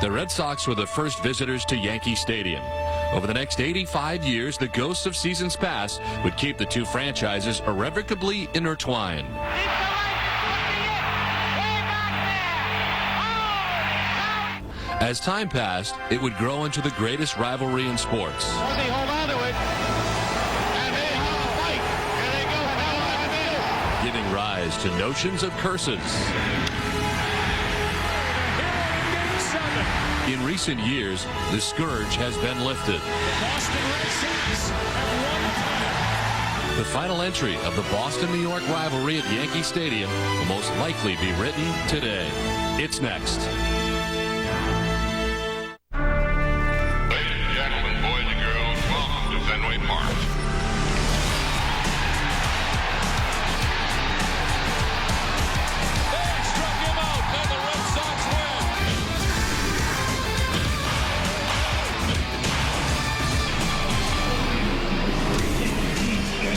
The Red Sox were the first visitors to Yankee Stadium. Over the next 85 years, the ghosts of seasons past would keep the two franchises irrevocably intertwined. As time passed, it would grow into the greatest rivalry in sports. Does he hold on to it? And they have a fight. Here they go now in the middle. Giving rise to notions of curses. In recent years, the scourge has been lifted. Boston Red Sox have won the title. The final entry of the Boston-New York rivalry at Yankee Stadium will most likely be written today. It's next. Ladies and gentlemen, boys and girls, welcome to Fenway Park. They struck him out, and the Red Sox win.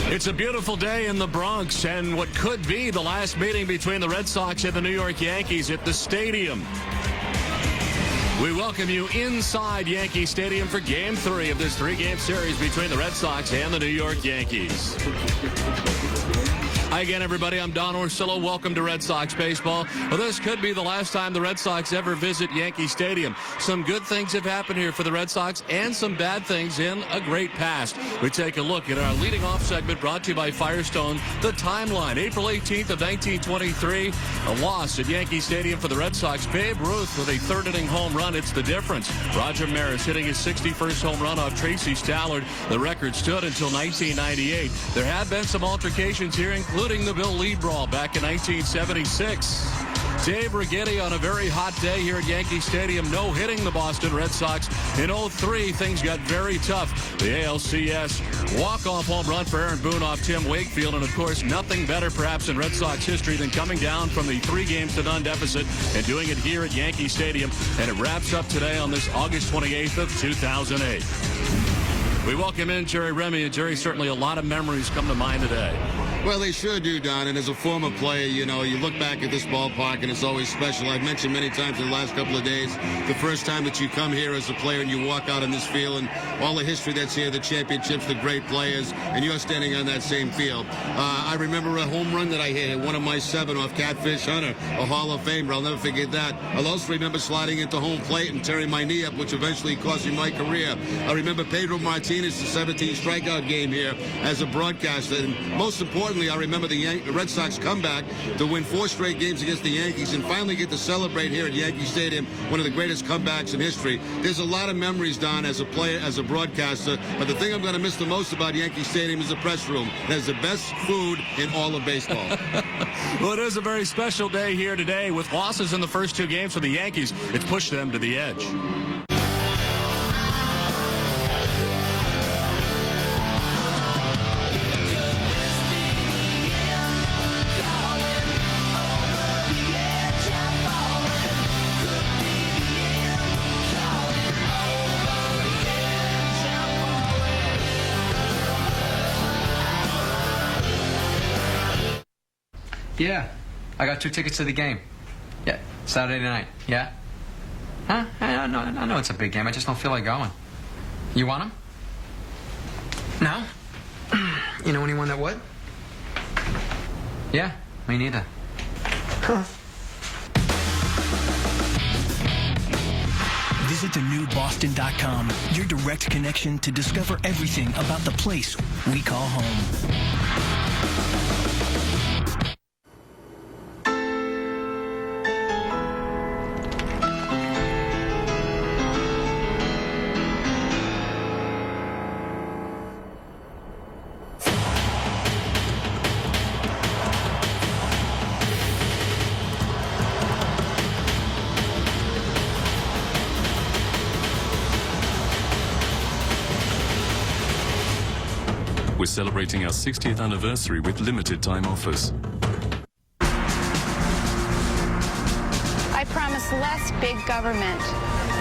It's a beautiful day in the Bronx, and what could be the last meeting between the Red Sox and the New York Yankees at the stadium. We welcome you inside Yankee Stadium for Game 3 of this three-game series between the Red Sox and the New York Yankees. Hi again, everybody. I'm Don Orsillo. Welcome to Red Sox baseball. Well, this could be the last time the Red Sox ever visit Yankee Stadium. Some good things have happened here for the Red Sox and some bad things in a great past. We take a look at our leading off segment brought to you by Firestone, The Timeline. April 18th of 1923, a loss at Yankee Stadium for the Red Sox. Babe Ruth with a third-inning home run. It's the difference. Roger Maris hitting his 61st home run off Tracy Stallard. The record stood until 1998. There had been some altercations here, including the Bill Lee brawl back in 1976. Dave Righetti on a very hot day here at Yankee Stadium, no-hitting the Boston Red Sox. In 03, things got very tough. The ALCS walk-off home run for Aaron Boone off Tim Wakefield, and of course, nothing better perhaps in Red Sox history than coming down from the 3-games-to-none deficit and doing it here at Yankee Stadium. And it wraps up today on this August 28th of 2008. We welcome in Jerry Remy, and Jerry, certainly a lot of memories come to mind today. Well, they sure do, Don. And as a former player, you know, you look back at this ballpark and it's always special. I've mentioned many times in the last couple of days, the first time that you come here as a player and you walk out in this field and all the history that's here, the championships, the great players, and you're standing on that same field. I remember a home run that I hit, one of my 7 off Catfish Hunter, a Hall of Famer. I'll never forget that. I'll also remember sliding into home plate and tearing my knee up, which eventually cost me my career. I remember Pedro Martinez, the 17 strikeout game here as a broadcaster. And most importantly, I remember the Red Sox comeback to win 4 straight games against the Yankees and finally get to celebrate here at Yankee Stadium, one of the greatest comebacks in history. There's a lot of memories, Don, as a player, as a broadcaster, but the thing I'm going to miss the most about Yankee Stadium is the press room. It has the best food in all of baseball. Well, it is a very special day here today. With losses in the first 2 games for the Yankees, it's pushed them to the edge. Yeah, I got 2 tickets to the game. Yeah, Saturday night. Yeah? Huh? I know it's a big game. I just don't feel like going. You want them? No? You know anyone that would? Yeah, me neither. Huh. Visit thenewboston.com, your direct connection to discover everything about the place we call home. We're celebrating our 60th anniversary with limited time offers. I promise less big government,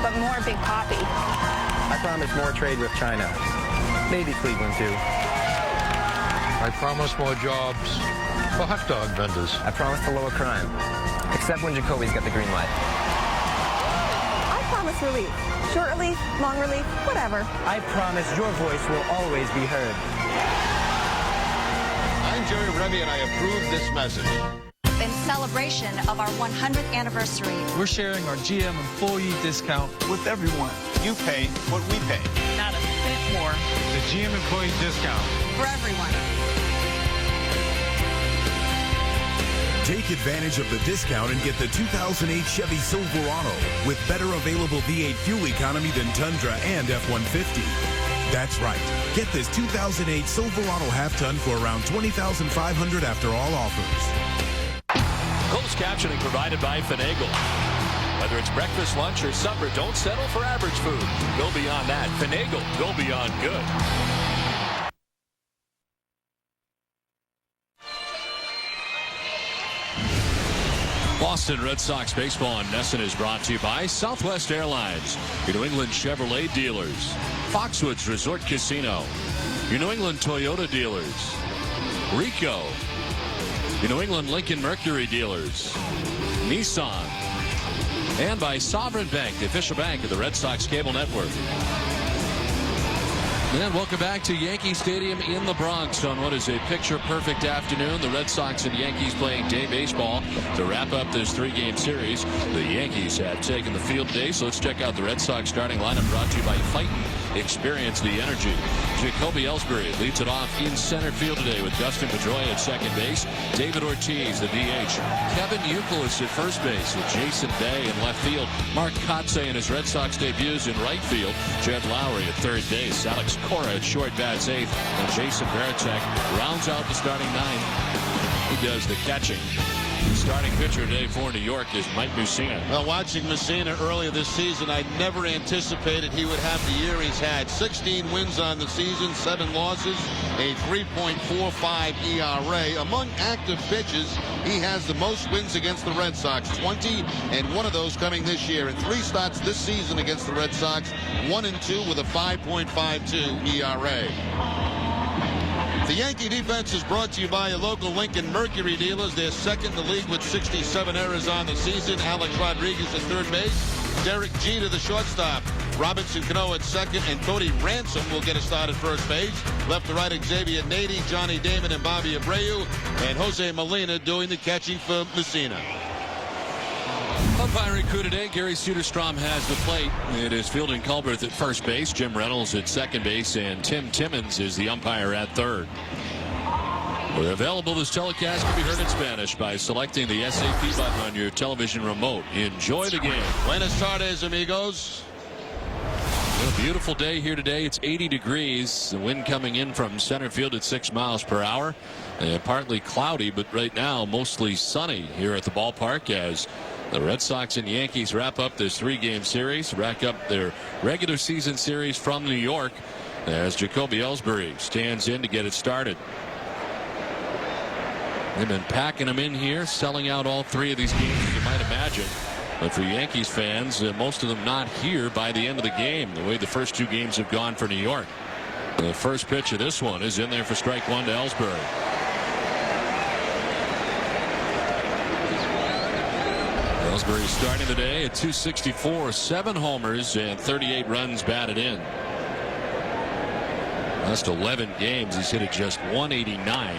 but more big poppy. I promise more trade with China. Maybe Cleveland, too. I promise more jobs for hot dog vendors. I promise to lower crime, except when Jacoby's got the green light. I promise relief. Short relief, long relief, whatever. I promise your voice will always be heard. I'm Jerry Remy, and I approve this message. In celebration of our 100th anniversary, we're sharing our GM employee discount with everyone. You pay what we pay. not a bit more. The GM employee discount For everyone. Take advantage of the discount and get the 2008 Chevy Silverado with better available V8 fuel economy than Tundra and F-150. That's right. Get this 2008 Silverado half-ton for around $20,500 after all offers. Closed captioning provided by Finagle. Whether it's breakfast, lunch, or supper, don't settle for average food. Go beyond that. Finagle, go beyond good. Boston Red Sox baseball on Nesson is brought to you by Southwest Airlines, your New England Chevrolet dealers, Foxwoods Resort Casino, your New England Toyota dealers, Rico, your New England Lincoln Mercury dealers, Nissan, and by Sovereign Bank, the official bank of the Red Sox cable network. And welcome back to Yankee Stadium in the Bronx on what is a picture-perfect afternoon. The Red Sox and Yankees playing day baseball to wrap up this three-game series. The Yankees have taken the field today, so let's check out the Red Sox starting lineup brought to you by Fightin'. Experience the energy. Jacoby Ellsbury leads it off in center field today with Dustin Pedroia at second base. David Ortiz, the DH. Kevin Youkilis at first base with Jason Bay in left field. Mark Kotsay in his Red Sox debuts in right field. Jed Lowry at third base. Alex Cora at short bats eighth. And Jason Varitek rounds out the starting nine. He does the catching. Starting pitcher today for New York is Mike Mussina. Well, watching Mussina earlier this season, I never anticipated he would have the year he's had. 16 wins on the season, 7 losses, a 3.45 ERA. Among active pitches, he has the most wins against the Red Sox, 20, and one of those coming this year. In 3 starts this season against the Red Sox, 1-2 with a 5.52 ERA. The Yankee defense is brought to you by your local Lincoln Mercury dealers. They're second in the league with 67 errors on the season. Alex Rodriguez at third base. Derek Jeter, the shortstop. Robinson Cano at second, and Cody Ransom will get a start at first base. Left to right, Xavier Nady, Johnny Damon, and Bobby Abreu. And Jose Molina doing the catching for Mussina. Umpiring crew today, Gary Soderstrom has the plate. It is Fielding Culberth at first base, Jim Reynolds at second base, and Tim Timmons is the umpire at third. We're available. This telecast can be heard in Spanish by selecting the SAP button on your television remote. Enjoy the game. Buenas tardes, amigos. A beautiful day here today. It's 80 degrees. The wind coming in from center field at 6 miles per hour. Partly cloudy, but right now mostly sunny here at the ballpark as the Red Sox and Yankees wrap up this 3-game series, rack up their regular season series from New York as Jacoby Ellsbury stands in to get it started. They've been packing them in here, selling out all 3 of these games, as you might imagine. But for Yankees fans, most of them not here by the end of the game, the way the first 2 games have gone for New York. The first pitch of this one is in there for strike 1 to Ellsbury. Ellsbury starting the day at .264, 7 homers and 38 runs batted in. Last 11 games, he's hit it just .189.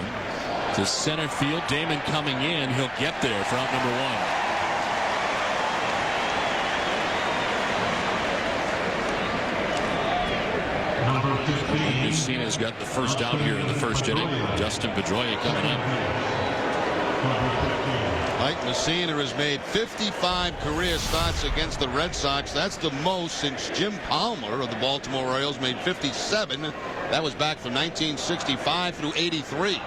To center field, Damon coming in. He'll get there for out number 1. Mussina's got the first out here in the first inning. Dustin Pedroia coming up. Mike Mussina has made 55 career starts against the Red Sox. That's the most since Jim Palmer of the Baltimore Orioles made 57. That was back from 1965 through 83.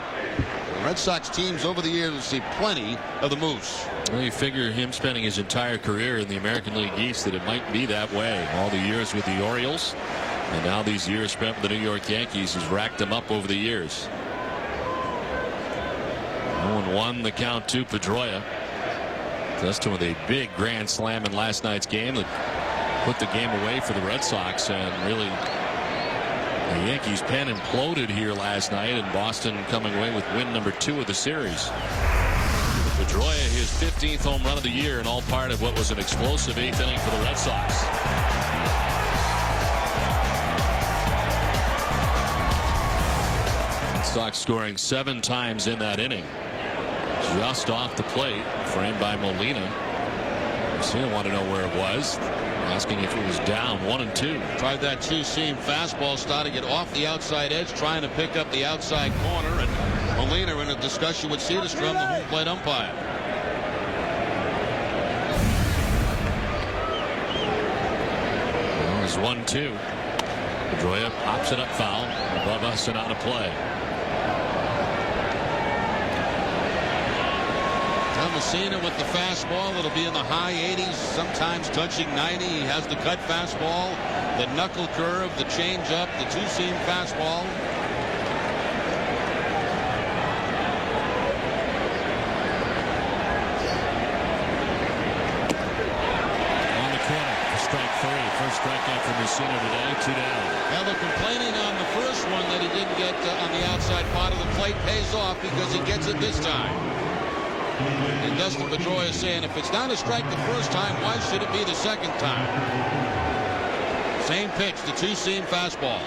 The Red Sox teams over the years see plenty of the Moose. Well, you figure him spending his entire career in the American League East that it might be that way. All the years with the Orioles, and now these years spent with the New York Yankees has racked them up over the years. 0-1 the count to Pedroia. Dustin with a big grand slam in last night's game that put the game away for the Red Sox, and really the Yankees pen imploded here last night, and Boston coming away with win number 2 of the series. Pedroia Pedroia, his 15th home run of the year, and all part of what was an explosive 8th inning for the Red Sox. Red Sox scoring 7 times in that inning. Just off the plate, framed by Molina. Garcia wanted to know where it was, asking if it was down 1-2. Tried that two-seam fastball, starting it off the outside edge, trying to pick up the outside corner, and Molina in a discussion with Cedarstrom, the home plate umpire. Well, it was 1-2. Pedroia pops it up foul, above us and out of play. Messina with the fastball. It'll be in the high 80s, sometimes touching 90. He has the cut fastball, the knuckle curve, the changeup, the two-seam fastball. On the corner for strike 3. First strikeout for Messina today. 2 down. Now the complaining on the first one that he didn't get on the outside part of the plate pays off because he gets it this time. And Dustin Pedroia is saying if it's not a strike the first time, why should it be the second time? Same pitch, the two-seam fastball.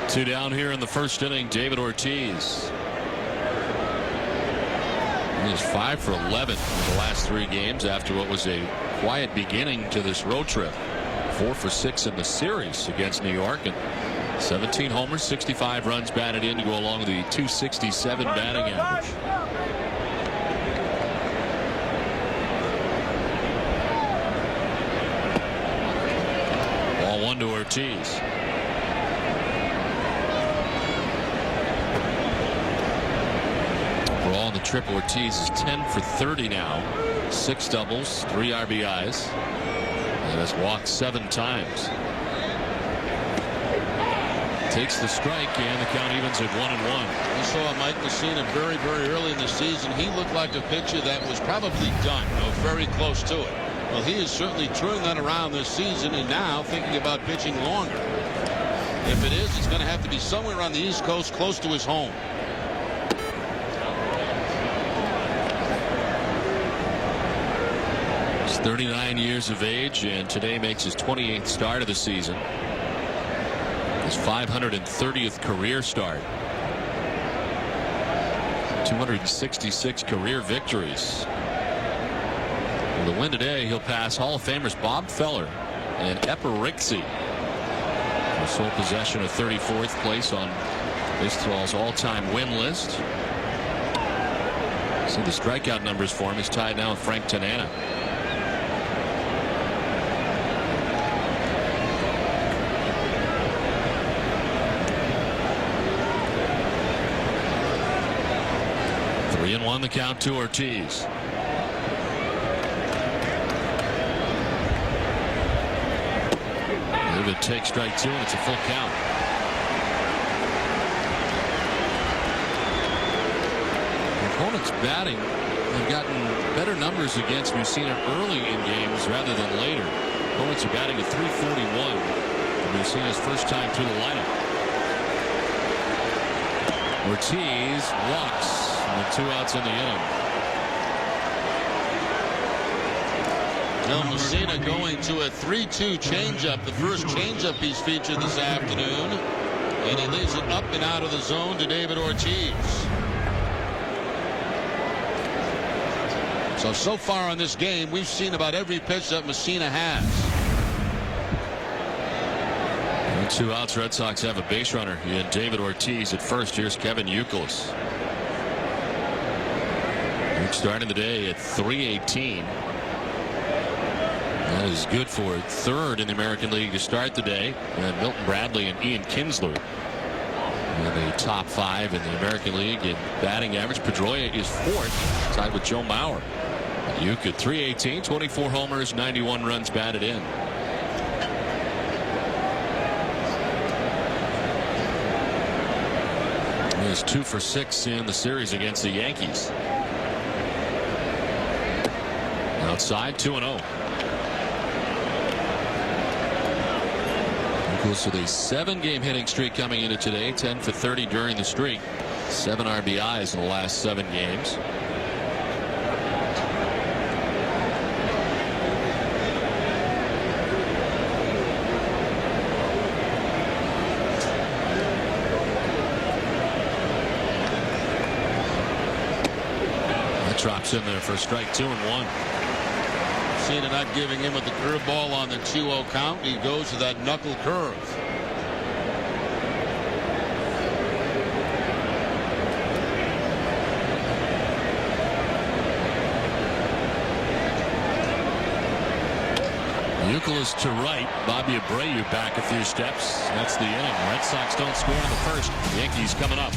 Two down here in the first inning. David Ortiz. He is 5 for 11 in the last 3 games after what was a quiet beginning to this road trip. 4 for 6 in the series against New York, and 17 homers, 65 runs batted in to go along with the .267 batting average. Ball 1 to Ortiz. Overall on the trip, Ortiz is 10 for 30 now. 6 doubles, 3 RBIs, and has walked 7 times. Takes the strike, and the count evens at 1-1. We saw Mike Messina very, very early in the season. He looked like a pitcher that was probably done, or very close to it. Well, he has certainly turned that around this season, and now thinking about pitching longer. If it is, it's going to have to be somewhere on the East Coast, close to his home. He's 39 years of age, and today makes his 28th start of the season. His 530th career start. 266 career victories. With a win today, he'll pass Hall of Famers Bob Feller and Eperixi for sole possession of 34th place on baseball's all-time win list. See the strikeout numbers for him. He's tied now with Frank Tanana. The count to Ortiz. David takes strike 2, and it's a full count. Opponents batting have gotten better numbers against Messina early in games rather than later. Opponents are batting at .341 for Messina's first time through the lineup. Ortiz walks. With 2 outs in the inning. Now Messina going to a 3-2 changeup, the first changeup he's featured this afternoon, and he leaves it up and out of the zone to David Ortiz. So far in this game, we've seen about every pitch that Messina has. And 2 outs. Red Sox have a base runner in David Ortiz at first. Here's Kevin Youkilis. Starting the day at .318. That is good for 3rd in the American League to start the day. And Milton Bradley and Ian Kinsler in the top 5 in the American League in batting average. Pedroia is 4th, tied with Joe Mauer. Youkilis .318, 24 homers, 91 runs batted in. He is 2 for 6 in the series against the Yankees. Outside, 2-0. Equals with a 7-game hitting streak coming into today, 10 for 30 during the streak. 7 RBIs in the last 7 games. That drops in there for strike 2 and 1. Cena not giving him with the curveball on the 2-0 count. He goes to that knuckle curve. Youkilis to right. Bobby Abreu back a few steps. That's the inning. Red Sox don't score in the first. Yankees coming up.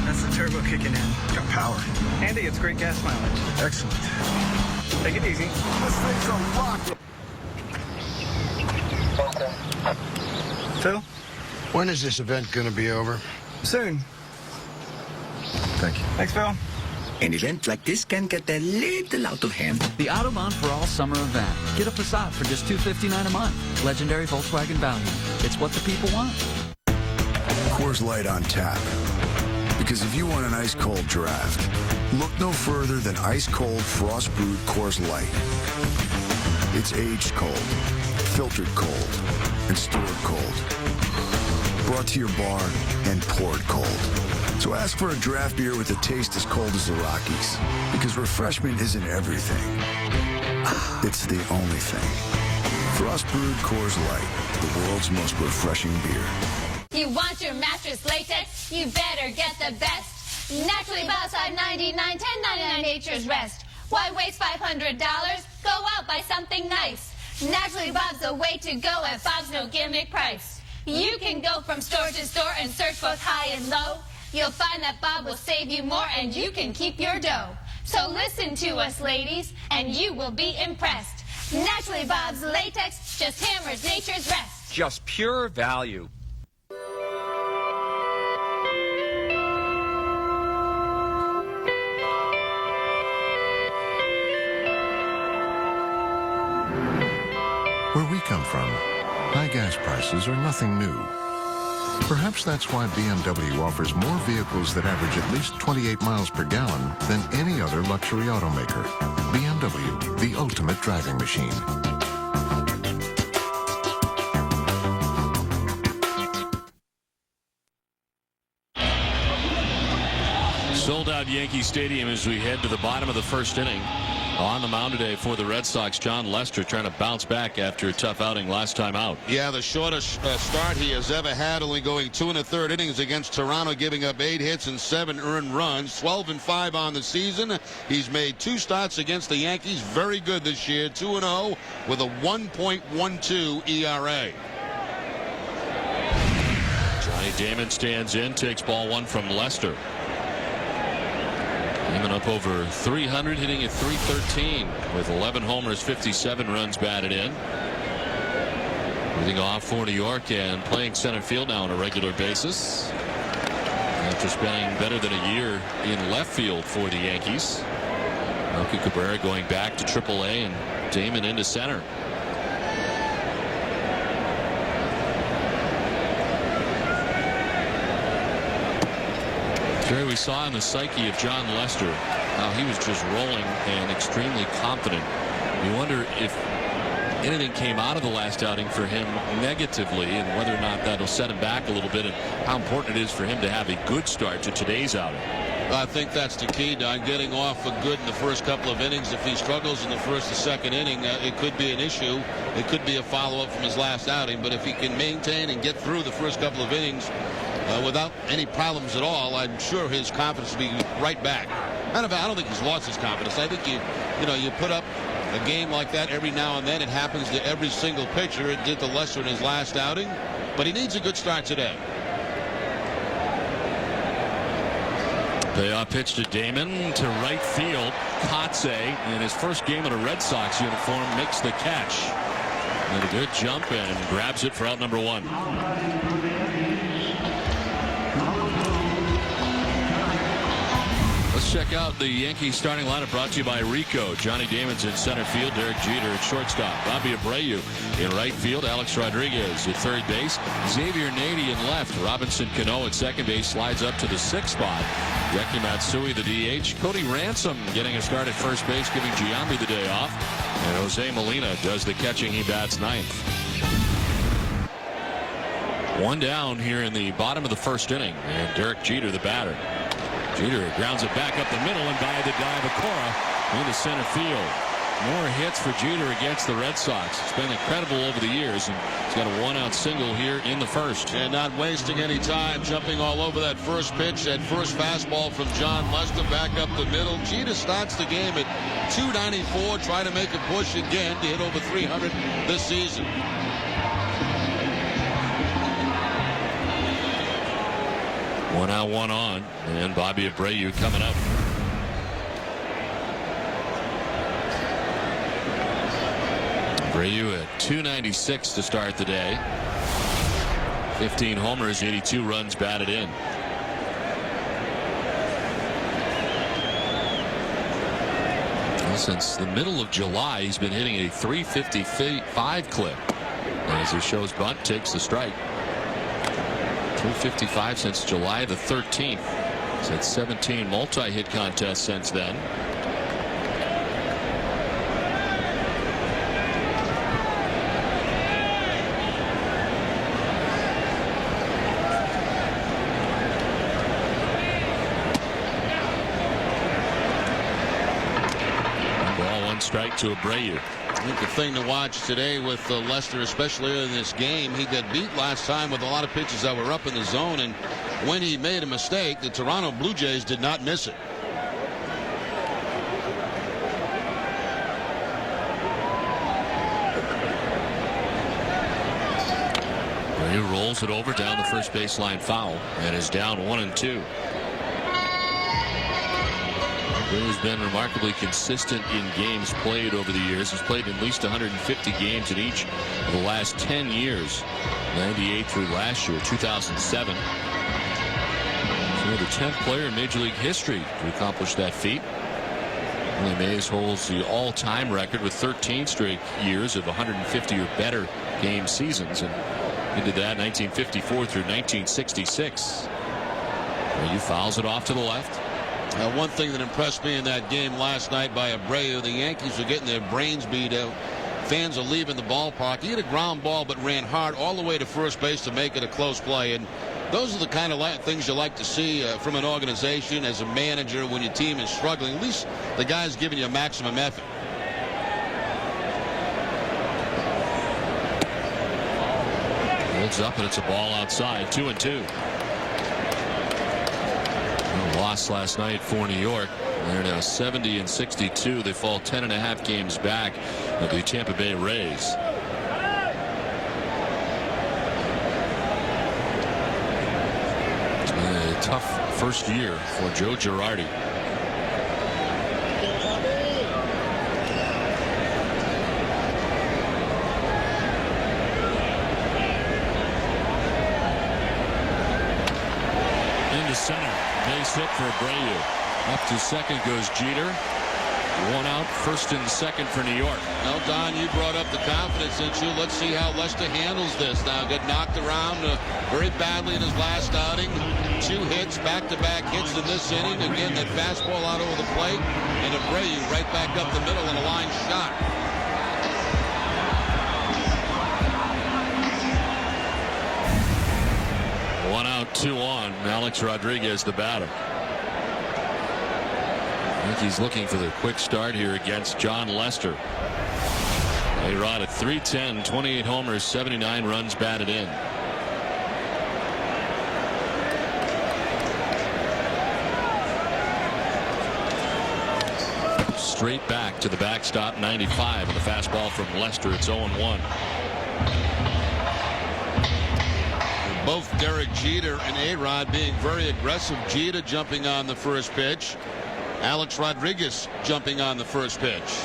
That's the turbo kicking in. Got power. And it gets great gas mileage. Excellent. Take it easy. This thing's a rocket. Phil? When is this event going to be over? Soon. Thank you. Thanks, Phil. An event like this can get a little out of hand. The Autobahn for All summer event. Get a Passat for just $259 a month. Legendary Volkswagen value. It's what the people want. Coors Light on tap. Because if you want an ice-cold draft, look no further than ice-cold frost-brewed Coors Light. It's aged cold, filtered cold, and stored cold. Brought to your bar and poured cold. So ask for a draft beer with a taste as cold as the Rockies. Because refreshment isn't everything. It's the only thing. Frost-brewed Coors Light, the world's most refreshing beer. You want your mattress latex? You better get the best. Naturally Bob's $5.99, $10.99 Nature's Rest. Why waste $500? Go out, buy something nice. Naturally Bob's the way to go at Bob's no gimmick price. You can go from store to store and search both high and low. You'll find that Bob will save you more and you can keep your dough. So listen to us, ladies, and you will be impressed. Naturally Bob's latex just hammers Nature's Rest. Just pure value. Where we come from, high gas prices are nothing new. Perhaps that's why BMW offers more vehicles that average at least 28 miles per gallon than any other luxury automaker. BMW, the ultimate driving machine. Sold out Yankee Stadium as we head to the bottom of the first inning. On the mound today for the Red Sox, John Lester trying to bounce back after a tough outing last time out. Yeah, the shortest start he has ever had, only going 2 1/3 innings against Toronto, giving up 8 hits and 7 earned runs. 12-5 on the season. He's made 2 starts against the Yankees. Very good this year. 2-0 with a 1.12 ERA. Johnny Damon stands in, takes ball 1 from Lester. Damon up over 300, hitting at .313 with 11 homers, 57 runs batted in. Moving off for New York and playing center field now on a regular basis. After spending better than a year in left field for the Yankees. Melky Cabrera going back to AAA and Damon into center. Jerry, we saw in the psyche of John Lester how he was just rolling and extremely confident. You wonder if anything came out of the last outing for him negatively and whether or not that'll set him back a little bit and how important it is for him to have a good start to today's outing. I think that's the key, Don, getting off for good in the first couple of innings. If he struggles in the first or second inning, it could be an issue. It could be a follow-up from his last outing. But if he can maintain and get through the first couple of innings without any problems at all, I'm sure his confidence will be right back. I don't think he's lost his confidence. I think you put up a game like that every now and then. It happens to every single pitcher. It did to Lester in his last outing. But he needs a good start today. Payoff pitch to Damon to right field. Kotze in his first game in a Red Sox uniform makes the catch. And a good jump and grabs it for out number 1. check out the Yankees starting lineup brought to you by Rico. Johnny Damon's in center field. Derek Jeter at shortstop. Bobby Abreu in right field. Alex Rodriguez at third base. Xavier Nady in left. Robinson Cano at second base slides up to the 6th spot. Yeki Matsui the DH. Cody Ransom getting a start at first base, giving Giambi the day off. And Jose Molina does the catching. He bats 9th. One down here in the bottom of the first inning. And Derek Jeter, the batter. Jeter grounds it back up the middle, and by the dive of Cora into center field. More hits for Jeter against the Red Sox. It's been incredible over the years, and he's got a 1-out single here in the first. And not wasting any time, jumping all over that first pitch, that first fastball from John Lester back up the middle. Jeter starts the game at 294, trying to make a push again to hit over 300 this season. One out, one on, and Bobby Abreu coming up. Abreu at 296 to start the day. 15 homers, 82 runs batted in. Well, since the middle of July, he's been hitting a 355 clip. As he shows bunt, takes the strike. 355 since July the 13th. He's had 17 multi-hit contests since then. Ball, 1 strike to Abreu. I think the thing to watch today with Lester, especially in this game, he got beat last time with a lot of pitches that were up in the zone, and when he made a mistake, the Toronto Blue Jays did not miss it. He rolls it over down the first baseline foul and is down 1-2. He's been remarkably consistent in games played over the years. He's played at least 150 games in each of the last 10 years. 98 through last year, 2007. So the 10th player in Major League history to accomplish that feat. Willie Mays holds the all-time record with 13 straight years of 150 or better game seasons. And he did that 1954 through 1966. He fouls it off to the left. One thing that impressed me in that game last night by Abreu, the Yankees were getting their brains beat out. Fans are leaving the ballpark. He hit a ground ball but ran hard all the way to first base to make it a close play. And those are the kind of things you like to see from an organization as a manager when your team is struggling. At least the guy's giving you a maximum effort. Holds up, and it's a ball outside. 2-2. Loss last night for New York. They're now 70-62. They fall 10.5 games back of the Tampa Bay Rays. A tough first year for Joe Girardi. Into center. Base hit for Abreu. Up to second goes Jeter. 1 out, first and second for New York. Now, Don, you brought up the confidence issue. Let's see how Lester handles this. Now, got knocked around very badly in his last outing. 2 hits, back-to-back hits in this inning. Again, that fastball out over the plate. And Abreu right back up the middle in a line shot. One out, 2 on. Alex Rodriguez, the batter. I think he's looking for the quick start here against John Lester. A-Rod at 310, 28 homers, 79 runs batted in. Straight back to the backstop, 95, and the fastball from Lester. It's 0-1. Both Derek Jeter and A-Rod being very aggressive. Jeter jumping on the first pitch. Alex Rodriguez jumping on the first pitch.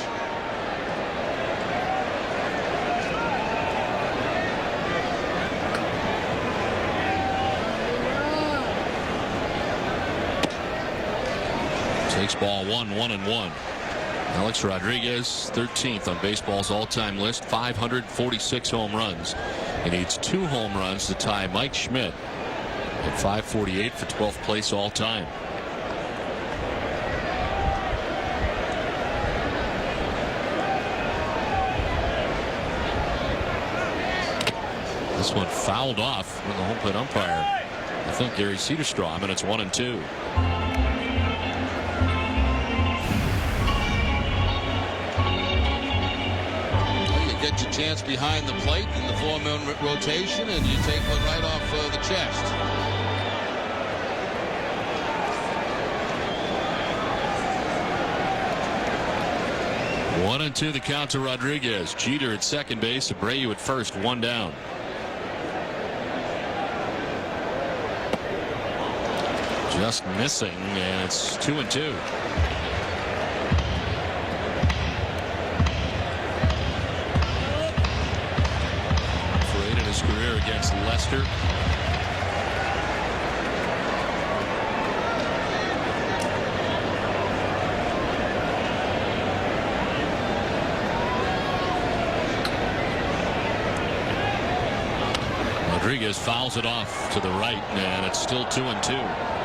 Takes ball 1-1-1. Alex Rodriguez, 13th on baseball's all-time list, 546 home runs. He needs 2 home runs to tie Mike Schmidt at 548 for 12th place all-time. This one fouled off with the home plate umpire. I think Gary Cedarstrom, and it's 1-2. Get your chance behind the plate in the 4-man rotation, and you take one right off the chest. One and two the count to Rodriguez. Jeter at second base, Abreu at first, 1 down. Just missing, and it's 2-2. His career against Leicester. Rodriguez fouls it off to the right, and it's still 2-2.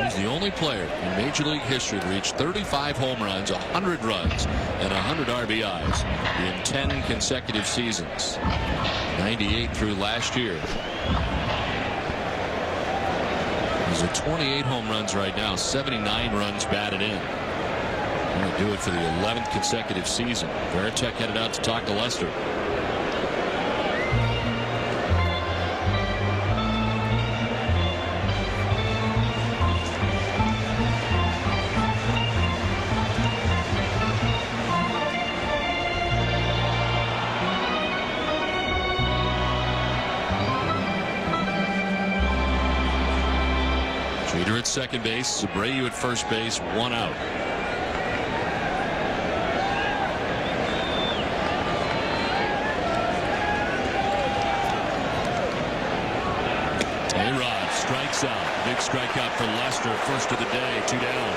He's the only player in Major League history to reach 35 home runs, 100 runs, and 100 RBIs in 10 consecutive seasons. 98 through last year. He's at 28 home runs right now, 79 runs batted in. Going to do it for the 11th consecutive season. Veritek headed out to talk to Lester. Jeter at second base, Abreu at first base, 1 out. A-Rod strikes out. Big strikeout for Lester, first of the day, 2 down.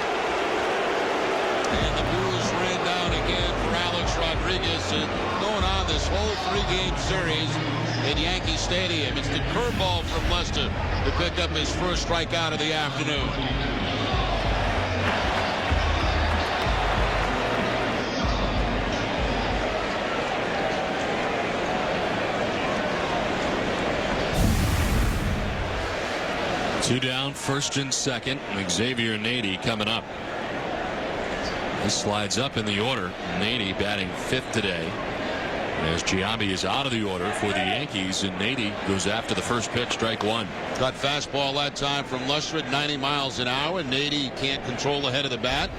And the Brewers ran down again for Alex Rodriguez, going on this whole 3-game series at Yankee Stadium. It's the curveball from Lester to pick up his first strikeout of the afternoon. Two down, first and second. Xavier Nady coming up. This slides up in the order. Nady batting 5th today. As Giambi is out of the order for the Yankees, and Nady goes after the first pitch, strike 1. Got fastball that time from Lester at 90 miles an hour. Nady can't control the head of the bat.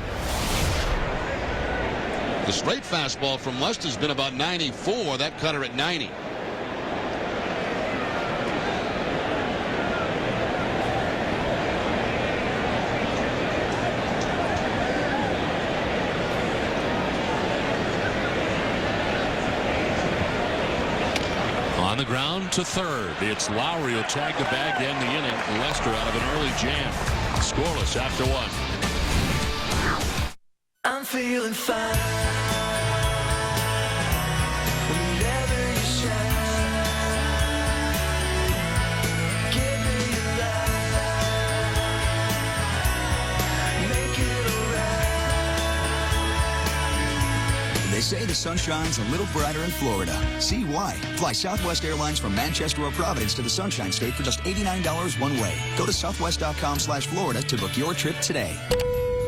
The straight fastball from Lester's been about 94. That cutter at 90. On the ground to third. It's Lowry who'll tag the bag to end the inning. Lester out of an early jam. Scoreless after 1. I'm feeling fine. Whenever you shine, give me a light, make it alright. They say the sun shines a little brighter in Florida. See why. Fly Southwest Airlines from Manchester or Providence to the Sunshine State for just $89 one way. Go to southwest.com/Florida to book your trip today.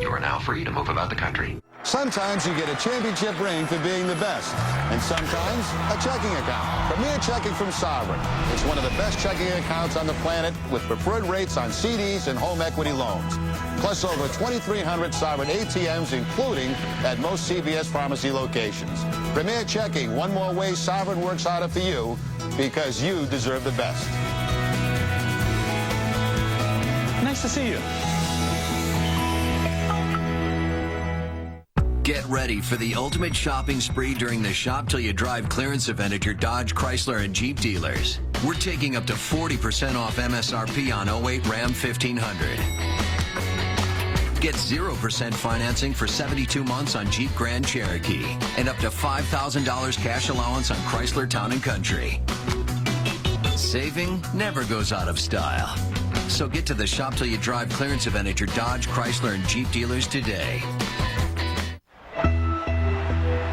You are now free to move about the country. Sometimes you get a championship ring for being the best, and sometimes a checking account. Premier Checking from Sovereign. It's one of the best checking accounts on the planet with preferred rates on CDs and home equity loans. Plus over 2,300 Sovereign ATMs, including at most CVS pharmacy locations. Premier Checking, one more way Sovereign works harder for you because you deserve the best. Nice to see you. Get ready for the ultimate shopping spree during the Shop Till You Drive clearance event at your Dodge, Chrysler, and Jeep dealers. We're taking up to 40% off MSRP on 08 Ram 1500. Get 0% financing for 72 months on Jeep Grand Cherokee and up to $5,000 cash allowance on Chrysler Town & Country. Saving never goes out of style. So get to the Shop Till You Drive clearance event at your Dodge, Chrysler, and Jeep dealers today.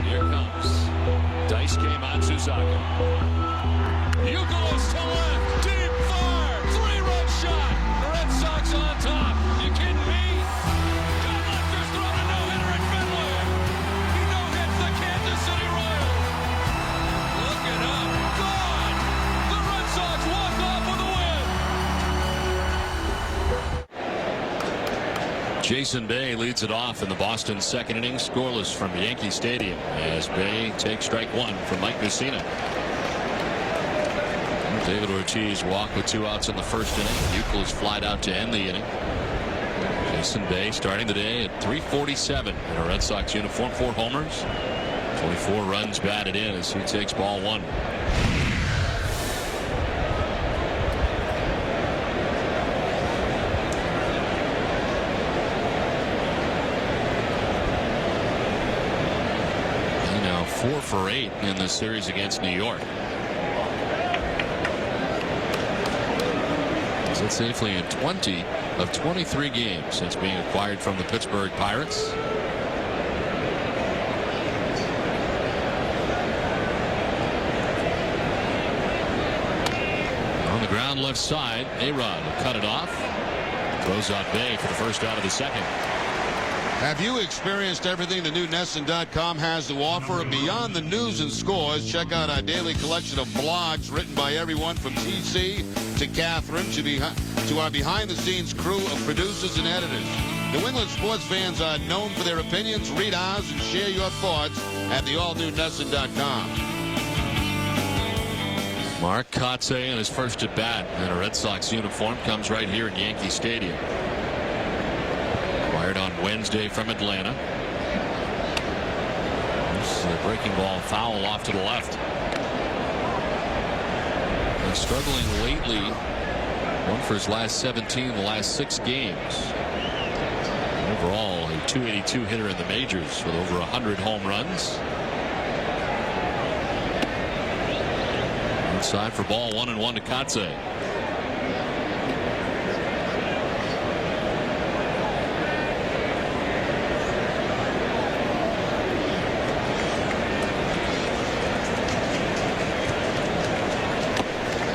Here comes Daisuke Matsuzaka. Youkilis to left, deep fire, 3-run shot. The Red Sox on top. You kidding me? John Lefter's thrown a no-hitter at Fenway. He no-hits the Kansas City Royals. Look it up. Gone. The Red Sox walk off with a win. Jason Bay leads it off in the Boston second inning, scoreless from Yankee Stadium as Bay takes strike one from Mike Mussina. David Ortiz walked with 2 outs in the first inning. Youkilis flied out to end the inning. Jason Bay starting the day at .347 in a Red Sox uniform, 4 homers, 24 runs batted in as he takes ball 1. He now 4 for 8 in the series against New York. It's safely in 20 of 23 games since being acquired from the Pittsburgh Pirates. On the ground left side, A-Rod will cut it off. Throws out Bay for the first out of the second. Have you experienced everything the new NESN.com has to offer? Beyond the news and scores, check out our daily collection of blogs written by everyone from TC to Catherine to our behind-the-scenes crew of producers and editors. New England sports fans are known for their opinions. Read ours and share your thoughts at the all-new NESN.com. Mark Kotsay in his first at bat in a Red Sox uniform comes right here in Yankee Stadium. Acquired on Wednesday from Atlanta. This is a breaking ball foul off to the left. And struggling lately. 1 for his last 17, the last 6 games. Overall, a .282 hitter in the majors with over 100 home runs. Inside for ball 1-1 to Kotsay.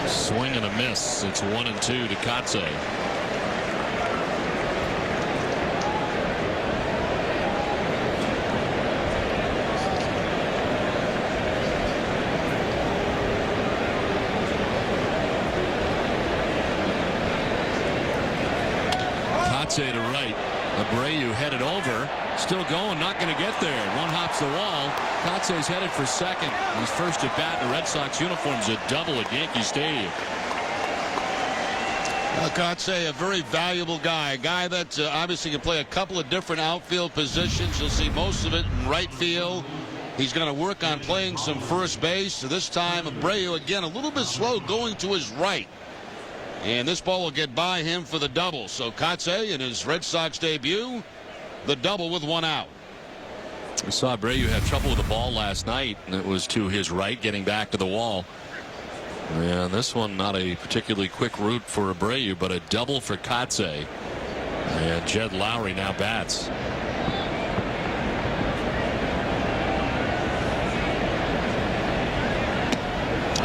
Swing and a miss. It's 1-2 to Kotsay. Kotsay to right. Abreu headed over. Still going, not going to get there. One hops the wall. Kotsay's headed for second. His first at bat in the Red Sox uniforms, a double at Yankee Stadium. Kotsay, a very valuable guy. A guy that obviously can play a couple of different outfield positions. You'll see most of it in right field. He's going to work on playing some first base. So this time, Abreu, again, a little bit slow going to his right. And this ball will get by him for the double. So Kotsay in his Red Sox debut, the double with 1 out. We saw Abreu have trouble with the ball last night, and it was to his right, getting back to the wall. And this one, not a particularly quick route for Abreu, but a double for Kotsay. And Jed Lowry now bats.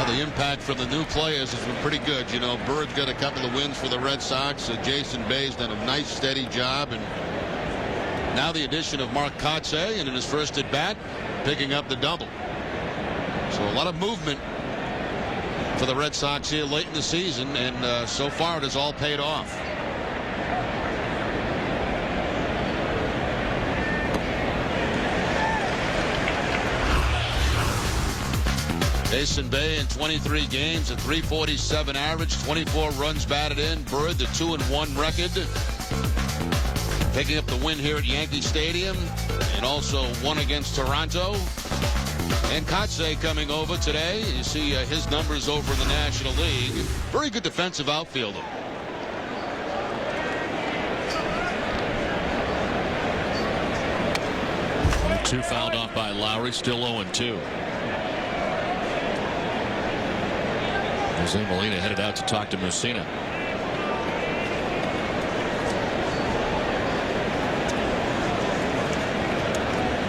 The impact from the new players has been pretty good. You know, Bird's got a couple of wins for the Red Sox. Jason Bay's done a nice, steady job. And now the addition of Mark Kotsay, and in his first at bat, picking up the double. So a lot of movement for the Red Sox here late in the season, and so far it has all paid off. Jason Bay in 23 games, a .347 average, 24 runs batted in. Bird, the 2-1 record. Picking up the win here at Yankee Stadium, and also one against Toronto. And Kotsay coming over today. You see his numbers over in the National League. Very good defensive outfielder. 2 fouled off by Lowry, still 0-2. Jose Molina headed out to talk to Mussina.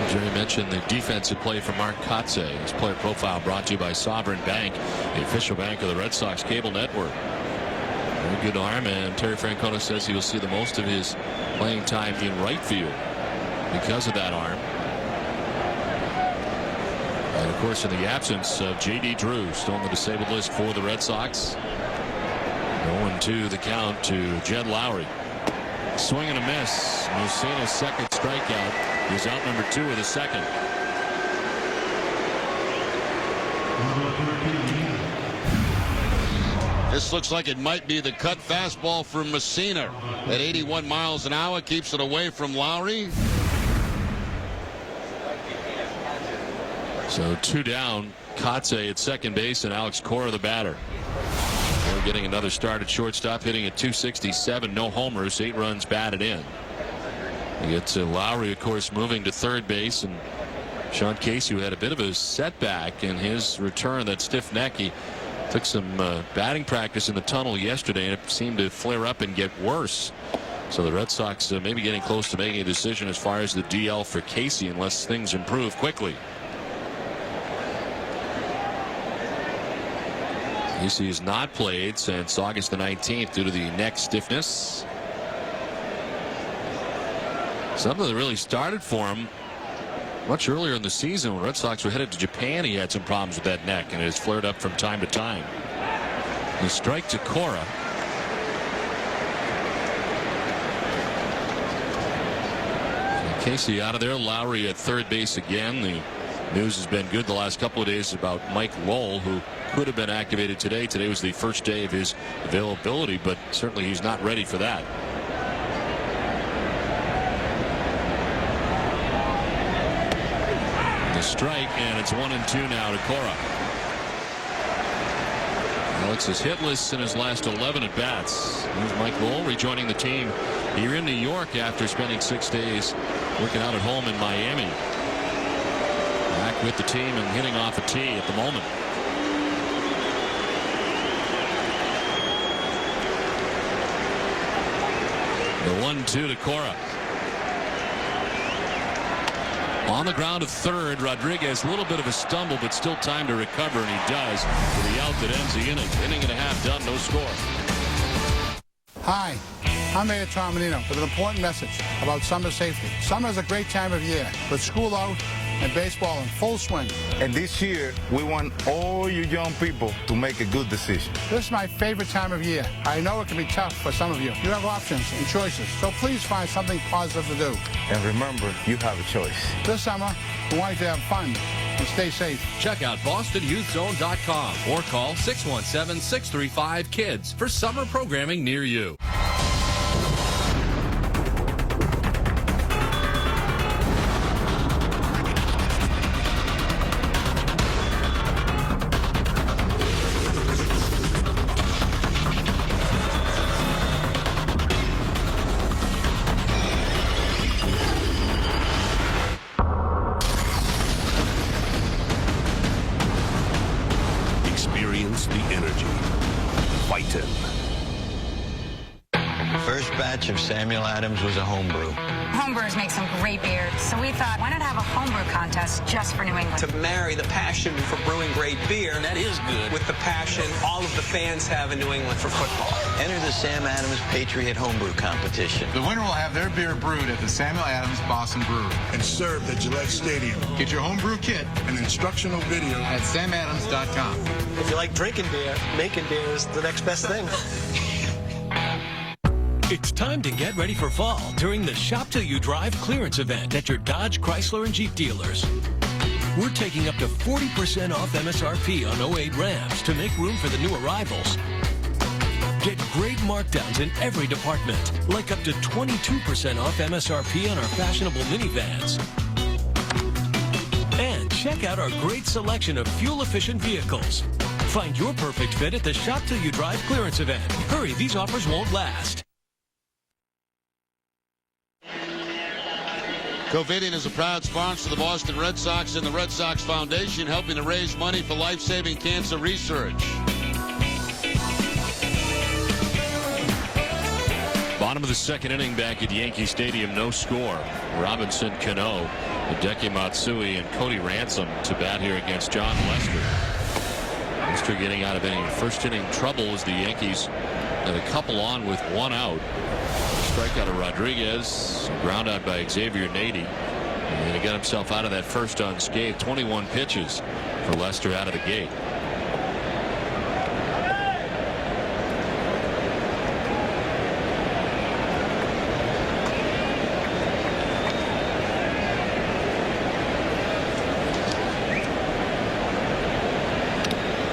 Jerry mentioned the defensive play from Mark Kotze. His player profile brought to you by Sovereign Bank, the official bank of the Red Sox cable network. Very good arm, and Terry Francona says he will see the most of his playing time in right field because of that arm. And of course, in the absence of J.D. Drew, still on the disabled list for the Red Sox. 0-2 the count to Jed Lowry. Swing and a miss. Mussina's second strikeout. He's out number 2 of the second. This looks like it might be the cut fastball from Mussina at 81 miles an hour. Keeps it away from Lowry. So 2 down. Kotze at second base and Alex Cora the batter. We're getting another start at shortstop, hitting at .267. No homers, 8 runs batted in. You get to Lowry, of course, moving to third base, and Sean Casey, who had a bit of a setback in his return, that stiff neck. He took some batting practice in the tunnel yesterday, and it seemed to flare up and get worse. So the Red Sox maybe getting close to making a decision as far as the DL for Casey, unless things improve quickly. Casey has not played since August the 19th due to the neck stiffness. Something that really started for him much earlier in the season when Red Sox were headed to Japan. He had some problems with that neck, and it has flared up from time to time. The strike to Cora. Casey out of there. Lowry at third base again. The news has been good the last couple of days about Mike Lowell, who could have been activated today. Today was the first day of his availability, but certainly he's not ready for that. The strike, and it's 1-2 now to Cora. Alex is hitless in his last 11 at bats. Here's Mike Lowell rejoining the team here in New York after spending 6 days working out at home in Miami. Back with the team and hitting off a tee at the moment. The 1-2 to Cora. On the ground at third, Rodriguez, a little bit of a stumble, but still time to recover, and he does with the out that ends the inning. Inning and a half done, no score. Hi, I'm Mayor Tom Menino with an important message about summer safety. Summer is a great time of year with school out and baseball in full swing. And this year, we want all you young people to make a good decision. This is my favorite time of year. I know it can be tough for some of you. You have options and choices, so please find something positive to do. And remember, you have a choice. This summer, we want you to have fun and stay safe. Check out BostonYouthZone.com or call 617-635-KIDS for summer programming near you. Of Samuel Adams was a homebrew. Homebrewers make some great beer, so we thought, why not have a homebrew contest just for New England? To marry the passion for brewing great beer, and that is good, with the passion all of the fans have in New England for football. Enter the Sam Adams Patriot Homebrew Competition. The winner will have their beer brewed at the Samuel Adams Boston Brewery and served at Gillette Stadium. Get your homebrew kit and instructional video at samadams.com. If you like drinking beer, making beer is the next best thing. It's time to get ready for fall during the Shop Till You Drive clearance event at your Dodge, Chrysler, and Jeep dealers. We're taking up to 40% off MSRP on 08 Rams to make room for the new arrivals. Get great markdowns in every department, like up to 22% off MSRP on our fashionable minivans. And check out our great selection of fuel-efficient vehicles. Find your perfect fit at the Shop Till You Drive clearance event. Hurry, these offers won't last. Covidien is a proud sponsor of the Boston Red Sox and the Red Sox Foundation, helping to raise money for life-saving cancer research. Bottom of the second inning back at Yankee Stadium, no score. Robinson Cano, Hideki Matsui, and Cody Ransom to bat here against John Lester. Lester getting out of any first inning trouble as the Yankees had a couple on with one out. Strikeout of Rodriguez, ground out by Xavier Nady. And he got himself out of that first unscathed. 21 pitches for Lester out of the gate.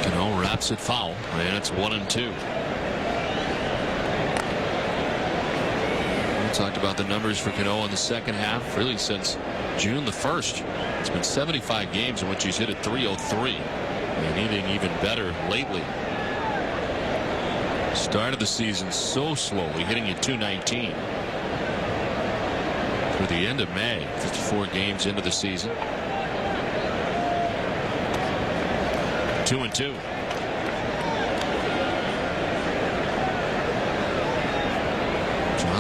Cano wraps it foul, and it's 1-2. Talked about the numbers for Cano in the second half, really since June the 1st. It's been 75 games in which he's hit at .303, and hitting even better lately. Started the season so slowly, hitting at .219. Through the end of May, 54 games into the season. 2-2.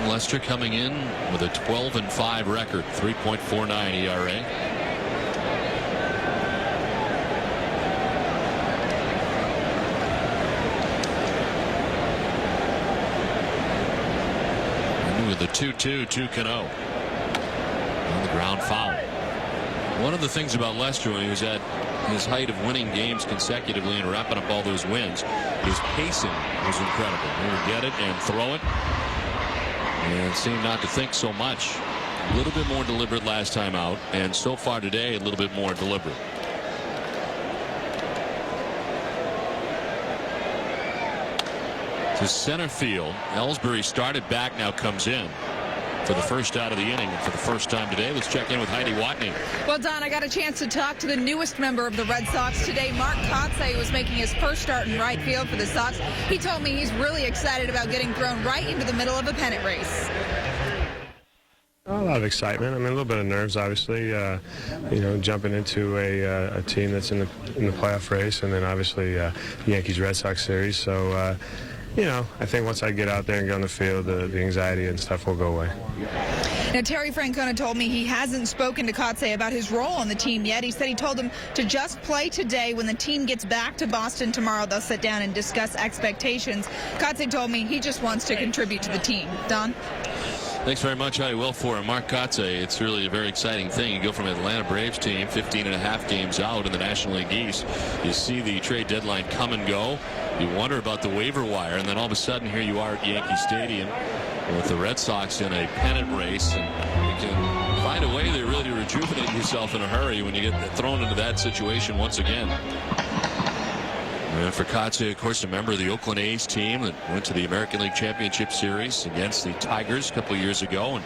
Lester coming in with a 12-5 record, 3.49 ERA. And with the 2-2 to Cano. On the ground foul. One of the things about Lester when he was at his height of winning games consecutively and wrapping up all those wins, his pacing was incredible. He would get it and throw it. And seemed not to think so much. A little bit more deliberate last time out, and so far today a little bit more deliberate. To center field, Ellsbury started back, now comes in for the first out of the inning. And for the first time today, let's check in with Heidi Watney. Well, Don, I got a chance to talk to the newest member of the Red Sox today, Mark Kotsay, was making his first start in right field for the Sox. He told me he's really excited about getting thrown right into the middle of a pennant race. A lot of excitement. I mean, a little bit of nerves, obviously. You know, jumping into a team that's in the playoff race, and then obviously Yankees Red Sox series. So. You know, I think once I get out there and get on the field, the anxiety and stuff will go away. Now, Terry Francona told me he hasn't spoken to Kotsay about his role on the team yet. He said he told him to just play today. When the team gets back to Boston tomorrow, they'll sit down and discuss expectations. Kotsay told me he just wants to contribute to the team. Don? Thanks very much, Heidi. Well, for Mark Kotsay, it's really a very exciting thing. You go from an Atlanta Braves team, 15.5 games out in the National League East. You see the trade deadline come and go. You wonder about the waiver wire, and then all of a sudden here you are at Yankee Stadium with the Red Sox in a pennant race, and you can find a way to really rejuvenate yourself in a hurry when you get thrown into that situation once again. And for Kotsay, of course, a member of the Oakland A's team that went to the American League Championship Series against the Tigers a couple of years ago, and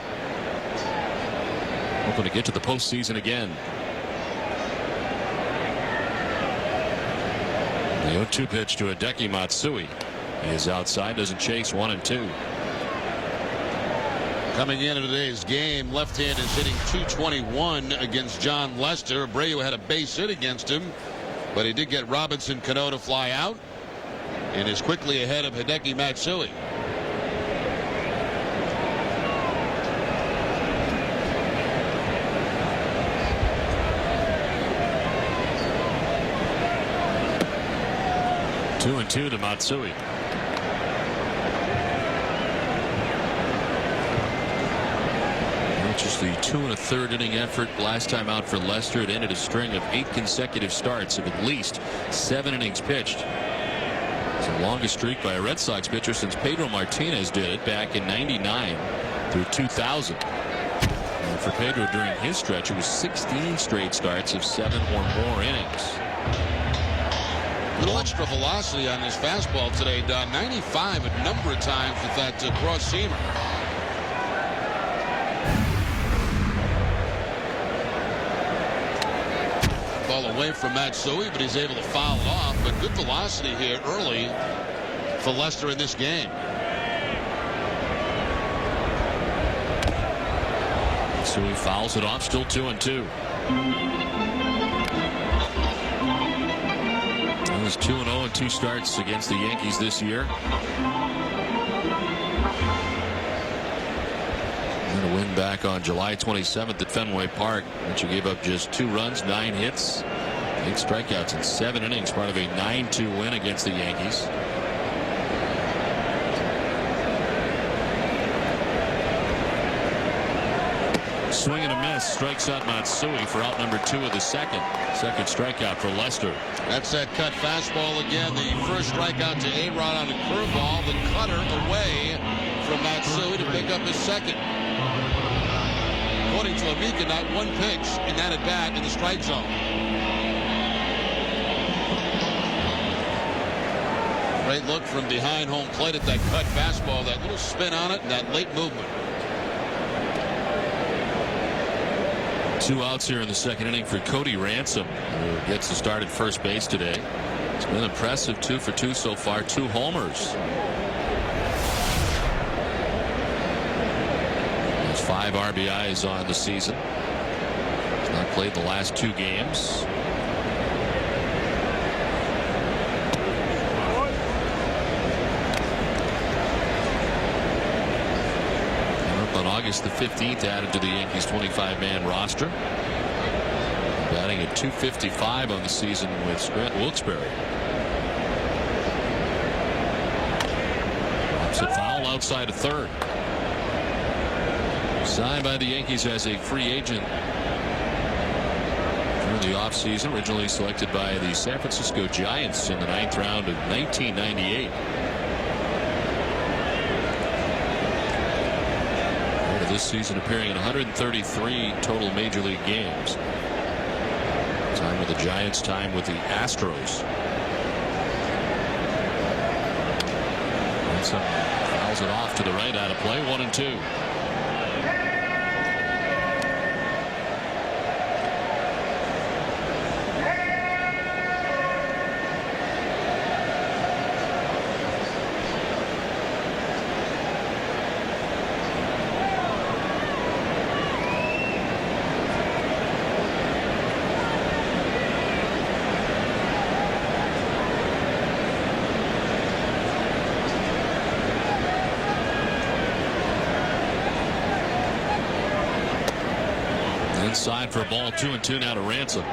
hoping to get to the postseason again. The 0-2 pitch to Hideki Matsui. He is outside, doesn't chase, 1-2. Coming into today's game, left-handed hitting .221 against John Lester. Abreu had a base hit against him, but he did get Robinson Cano to fly out and is quickly ahead of Hideki Matsui. Two and two to Matsui. Just the 2 1/3 inning effort last time out for Lester. It ended a string of 8 consecutive starts of at least 7 innings pitched. It's the longest streak by a Red Sox pitcher since Pedro Martinez did it back in '99 through 2000. And for Pedro during his stretch, it was 16 straight starts of 7 or more innings. A little extra velocity on his fastball today, Don. 95 a number of times with that cross-seamer. Ball away from Matsui, but he's able to foul it off. But good velocity here early for Lester in this game. So he fouls it off, still 2-2. He was 2-0 in 2 starts against the Yankees this year. And a win back on July 27th at Fenway Park, which he gave up just 2 runs, 9 hits, 8 strikeouts in 7 innings, part of a 9-2 win against the Yankees. Swing and a miss, strikes out Matsui for out number 2 of the second. Second strikeout for Lester. That's that cut fastball again. The first strikeout to A-Rod on a curveball. The cutter away from Matsui to pick up his second. According to Amica, not one pitch in that at bat in the strike zone. Great look from behind home plate at that cut fastball. That little spin on it and that late movement. 2 outs here in the second inning for Cody Ransom, who gets the start at first base today. It's been impressive, 2 for 2 so far, 2 homers. There's 5 RBIs on the season. He's not played the last 2 games. On August the 15th, added to the Yankees 25-man roster. Batting at .255 on the season with Grant Wilkes-Barre. It's a foul outside of third. Signed by the Yankees as a free agent during the offseason. Originally selected by the San Francisco Giants in the 9th round of 1998. This season appearing in 133 total major league games. Time with the Giants, time with the Astros. Ransom fouls it off to the right, out of play, 1-2. Inside for a ball, 2-2 now to Ransom.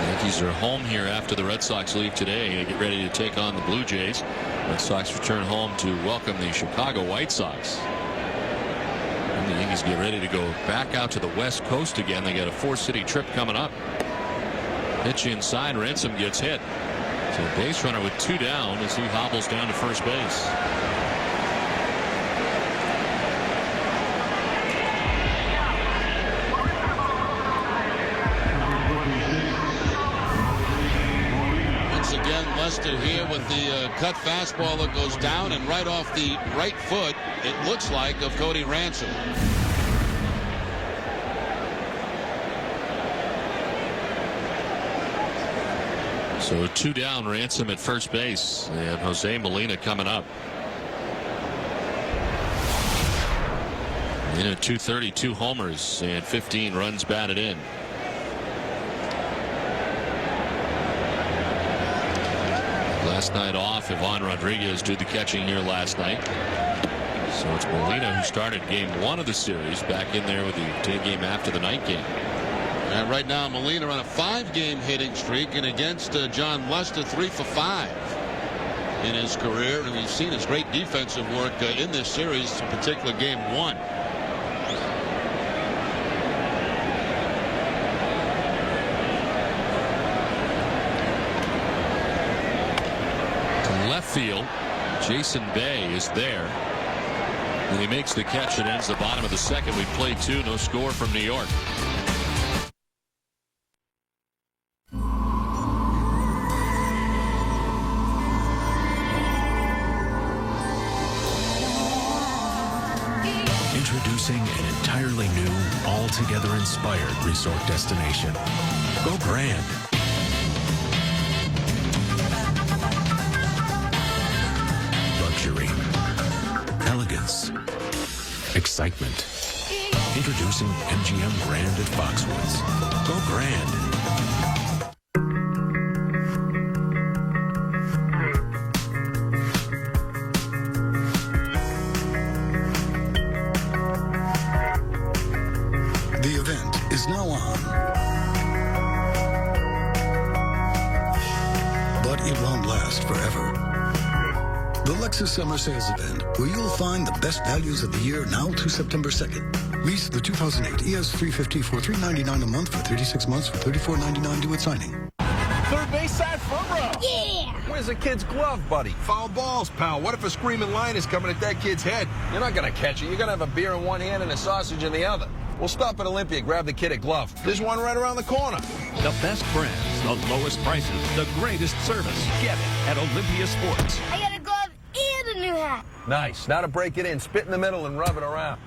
Yankees are home here after the Red Sox leave today. They get ready to take on the Blue Jays. Red Sox return home to welcome the Chicago White Sox. And the Yankees get ready to go back out to the West Coast again. They got a 4-city trip coming up. Pitch inside, Ransom gets hit. So base runner with 2 down as he hobbles down to first base. Once again, Lester here with the cut fastball that goes down and right off the right foot, it looks like, of Cody Ransom. So 2 down, Ransom at first base, and Jose Molina coming up. In at .230, 2 homers and 15 runs batted in. Last night off, Ivan Rodriguez did the catching here last night. So it's Molina who started game 1 of the series, back in there with the day game after the night game. And right now, Molina on a 5-game hitting streak, and against John Lester, 3 for 5 in his career. And we've seen his great defensive work in this series, in particular game 1. To left field, Jason Bay is there. And he makes the catch that ends the bottom of the second. We play 2, no score from New York. Introducing an entirely new, altogether inspired resort destination. Go grand. Buzz. Excitement. Introducing MGM Grand at Foxwoods. Go grand. The event is now on. But it won't last forever. The Lexus Summer Sales Event, where you'll find the best values of the year now to September 2nd. Lease the 2008 ES350 for $399 a month for 36 months for $34.99 due at signing. Third base side front row. Yeah! Where's the kid's glove, buddy? Foul balls, pal. What if a screaming lion is coming at that kid's head? You're not going to catch it. You're going to have a beer in one hand and a sausage in the other. We'll stop at Olympia, grab the kid a glove. There's one right around the corner. The best brands, the lowest prices, the greatest service. Get it at Olympia Sports. I got a glove and a new hat. Nice. Now to break it in. Spit in the middle and rub it around.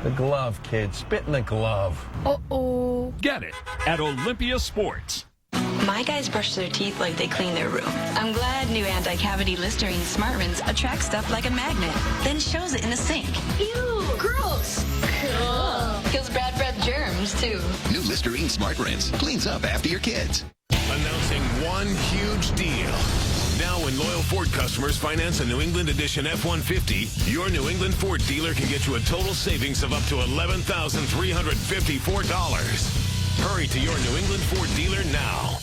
The glove, kid. Spit in the glove. Uh-oh. Get it at Olympia Sports. My guys brush their teeth like they clean their room. I'm glad new anti-cavity Listerine Smart Rinse attracts stuff like a magnet, then shows it in the sink. Ew, gross. Cool. Kills bad breath germs, too. New Listerine Smart Rinse cleans up after your kids. Announcing one huge deal. Now when loyal Ford customers finance a New England Edition F-150, your New England Ford dealer can get you a total savings of up to $11,354. Hurry to your New England Ford dealer now.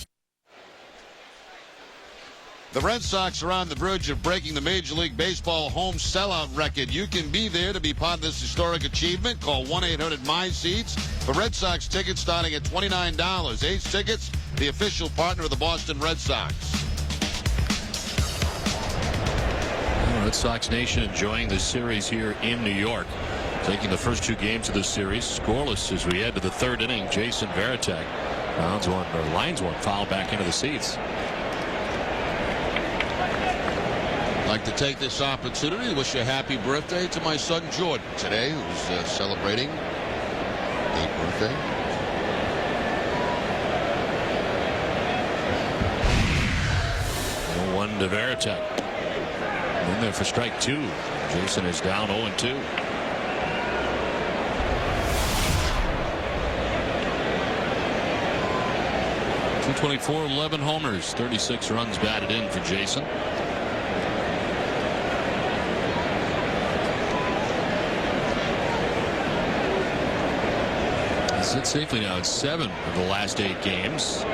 The Red Sox are on the verge of breaking the Major League Baseball home sellout record. You can be there to be part of this historic achievement. Call 1-800-MY-SEATS for Red Sox tickets starting at $29. Ace Tickets, the official partner of the Boston Red Sox. Red Sox Nation enjoying the series here in New York. Taking the first two games of the series scoreless as we head to the third inning. Jason Varitek lines one foul back into the seats. I'd like to take this opportunity to wish a happy birthday to my son Jordan today, who's celebrating 8th birthday. One to Varitek. In there for strike two. Jason is down 0-2. .224, 11 homers, 36 runs batted in for Jason. It's safely now. It's 7 of the last 8 games.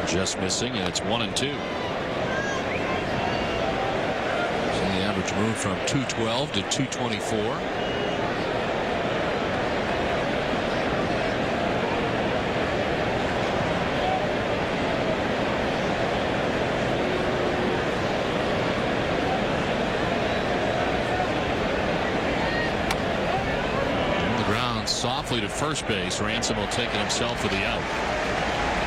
Just missing, and it's 1-2. So the average moved from 212 to 224. Softly to first base. Ransom will take it himself for the out.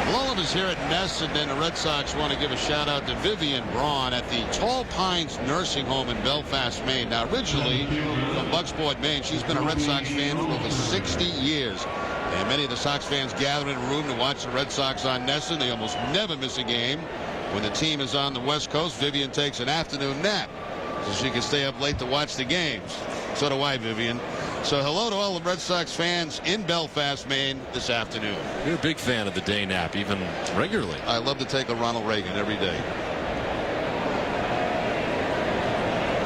Well, all of us here at Ness and then the Red Sox want to give a shout out to Vivian Braun at the Tall Pines Nursing Home in Belfast, Maine. Now, originally from Bucksport, Maine, she's been a Red Sox fan for over 60 years. And many of the Sox fans gather in a room to watch the Red Sox on Nesson. They almost never miss a game. When the team is on the West Coast, Vivian takes an afternoon nap so she can stay up late to watch the games. So do I, Vivian. So hello to all the Red Sox fans in Belfast, Maine this afternoon. You're a big fan of the day nap, even regularly. I love to take a Ronald Reagan every day.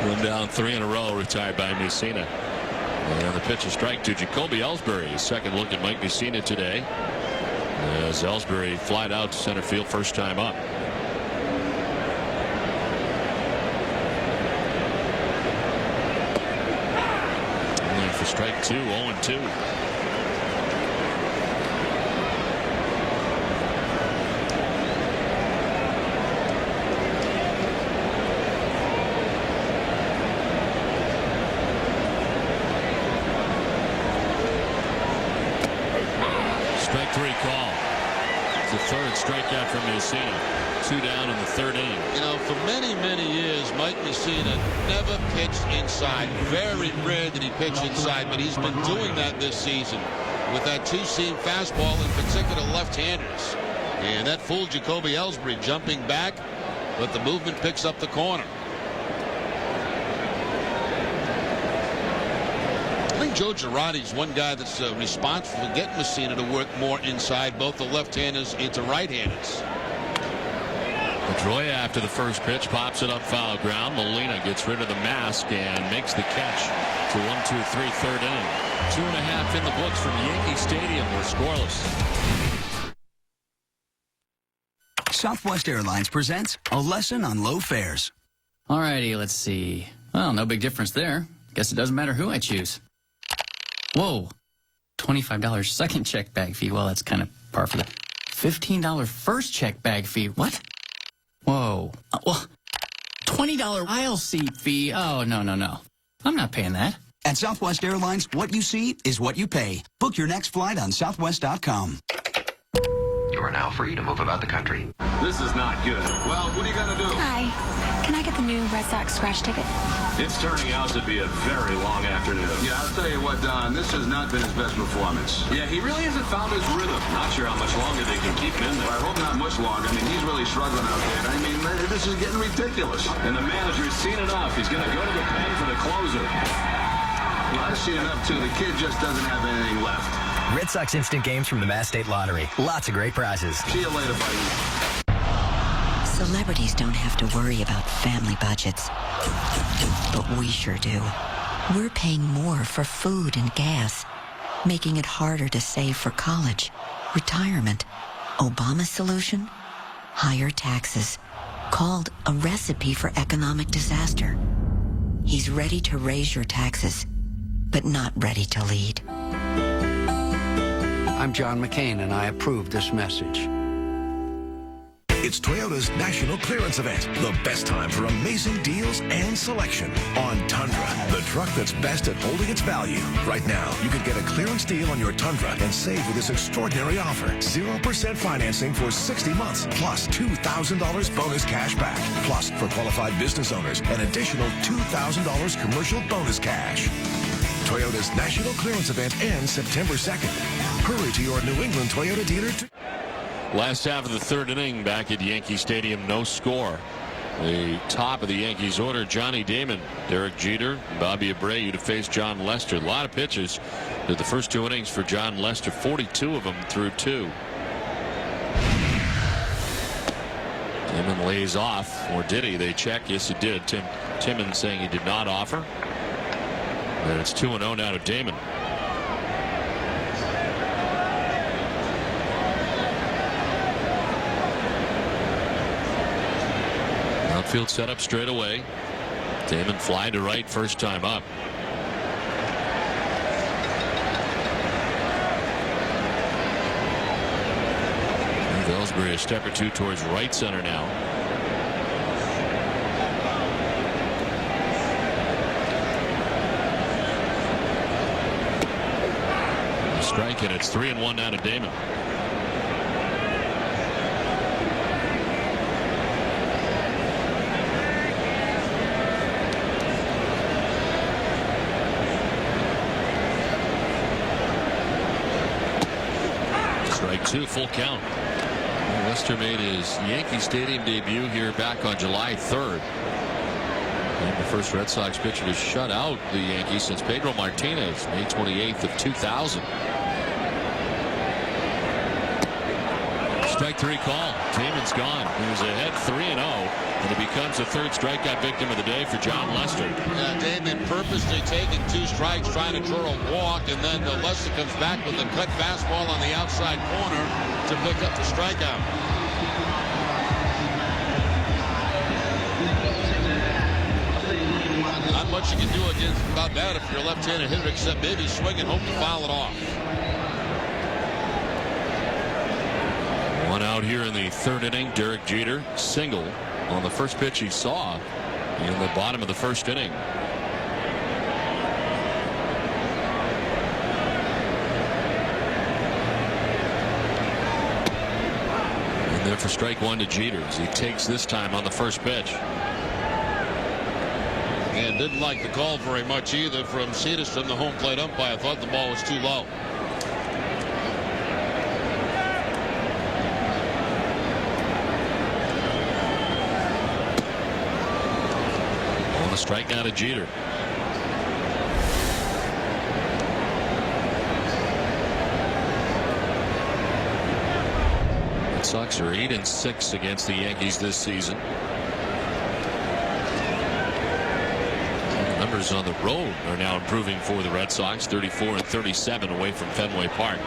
Run down 3 in a row, retired by Mussina. And the pitch is strike to Jacoby Ellsbury. His second look at Mike Mussina today. As Ellsbury flied out to center field first time up. For strike 2, 0-2. Strike 3 call. It's the third strikeout from Mussina. 2 down in the third inning. You know, for many, many years, Mike Mussina never pitched inside. Very rare did he pitch inside, but he's been doing that this season with that two-seam fastball, in particular left-handers. And that fooled Jacoby Ellsbury jumping back, but the movement picks up the corner. think Joe Girardi's one guy that's responsible for getting Messina to work more inside, both the left-handers and to right-handers. Pedroia, after the first pitch, pops it up foul ground. Molina gets rid of the mask and makes the catch to 1-2-3 third inning. 2.5 in the books from Yankee Stadium. We're scoreless. Southwest Airlines presents A Lesson on Low Fares. Alrighty, let's see. Well, no big difference there. Guess it doesn't matter who I choose. Whoa. $25 second check bag fee. Well, that's kind of par for the $15 first check bag fee. What? Whoa. Well, $20 aisle seat fee. Oh, no. I'm not paying that. At Southwest Airlines, what you see is what you pay. Book your next flight on southwest.com. You are now free to move about the country. This is not good. Well, what are you going to do? Hi. Can I get the new Red Sox scratch ticket? It's turning out to be a very long afternoon. Yeah, I'll tell you what, Don, this has not been his best performance. Yeah, he really hasn't found his rhythm. Not sure how much longer they can keep him in there. Well, I hope not much longer. I mean, he's really struggling out there. I mean, this is getting ridiculous. And the manager's seen enough. He's going to go to the pen for the closer. Well, I've seen enough, too. The kid just doesn't have anything left. Red Sox instant games from the Mass State Lottery. Lots of great prizes. See you later, buddy. Celebrities don't have to worry about family budgets, but we sure do. We're paying more for food and gas, making it harder to save for college, retirement. Obama's solution? Higher taxes, called a recipe for economic disaster. He's ready to raise your taxes, but not ready to lead. I'm John McCain, and I approve this message. It's Toyota's National Clearance Event. The best time for amazing deals and selection on Tundra, the truck that's best at holding its value. Right now, you can get a clearance deal on your Tundra and save with this extraordinary offer. 0% financing for 60 months, plus $2,000 bonus cash back. Plus, for qualified business owners, an additional $2,000 commercial bonus cash. Toyota's National Clearance Event ends September 2nd. Hurry to your New England Toyota dealer today. Last half of the third inning back at Yankee Stadium, no score. The top of the Yankees order, Johnny Damon, Derek Jeter, Bobby Abreu to face John Lester. A lot of pitches. Did the first 2 innings for John Lester, 42 of them through 2. Damon lays off, or did he? They check. Yes, he did. Timmons saying he did not offer. And it's 2-0 now to Damon. Outfield set up straight away. Damon fly to right first time up. And Ellsbury a step or two towards right center now. A strike, and it's 3-1 now to Damon. Strike 2, full count. Lester made his Yankee Stadium debut here back on July 3rd. And the first Red Sox pitcher to shut out the Yankees since Pedro Martinez, May 28th of 2000. Strike 3 call. Damon's gone. He was ahead 3-0, and it becomes the third strikeout victim of the day for John Lester. Yeah, Damon purposely taking 2 strikes, trying to draw a walk, and then Lester comes back with a cut fastball on the outside corner to pick up the strikeout. Not much you can do about that if you're a left-handed hitter, except maybe swing and hope to foul it off. One out here in the third inning. Derek Jeter single on the first pitch he saw in the bottom of the first inning. And then for strike 1 to Jeter as he takes this time on the first pitch. And didn't like the call very much either from Cedarstrom, the home plate umpire. Thought the ball was too low. On the strike now to Jeter. Sox are 8-6 against the Yankees this season. Numbers on the road are now improving for the Red Sox. 34-37 away from Fenway Park.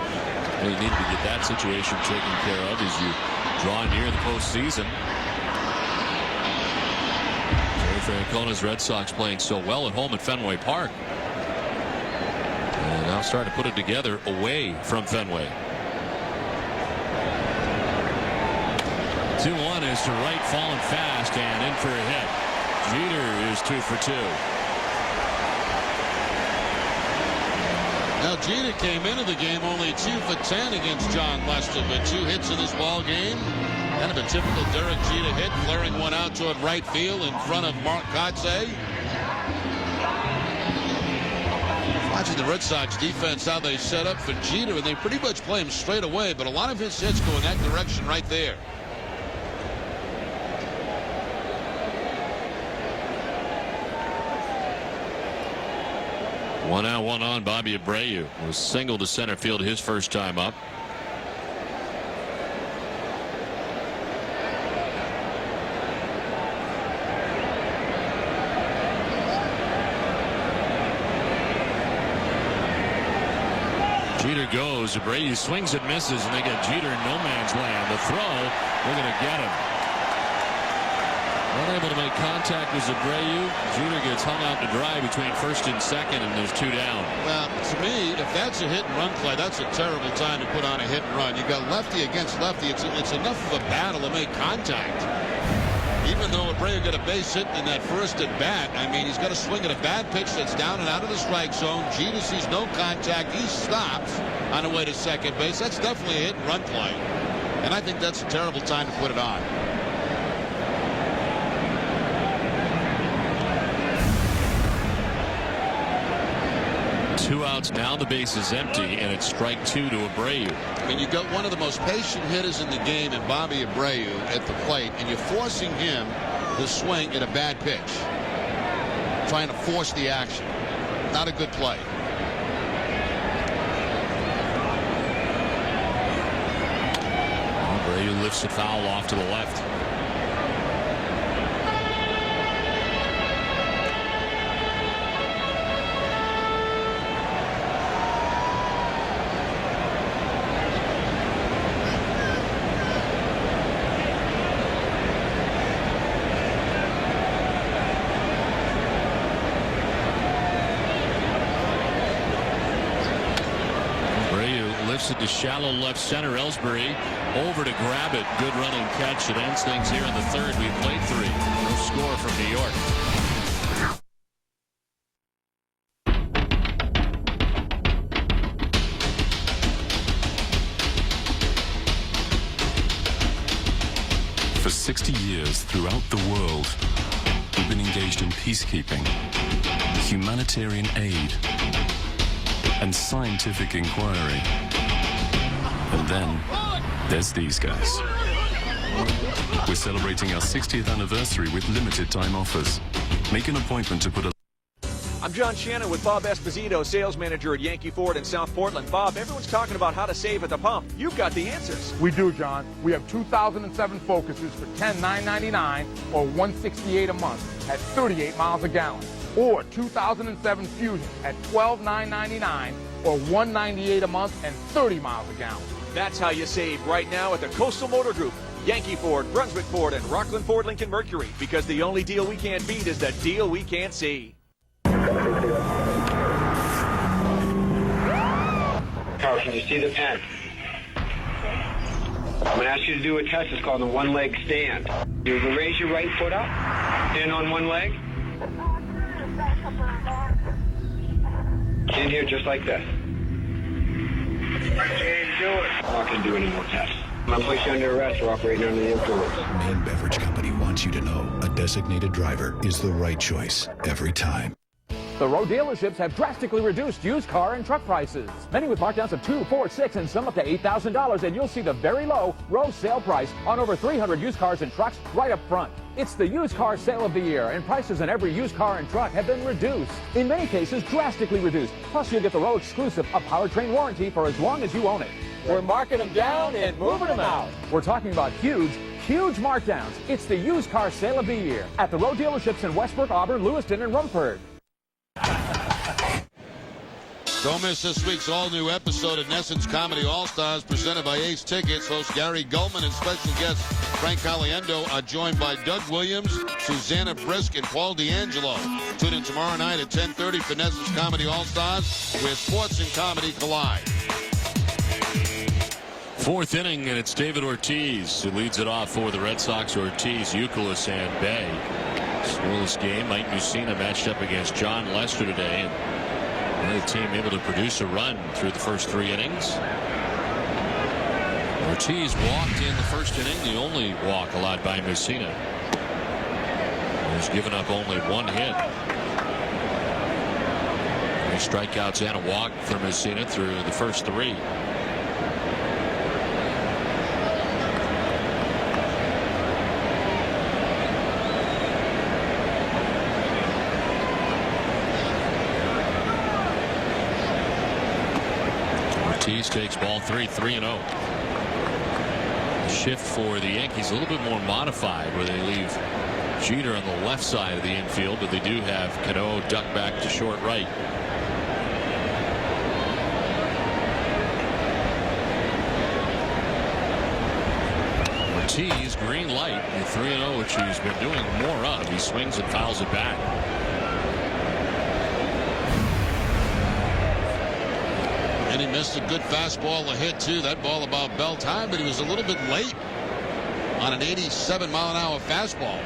They need to get that situation taken care of as you draw near the postseason. Terry Francona's Red Sox playing so well at home at Fenway Park. And now starting to put it together away from Fenway. 2-1 is to right, falling fast and in for a hit. Jeter is 2 for 2. Now Jeter came into the game only 2 for 10 against John Lester, but 2 hits in this ball game. Kind of a typical Derek Jeter hit, flaring one out toward right field in front of Mark Kotsay. Watching the Red Sox defense, how they set up for Jeter, and they pretty much play him straight away, but a lot of his hits go in that direction right there. One out, one on. Bobby Abreu was single to center field his first time up. Jeter goes. Abreu swings and misses, and they get Jeter in no man's land. The throw, they're going to get him. Unable to make contact with Abreu. Jeter gets hung out to dry between first and second, and there's 2 down. Well, to me, if that's a hit and run play, that's a terrible time to put on a hit and run. You got lefty against lefty. It's enough of a battle to make contact. Even though Abreu got a base hit in that first at bat, I mean, he's got to swing at a bad pitch that's down and out of the strike zone. Jeter sees no contact. He stops on the way to second base. That's definitely a hit and run play. And I think that's a terrible time to put it on. Two outs now, the base is empty, and it's strike 2 to Abreu. I mean, you got one of the most patient hitters in the game in Bobby Abreu at the plate, and you're forcing him to swing at a bad pitch. Trying to force the action. Not a good play. Abreu lifts it foul off to the left. It to shallow left center. Ellsbury over to grab it. Good running catch. It ends things here in the third. We played 3. No score from New York. For 60 years throughout the world, we've been engaged in peacekeeping, humanitarian aid, and scientific inquiry. And then there's these guys. We're celebrating our 60th anniversary with limited time offers. Make an appointment to put a... I'm John Shannon with Bob Esposito, sales manager at Yankee Ford in South Portland. Bob, everyone's talking about how to save at the pump. You've got the answers. We do, John. We have 2007 Focuses for $10,999 or $168 a month at 38 miles a gallon. Or 2007 Fusions at $12,999 or $198 a month and 30 miles a gallon. That's how you save right now at the Coastal Motor Group, Yankee Ford, Brunswick Ford, and Rockland Ford Lincoln Mercury. Because the only deal we can't beat is the deal we can't see. Carl, can you see the pen? I'm going to ask you to do a test. It's called the one-leg stand. You raise your right foot up, stand on one leg. Stand here just like this. I can't do it. I'm not going to do any more tests. I'm going to place you under arrest for operating under the influence. Maine Beverage Company wants you to know a designated driver is the right choice every time. The Rowe dealerships have drastically reduced used car and truck prices. Many with markdowns of $2, $4, $6, and some up to $8,000. And you'll see the very low Rowe sale price on over 300 used cars and trucks right up front. It's the used car sale of the year, and prices on every used car and truck have been reduced. In many cases, drastically reduced. Plus, you'll get the Rowe exclusive a powertrain warranty for as long as you own it. We're marking them down and moving them out. We're talking about huge markdowns. It's the used car sale of the year at the Rowe dealerships in Westbrook, Auburn, Lewiston, and Rumford. Don't miss this week's all-new episode of Nesson's Comedy All-Stars presented by Ace Tickets. Host Gary Gulman and special guest Frank Caliendo are joined by Doug Williams, Susanna Brisk, and Paul D'Angelo. Tune in tomorrow night at 10:30 for Nesson's Comedy All-Stars, where sports and comedy collide. Fourth inning, and it's David Ortiz who leads it off for the Red Sox. Ortiz, Youkilis, and Bay. Scoreless game. Mike Mussina matched up against John Lester today. And the team able to produce a run through the first 3 innings. Ortiz walked in the first inning, the only walk allowed by Mussina. He's given up only 1 hit. 3 strikeouts and a walk for Mussina through the first 3. Ortiz takes ball 3, 3-0. Shift for the Yankees a little bit more modified, where they leave Jeter on the left side of the infield, but they do have Cano duck back to short right. Ortiz, green light, and 3-0, which he's been doing more of. He swings and fouls it back. And he missed a good fastball to hit, too. That ball about bell time, but he was a little bit late on an 87-mile-an-hour fastball.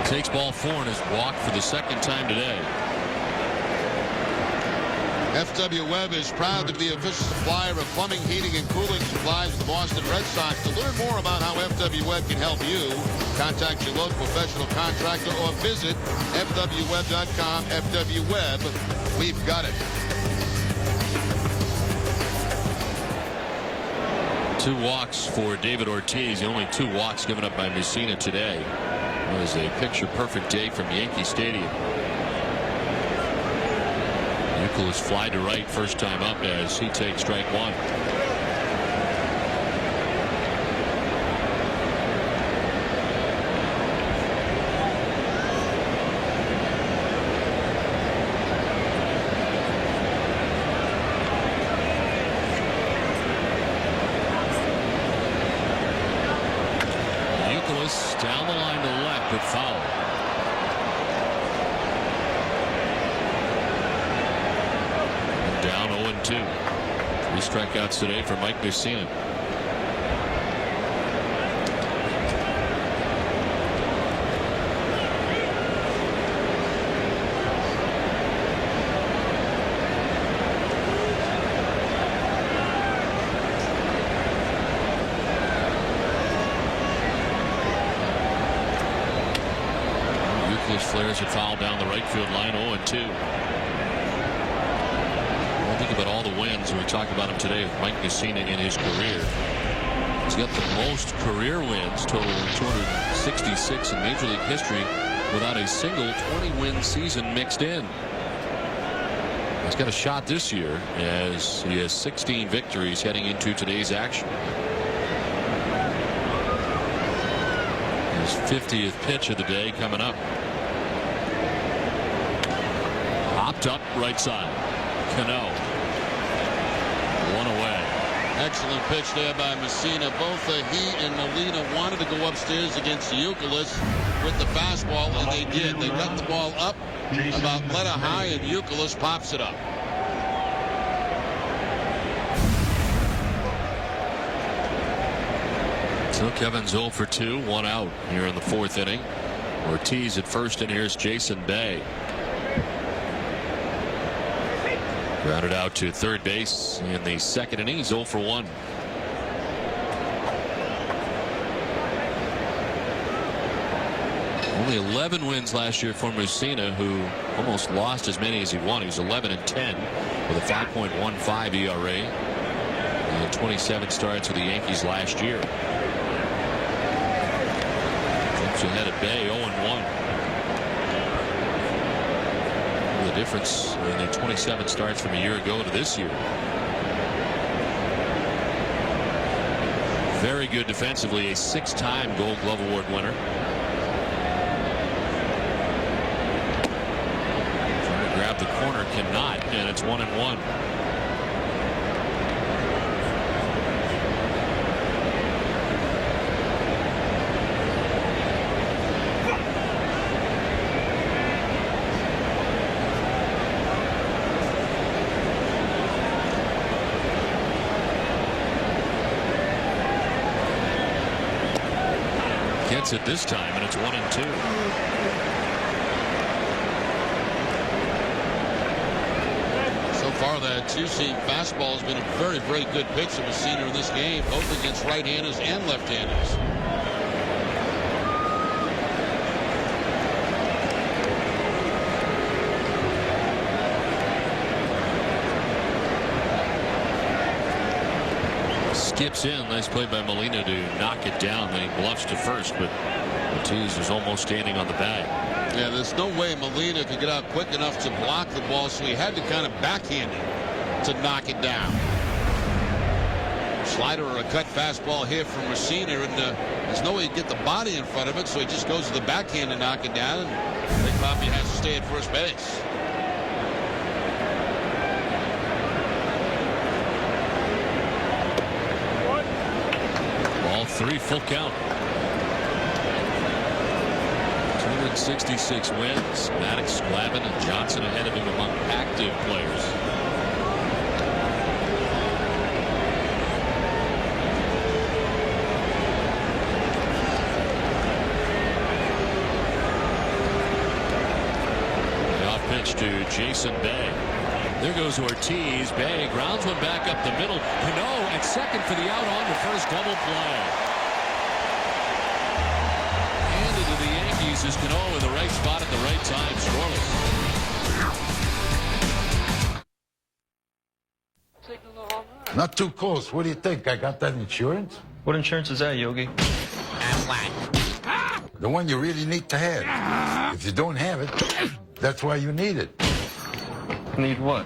Takes ball 4 and has walked for the second time today. F.W. Webb is proud to be the official supplier of plumbing, heating, and cooling supplies to the Boston Red Sox. To learn more about how F.W. Webb can help you, contact your local professional contractor or visit fwwebb.com. F.W. Webb, we've got it. 2 walks for David Ortiz. The only 2 walks given up by Mussina today. It was a picture-perfect day from Yankee Stadium. Youkilis fly to right first time up as he takes strike 1. Youkilis down the line to left, but foul. Down 0-2. 3 strikeouts today for Mike Mussina. Youkilis flares it foul down the right field line. 0-2. Think about all the wins. We talked about him today with Mike Mussina in his career. He's got the most career wins, totaling 266 in Major League history, without a single 20-win season mixed in. He's got a shot this year as he has 16 victories heading into today's action. His 50th pitch of the day coming up. Hopped up right side. Cano. 1 away. Excellent pitch there by Mussina. Both he and Molina wanted to go upstairs against Youkilis with the fastball, and they did. They got the ball up about letter high, and Youkilis pops it up. So Kevin's 0 for 2, 1 out here in the 4th inning. Ortiz at first, and here's Jason Bay. Grounded out to third base in the 2nd inning. He's 0 for 1. Only 11 wins last year for Mussina, who almost lost as many as he won. He was 11-10 with a 5.15 ERA. And 27 starts with the Yankees last year. Jumps ahead of Bay, 0-1. The difference in the 27 starts from a year ago to this year. Very good defensively, a 6-time Gold Glove Award winner. Trying to grab the corner, cannot, and it's 1-1. Gets it this time, and it's 1-2. So far, that two-seam fastball has been a very, very good pitch to Mussina in this game, both against right-handers and left-handers. Skips in. Nice play by Molina to knock it down. Then he bluffs to first, but Ortiz was almost standing on the bag. Yeah, there's no way Molina could get out quick enough to block the ball, so he had to kind of backhand it to knock it down. Slider or a cut fastball here from Mussina, and there's no way to get the body in front of it, so he just goes to the backhand to knock it down, and Big Papi has to stay at first base. Ball 3, full count. 266 wins. Maddox, Glavine, and Johnson ahead of him among active players. The off pitch to Jason Bay. There goes Ortiz. Bay grounds one back up the middle. Cano at second for the out on the first double play. Handed to the Yankees is Cano in the right spot at the right time. Scoreless. Not too close. What do you think? I got that insurance? What insurance is that, Yogi? The one you really need to have. If you don't have it, that's why you need it. Need what?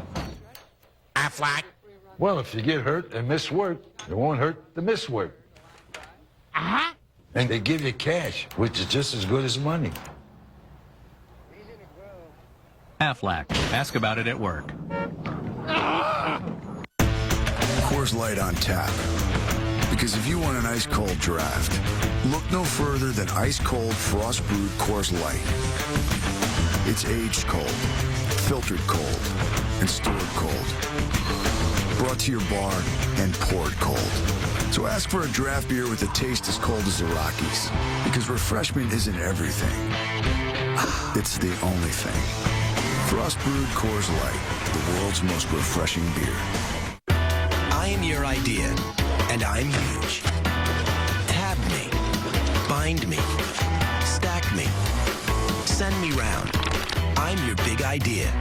Aflac. Well, if you get hurt and miss work, it won't hurt to miss work. And they give you cash, which is just as good as money. Aflac. Ask about it at work. Coors Light on tap. Because if you want an ice-cold draft, look no further than ice-cold frost-brewed Coors Light. It's aged cold, filtered cold, and stored cold. Brought to your bar and poured cold. So ask for a draft beer with a taste as cold as the Rockies. Because refreshment isn't everything. It's the only thing. Frost-brewed Coors Light, the world's most refreshing beer. I am your idea, and I'm huge. Tab me, bind me, stack me, send me round. I'm your big idea.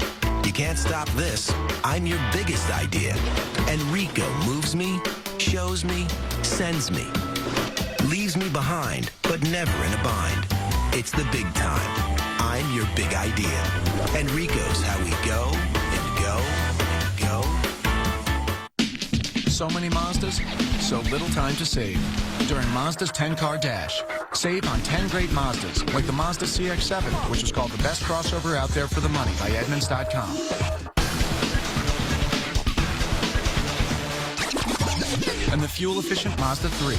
You can't stop this. I'm your biggest idea. And Rico moves me, shows me, sends me. Leaves me behind, but never in a bind. It's the big time. I'm your big idea. And Rico's how we go and go and go. So many Mazdas, so little time to save. During Mazda's 10-car dash, save on 10 great Mazdas, like the Mazda CX-7, which was called the best crossover out there for the money by Edmunds.com. And the fuel-efficient Mazda 3.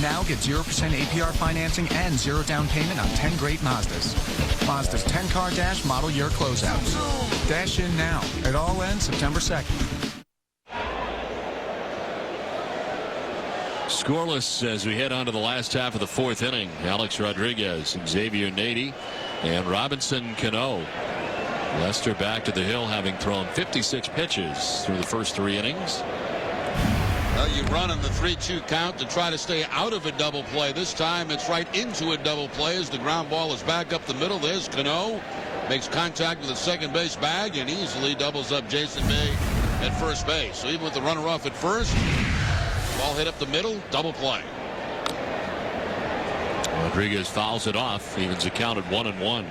Now get 0% APR financing and 0 down payment on 10 great Mazdas. Mazda's 10-car dash model year closeouts. Dash in now. It all ends September 2nd. Scoreless as we head on to the last half of the fourth inning. Alex Rodriguez, Xavier Nady, and Robinson Cano. Lester back to the hill, having thrown 56 pitches through the first 3 innings. Well, you run on the 3-2 count to try to stay out of a double play. This time it's right into a double play as the ground ball is back up the middle. There's Cano. Makes contact with the second base bag and easily doubles up Jason Bay at first base. So even with the runner off at first, ball hit up the middle, double play. Rodriguez fouls it off, evens the count at 1-1.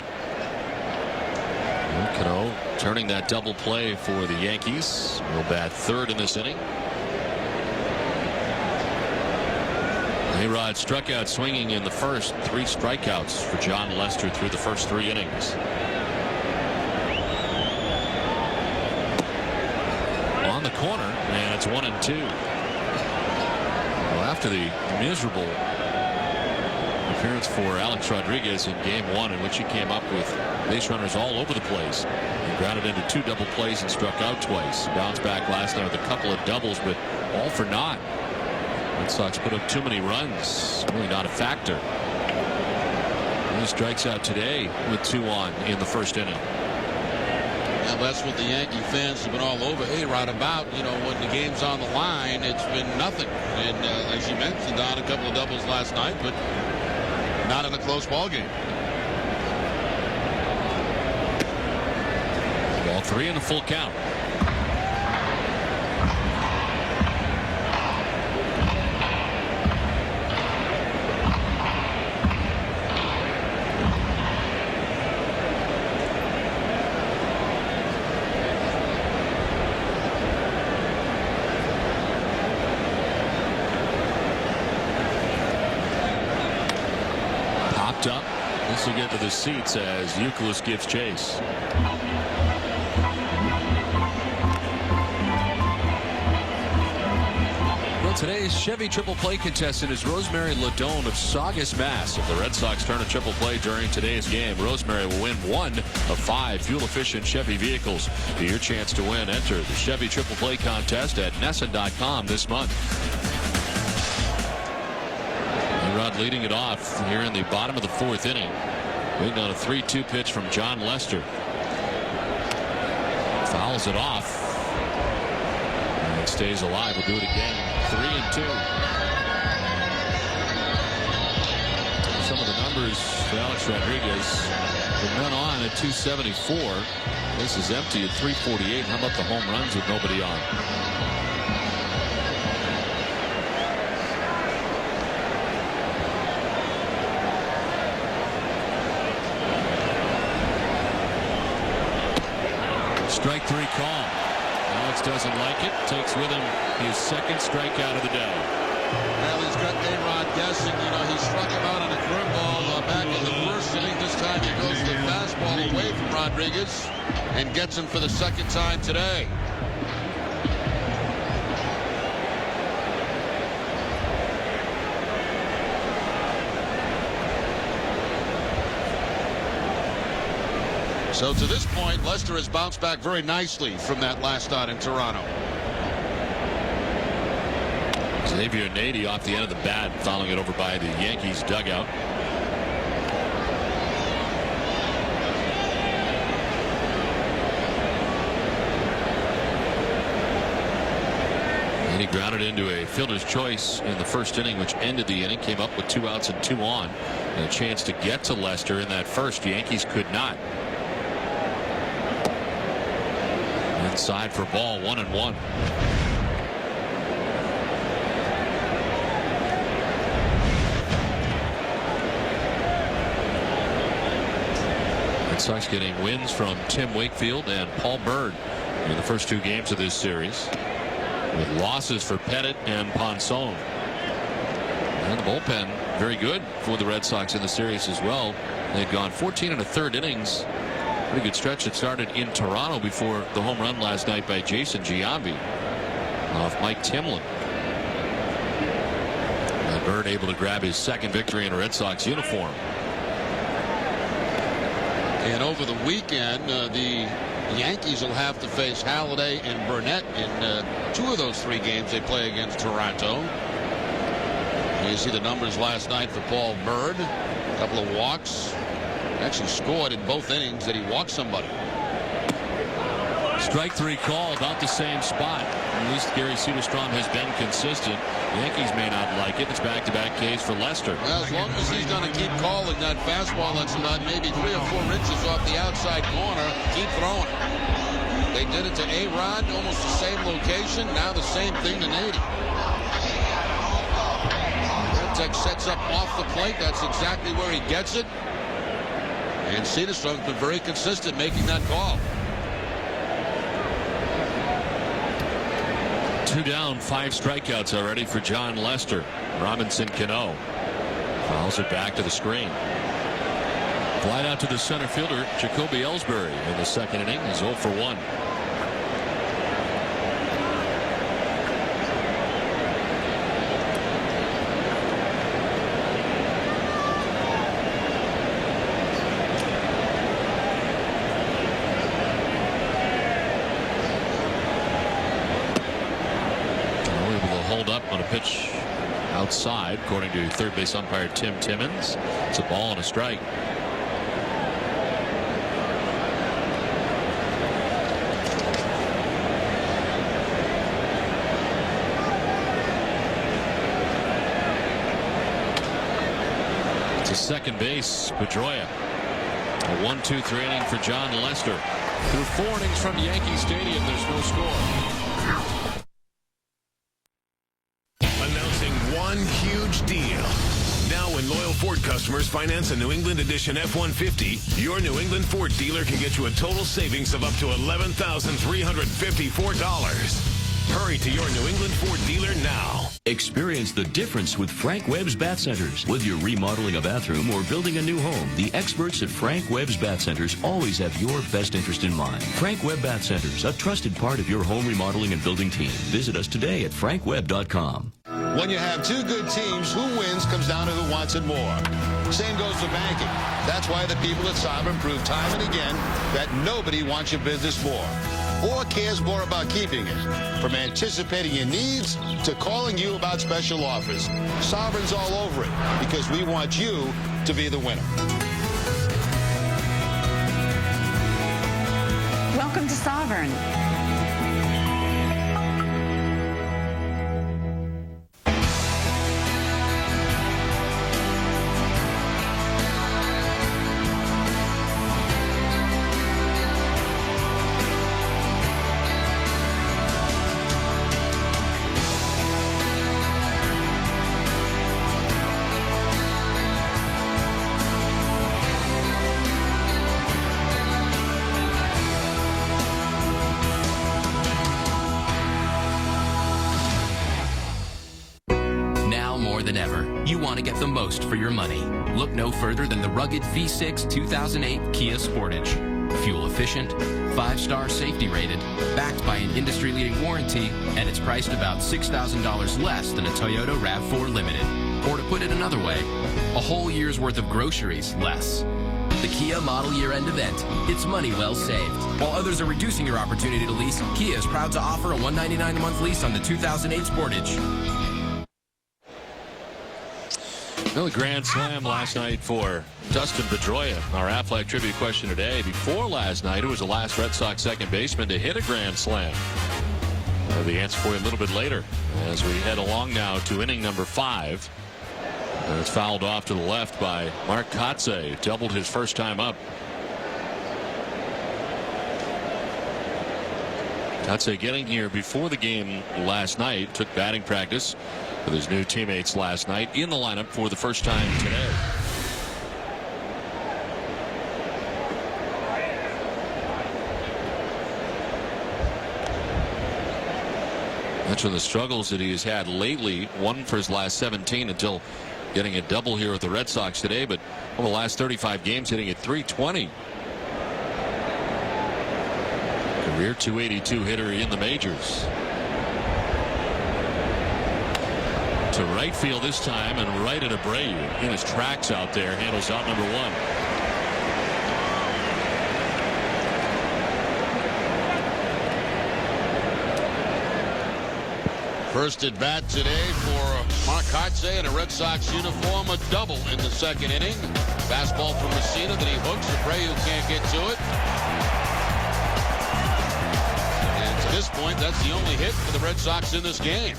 Cano turning that double play for the Yankees. Will bat third in this inning. A-Rod struck out swinging in the first. 3 strikeouts for John Lester through the first 3 innings. On the corner, and it's 1-2. Well, after the miserable appearance for Alex Rodriguez in game 1, in which he came up with base runners all over the place, he grounded into 2 double plays and struck out twice. Bounced back last night with a couple of doubles, but all for naught. Red Sox put up too many runs. Really not a factor. He strikes out today with 2 on in the first inning. Now that's what the Yankee fans have been all over A-Rod about. You know, when the game's on the line, it's been nothing. And as you mentioned, Don, a couple of doubles last night, but not in a close ball game. Ball 3 and a full count. Up. This will get to the seats as Youkilis gives chase. Well, today's Chevy Triple Play contestant is Rosemary Ladone of Saugus, Mass. If the Red Sox turn a triple play during today's game, Rosemary will win 1 of 5 fuel-efficient Chevy vehicles. For your chance to win, enter the Chevy Triple Play contest at NESN.com this month. Rod leading it off here in the bottom of the 4th inning. Waiting on a 3-2 pitch from John Lester. Fouls it off. And it stays alive. We'll do it again. 3-2. Some of the numbers for Alex Rodriguez. The men on at 274. This is empty at 348. How about the home runs with nobody on? Strike 3 call. Alex doesn't like it. Takes with him his second strikeout of the day. Well, he's got A-Rod guessing. You know, he struck him out on a curveball back in the first inning. This time he goes the fastball away from Rodriguez and gets him for the second time today. So to this point, Lester has bounced back very nicely from that last start in Toronto. Xavier Nady off the end of the bat, fouling it over by the Yankees dugout. And he grounded into a fielder's choice in the first inning, which ended the inning. Came up with 2 outs and 2 on. And a chance to get to Lester in that first. Yankees could not. Inside for ball, 1-1. Red Sox getting wins from Tim Wakefield and Paul Byrd in the first 2 games of this series, with losses for Pettit and Ponson. And the bullpen very good for the Red Sox in the series as well. They'd gone 14 1/3 innings. Pretty good stretch that started in Toronto before the home run last night by Jason Giambi off Mike Timlin. And Byrd able to grab his second victory in a Red Sox uniform. And over the weekend, the Yankees will have to face Halladay and Burnett in 2 of those 3 games they play against Toronto. You see the numbers last night for Paul Byrd. A couple of walks. Actually scored in both innings that he walked somebody. Strike 3 call, about the same spot. At least Gary Cederstrom has been consistent. Yankees may not like it. It's back-to-back Ks for Lester. Well, as long as he's going to keep calling that fastball that's about maybe 3 or 4 inches off the outside corner, keep throwing it. They did it to A-Rod, almost the same location. Now the same thing to Nady. Tech sets up off the plate. That's exactly where he gets it. And Cederstrom's been very consistent making that call. 2 down, 5 strikeouts already for John Lester. Robinson Cano fouls it back to the screen. Flight out to the center fielder, Jacoby Ellsbury, in the second inning. He's 0 for 1. Pitch outside, according to third base umpire Tim Timmons. It's a ball and a strike. To second base, Pedroia. A 1-2-3 inning for John Lester. Through 4 innings from Yankee Stadium, there's no score. One huge deal. Now when loyal Ford customers finance a New England Edition F-150, your New England Ford dealer can get you a total savings of up to $11,354. Hurry to your New England Ford dealer now. Experience the difference with Frank Webb's Bat Centers. Whether you're remodeling a bathroom or building a new home, the experts at Frank Webb's Bat Centers always have your best interest in mind. Frank Webb Bat Centers, a trusted part of your home remodeling and building team. Visit us today at frankwebb.com. When you have 2 good teams, who wins comes down to who wants it more. Same goes for banking. That's why the people at Sovereign prove time and again that nobody wants your business more or cares more about keeping it. From anticipating your needs to calling you about special offers. Sovereign's all over it because we want you to be the winner. Welcome to Sovereign. To get the most for your money. Look no further than the rugged V6 2008 Kia Sportage. Fuel efficient, 5-star safety rated, backed by an industry-leading warranty, and it's priced about $6,000 less than a Toyota RAV4 Limited. Or to put it another way, a whole year's worth of groceries less. The Kia Model Year End event. It's money well saved. While others are reducing your opportunity to lease, Kia is proud to offer a $199 a month lease on the 2008 Sportage. Another grand slam last night for Dustin Pedroia. Our Aflac tribute question today. Before last night, who was the last Red Sox second baseman to hit a grand slam? The answer for you a little bit later as we head along now to inning number 5. And it's fouled off to the left by Mark Kotze. Doubled his first time up. Kotze getting here before the game last night. Took batting practice with his new teammates last night. In the lineup for the first time today. That's one of the struggles that he has had lately. One for his last 17 until getting a double here with the Red Sox today. But over the last 35 games, hitting at .320. Career .282 hitter in the majors. To right field this time and right at Abreu in his tracks out there. Handles out number 1. First at bat today for Mark Kotze in a Red Sox uniform. A double in the second inning. Fastball from Messina that he hooks. Abreu can't get to it. And this point, that's the only hit for the Red Sox in this game.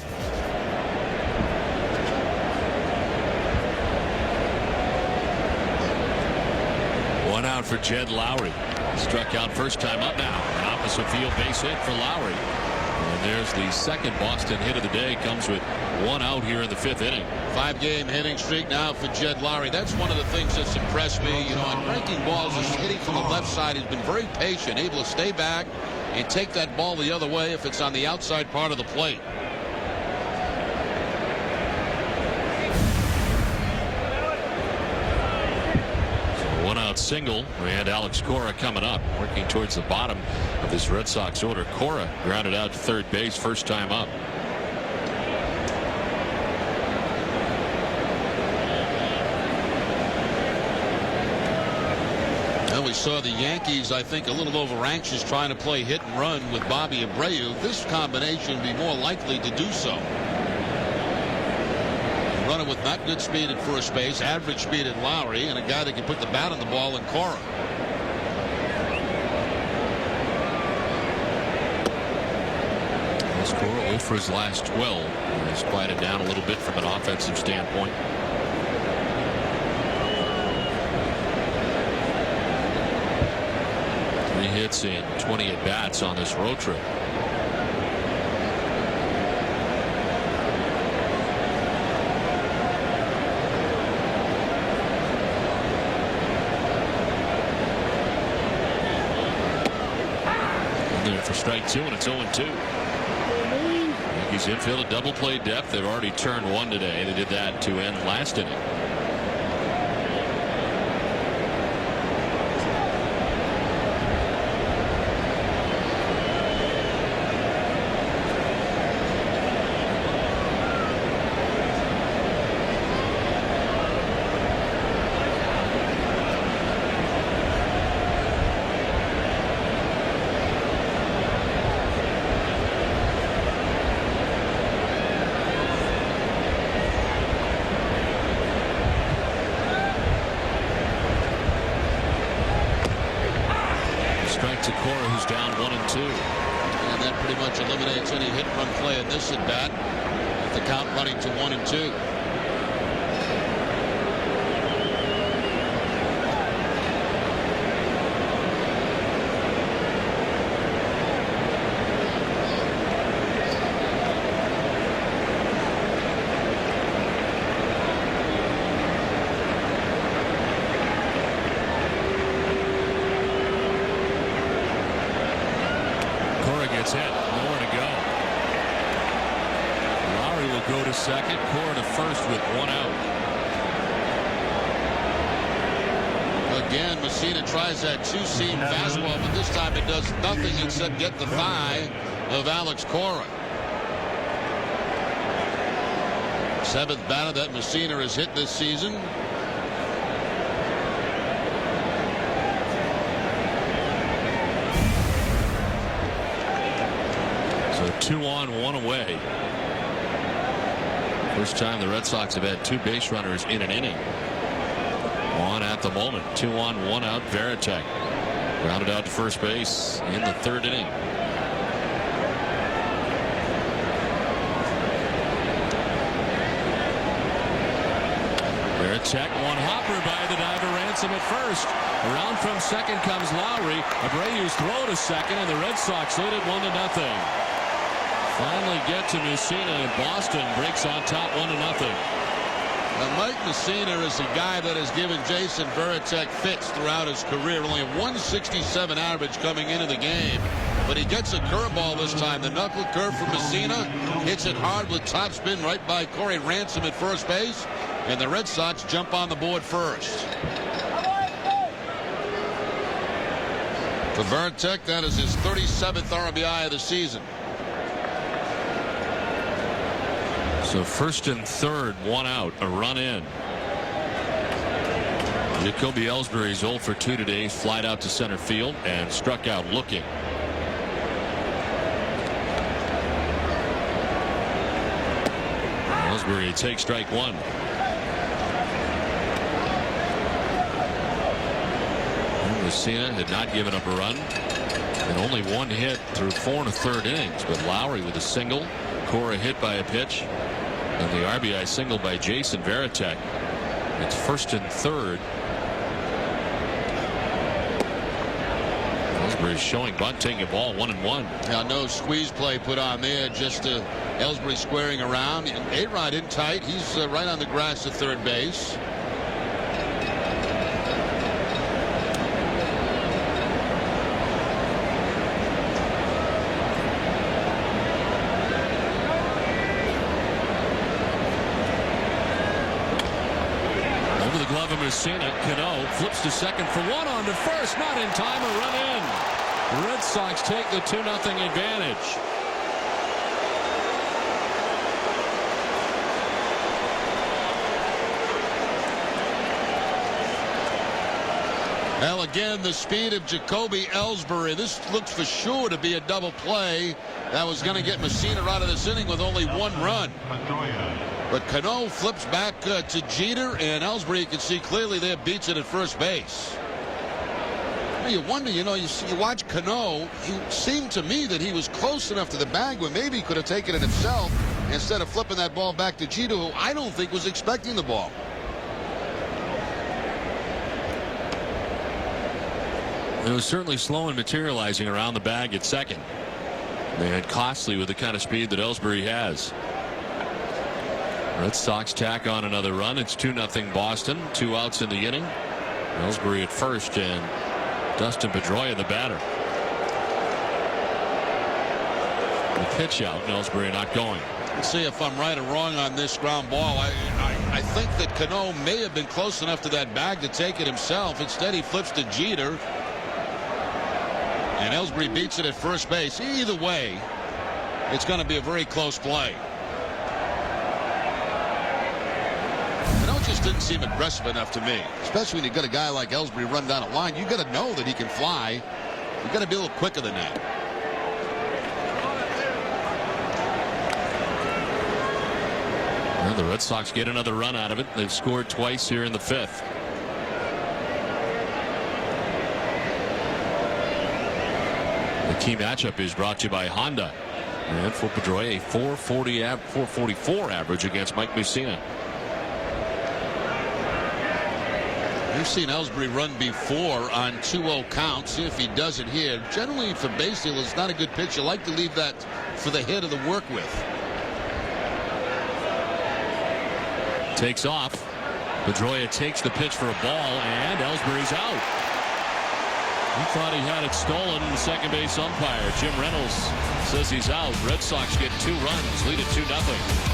One out for Jed Lowry. Struck out first time up now. An opposite field base hit for Lowry. And there's the second Boston hit of the day. Comes with one out here in the 5th inning. 5-game hitting streak now for Jed Lowry. That's one of the things that's impressed me. You know, on breaking balls, he's hitting from the left side. He's been very patient, able to stay back and take that ball the other way if it's on the outside part of the plate. One-out single, and Alex Cora coming up, working towards the bottom of this Red Sox order. Cora grounded out to third base, first time up. Well, we saw the Yankees, I think, a little over anxious trying to play hit and run with Bobby Abreu. This combination would be more likely to do so. Runner with not good speed at first base, average speed at Lowry, and a guy that can put the bat on the ball in Cora. This Cora 0 for his last 12. He's quieted down a little bit from an offensive standpoint. Three hits in 20 at-bats on this road trip. For strike two, and it's 0-2. Yankees infield a double play depth. They've already turned one today. They did that to end last inning. To Cora, who's down 1-2. And that pretty much eliminates any hit run play in this at bat. The count running to 1-2. Hit, nowhere to go. Lowry will go to second, Cora to first with one out. Again, Messina tries that two-seam fastball, but this time it does nothing except get the thigh of Alex Cora. 7th batter that Messina has hit this season. So 2 on, 1 away. First time the Red Sox have had 2 base runners in an inning. One at the moment. 2 on, 1 out. Veritek grounded out to first base in the 3rd inning. Veritek, one hopper by the diver, Ransom at first. Around from second comes Lowry. Abreu's throw to second, and the Red Sox lead it 1-0. Finally get to Messina, and Boston breaks on top 1-0. Now, Mike Messina is a guy that has given Jason Veritek fits throughout his career. Only a 167 average coming into the game. But he gets a curveball this time. The knuckle curve from Messina hits it hard with topspin right by Corey Ransom at first base. And the Red Sox jump on the board first. For Veritek, that is his 37th RBI of the season. So first and third, 1 out, a run in. Jacoby Ellsbury's 0 for 2 today, flied out to center field and struck out looking. Ellsbury takes strike 1. Messina had not given up a run and only one hit through 4 1/3 innings. But Lowry with a single, Cora hit by a pitch, and the RBI single by Jason Varitek. It's 1st and 3rd. Ellsbury showing bunt, taking a ball 1-1. Now no squeeze play put on there, just Ellsbury squaring around. A-Rod in tight. He's right on the grass at third base. Over the glove of Messina, Cano flips to second for one, on to first, not in time, a run in. The Red Sox take the 2-0 advantage. Well, again, the speed of Jacoby Ellsbury. This looks for sure to be a double play that was going to get Messina out of this inning with only one run. But Cano flips back to Jeter, and Ellsbury, you can see clearly there, beats it at first base. You wonder, you watch Cano, it seemed to me that he was close enough to the bag where maybe he could have taken it himself instead of flipping that ball back to Jeter, who I don't think was expecting the ball. It was certainly slow and materializing around the bag at second. They had Costly with the kind of speed that Ellsbury has. Red Sox tack on another run. It's 2-0 Boston. 2 outs in the inning. Ellsbury at first and Dustin Pedroia the batter. The pitch out, and Ellsbury not going. Let's see if I'm right or wrong on this ground ball. I think that Cano may have been close enough to that bag to take it himself. Instead, he flips to Jeter. And Ellsbury beats it at first base. Either way, it's going to be a very close play. Cano just didn't seem aggressive enough to me, especially when you've got a guy like Ellsbury run down a line. You've got to know that he can fly. You've got to be a little quicker than that. Well, the Red Sox get another run out of it. They've scored twice here in the 5th. The key matchup is brought to you by Honda. And for Pedroia, a 444 average against Mike Messina. We've seen Ellsbury run before on 2-0 counts. See if he does it here. Generally, for base steal, it's not a good pitch. You like to leave that for the hitter to work with. Takes off. Pedroia takes the pitch for a ball, and Ellsbury's out. He thought he had it stolen. The second base umpire, Jim Reynolds, says he's out. Red Sox get 2 runs, lead it 2-0.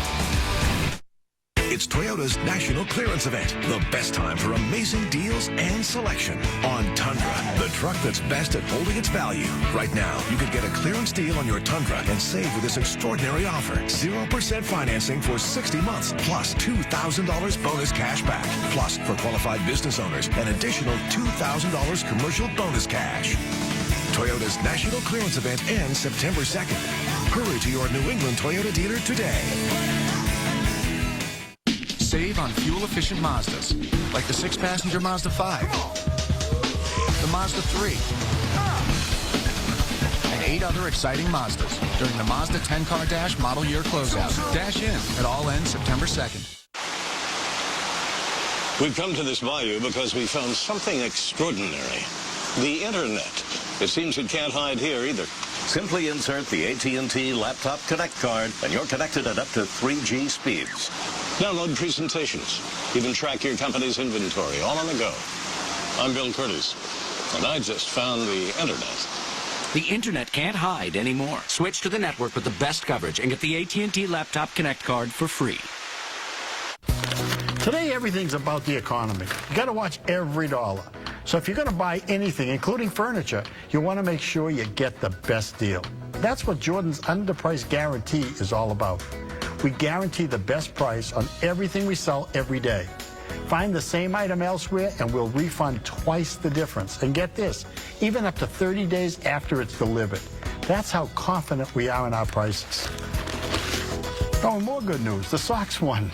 It's Toyota's National Clearance Event. The best time for amazing deals and selection on Tundra, the truck that's best at holding its value. Right now, you could get a clearance deal on your Tundra and save with this extraordinary offer. 0% financing for 60 months, plus $2,000 bonus cash back. Plus, for qualified business owners, an additional $2,000 commercial bonus cash. Toyota's National Clearance Event ends September 2nd. Hurry to your New England Toyota dealer today. Save on fuel-efficient Mazdas, like the 6-passenger Mazda 5, the Mazda 3, and 8 other exciting Mazdas during the Mazda 10-car Dash model year closeout. Dash in. It all ends September 2nd. We've come to this bayou because we found something extraordinary. The Internet. It seems it can't hide here either. Simply insert the AT&T Laptop Connect card, and you're connected at up to 3G speeds. Download presentations. Even track your company's inventory, all on the go. I'm Bill Curtis, and I just found the Internet. The Internet can't hide anymore. Switch to the network with the best coverage and get the AT&T Laptop Connect card for free. Today, everything's about the economy. You got to watch every dollar. So if you're going to buy anything, including furniture, you want to make sure you get the best deal. That's what Jordan's underprice guarantee is all about. We guarantee the best price on everything we sell every day. Find the same item elsewhere and we'll refund twice the difference. And get this, even up to 30 days after it's delivered. That's how confident we are in our prices. Oh, and more good news, the Sox won.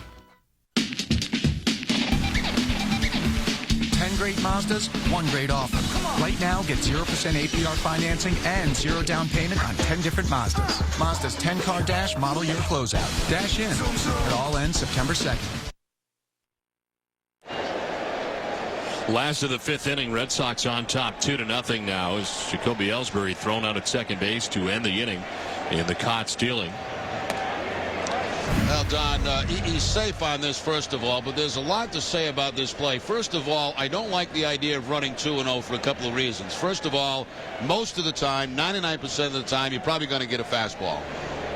10 great Mazdas, one great offer. Right now, get 0% APR financing and 0 down payment on 10 different Mazdas. Mazda's 10-car dash model year closeout. Dash in. It all ends September 2nd. Last of the fifth inning, Red Sox on top 2-0 now as Jacoby Ellsbury thrown out at second base to end the inning in the caught stealing. Well, Don, he's safe on this, first of all, but there's a lot to say about this play. First of all, I don't like the idea of running 2-0 for a couple of reasons. First of all, most of the time, 99% of the time, you're probably going to get a fastball.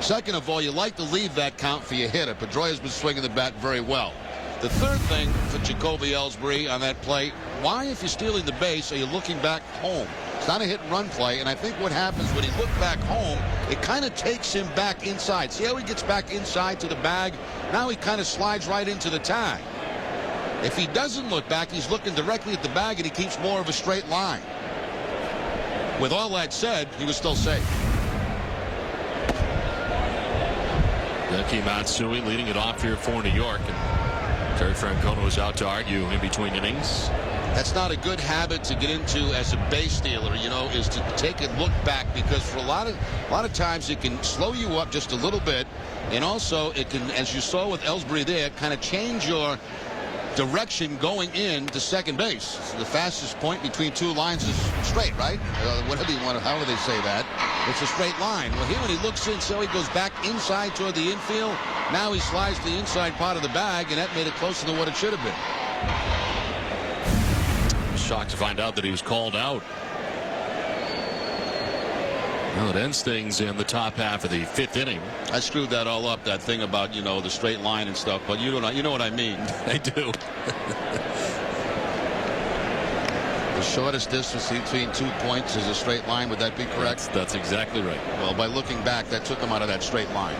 Second of all, you like to leave that count for your hitter. Pedroia's been swinging the bat very well. The third thing for Jacoby Ellsbury on that play, why, if you're stealing the base, are you looking back home? It's not a hit-and-run play, and I think what happens when he looks back home, it kind of takes him back inside. See how he gets back inside to the bag? Now he kind of slides right into the tag. If he doesn't look back, he's looking directly at the bag, and he keeps more of a straight line. With all that said, he was still safe. Yuki Matsui leading it off here for New York. And Terry Francona was out to argue in between innings. That's not a good habit to get into as a base stealer, you know, is to take a look back, because for a lot of times it can slow you up just a little bit, and also it can, as you saw with Ellsbury there, kind of change your direction going in to second base. So the fastest point between two lines is straight, right? Whatever you want, however they say that. It's a straight line. Well, here when he looks in, so he goes back inside toward the infield. Now he slides to the inside part of the bag, and that made it closer than what it should have been. Shocked to find out that he was called out. Well, it ends things in the top half of the fifth inning. I screwed that all up, that thing about, you know, the straight line and stuff, but you know what I mean. I do. The shortest distance between 2 points is a straight line. Would that be correct? That's exactly right. Well, by looking back, that took him out of that straight line.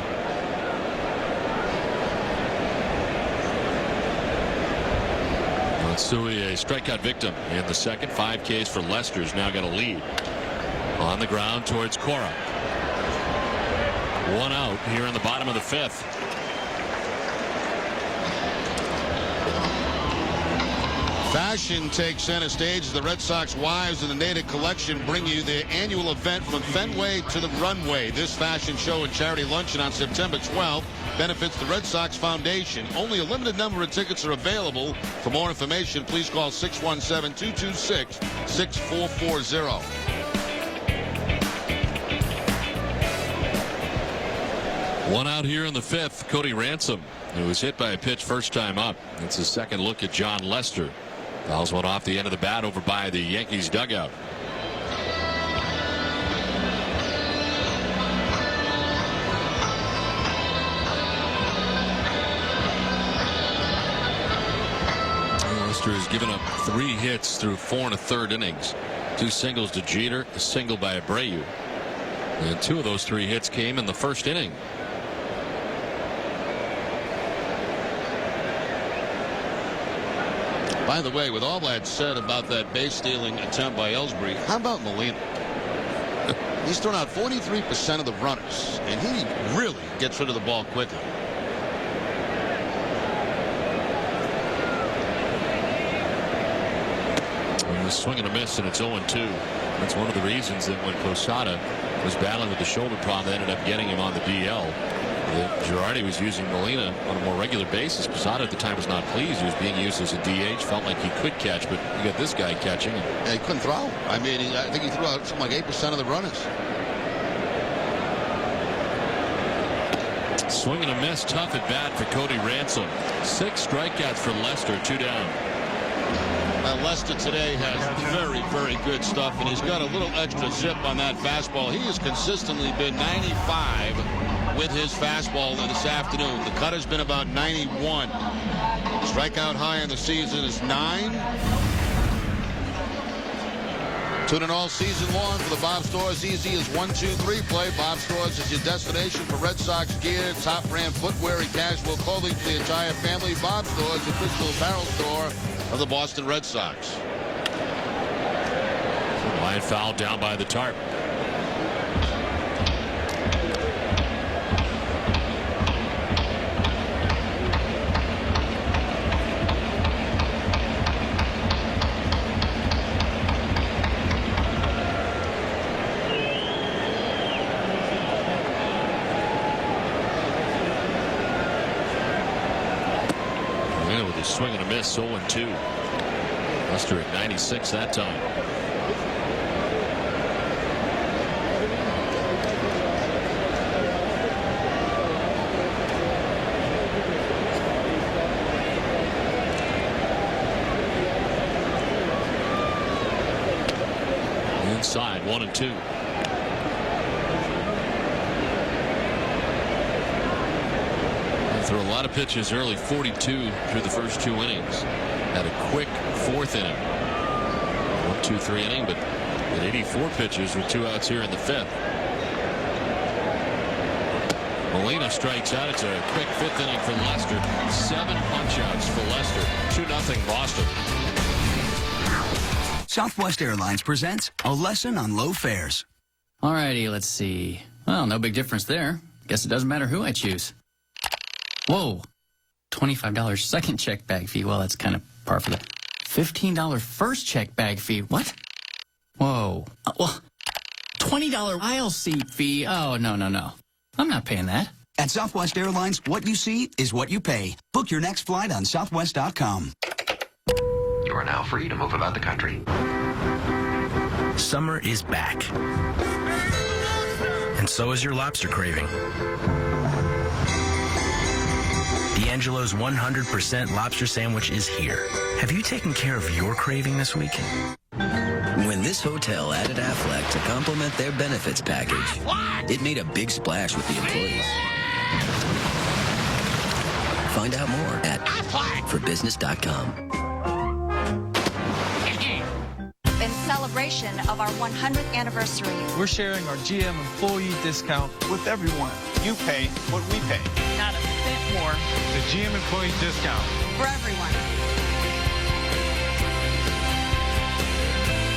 Matsui, a strikeout victim in the second. 5 Ks for Lester's now got a lead. On the ground towards Cora. 1 out here in the bottom of the fifth. Fashion takes center stage. The Red Sox Wives and the Native Collection bring you their annual event from Fenway to the Runway. This fashion show and charity luncheon on September 12th benefits the Red Sox Foundation. Only a limited number of tickets are available. For more information, please call 617-226-6440. One out here in the fifth. Cody Ransom, who was hit by a pitch first time up. It's his second look at John Lester. Fouls one off the end of the bat over by the Yankees dugout. Lester has given up 3 hits through 4 1/3 innings. 2 singles to Jeter, a single by Abreu. And 2 of those 3 hits came in the first inning. By the way, with all that said about that base stealing attempt by Ellsbury, how about Molina? He's thrown out 43% of the runners, and he really gets rid of the ball quickly. It was swing and a miss, and it's 0-2. That's one of the reasons that when Posada was battling with the shoulder problem, they ended up getting him on the DL. Girardi was using Molina on a more regular basis. Posada at the time was not pleased. He was being used as a DH. Felt like he could catch, but you got this guy catching. Yeah, he couldn't throw. I mean, I think he threw out something like 8% of the runners. Swing and a miss. Tough at bat for Cody Ransom. 6 strikeouts for Lester. 2 down. Well, Lester today has very, very good stuff, and he's got a little extra zip on that fastball. He has consistently been 95 with his fastball this afternoon. The cutter's been about 91. Strikeout high in the season is 9. Tuning all season long for the Bob Stores Easy as 1, 2, 3 play. Bob Stores is your destination for Red Sox gear, top brand footwear, and casual clothing for the entire family. Bob Stores, official apparel store of the Boston Red Sox. Line foul down by the tarp. miss, 0-2. Lester at 96 that time. Inside, 1-2. Threw a lot of pitches early, 42 through the first 2 innings. Had a quick 4th inning. 1-2-3 inning, but at 84 pitches with 2 outs here in the 5th. Molina strikes out. It's a quick 5th inning for Lester. 7 punch-outs for Lester. 2-0 Boston. Southwest Airlines presents A Lesson on Low Fares. All righty, let's see. Well, no big difference there. Guess it doesn't matter who I choose. Whoa. $25 second check bag fee. Well, that's kind of par for the $15 first check bag fee. What? Whoa. Well, $20 aisle seat fee. Oh, no. I'm not paying that. At Southwest Airlines, what you see is what you pay. Book your next flight on southwest.com. You are now free to move about the country. Summer is back. And so is your lobster craving. D'Angelo's 100% lobster sandwich is here. Have you taken care of your craving this week? When this hotel added Aflac to complement their benefits package, it made a big splash with the employees. Find out more at forbusiness.com. In celebration of our 100th anniversary, We're sharing our GM employee discount with everyone. You pay what we pay. not a cent more The GM employee discount. for everyone.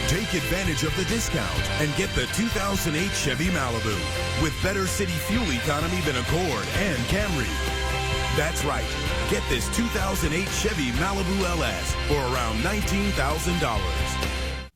Take advantage of the discount and get the 2008 Chevy Malibu with better city fuel economy than Accord and Camry. That's right. Get this 2008 Chevy Malibu LS for around $19,000.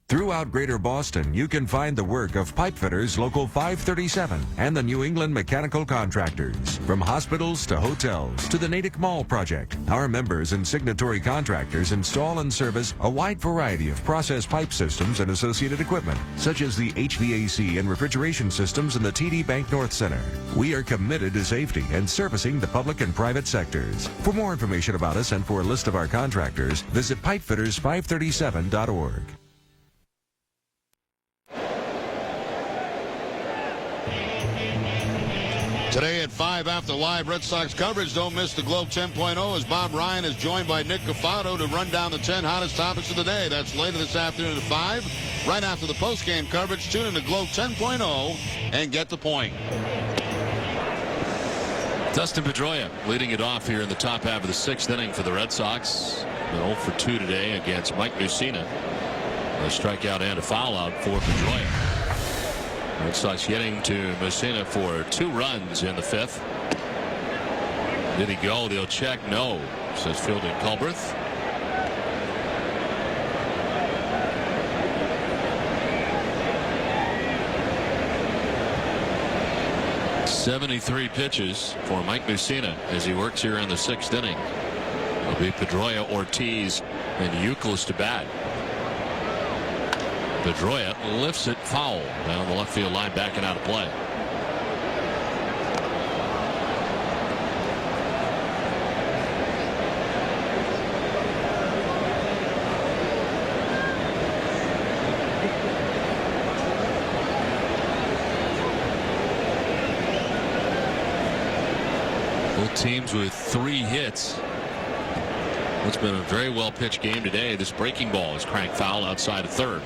Throughout Greater Boston, you can find the work of pipefitters Local 537 and the New England Mechanical Contractors. From hospitals to hotels to the Natick Mall project, our members and signatory contractors install and service a wide variety of process pipe systems and associated equipment, such as the HVAC and refrigeration systems in the TD Bank North Center. We are committed to safety and servicing the public and private sectors. For more information about us and for a list of our contractors, visit pipefitters537.org. Today at 5 after live Red Sox coverage, don't miss the Globe 10.0 as Bob Ryan is joined by Nick Cafato to run down the 10 hottest topics of the day. That's later this afternoon at 5. Right after the post-game coverage, tune in to Globe 10.0 and get the point. Dustin Pedroia leading it off here in the top half of the 6th inning for the Red Sox. Been 0 for 2 today against Mike Mussina. A strikeout and a foul out for Pedroia. Red Sox getting to Mussina for 2 runs in the 5th. Did he go? They'll check. No, says fielding Culberth. "73 pitches for Mike Mussina as he works here in the 6th inning. It'll be Pedroia, Ortiz, and Youkilis to bat. Pedroia lifts it foul down the left field line, backing out of play. Both teams with 3 hits. It's been a very well pitched game today. This breaking ball is cranked foul outside of third.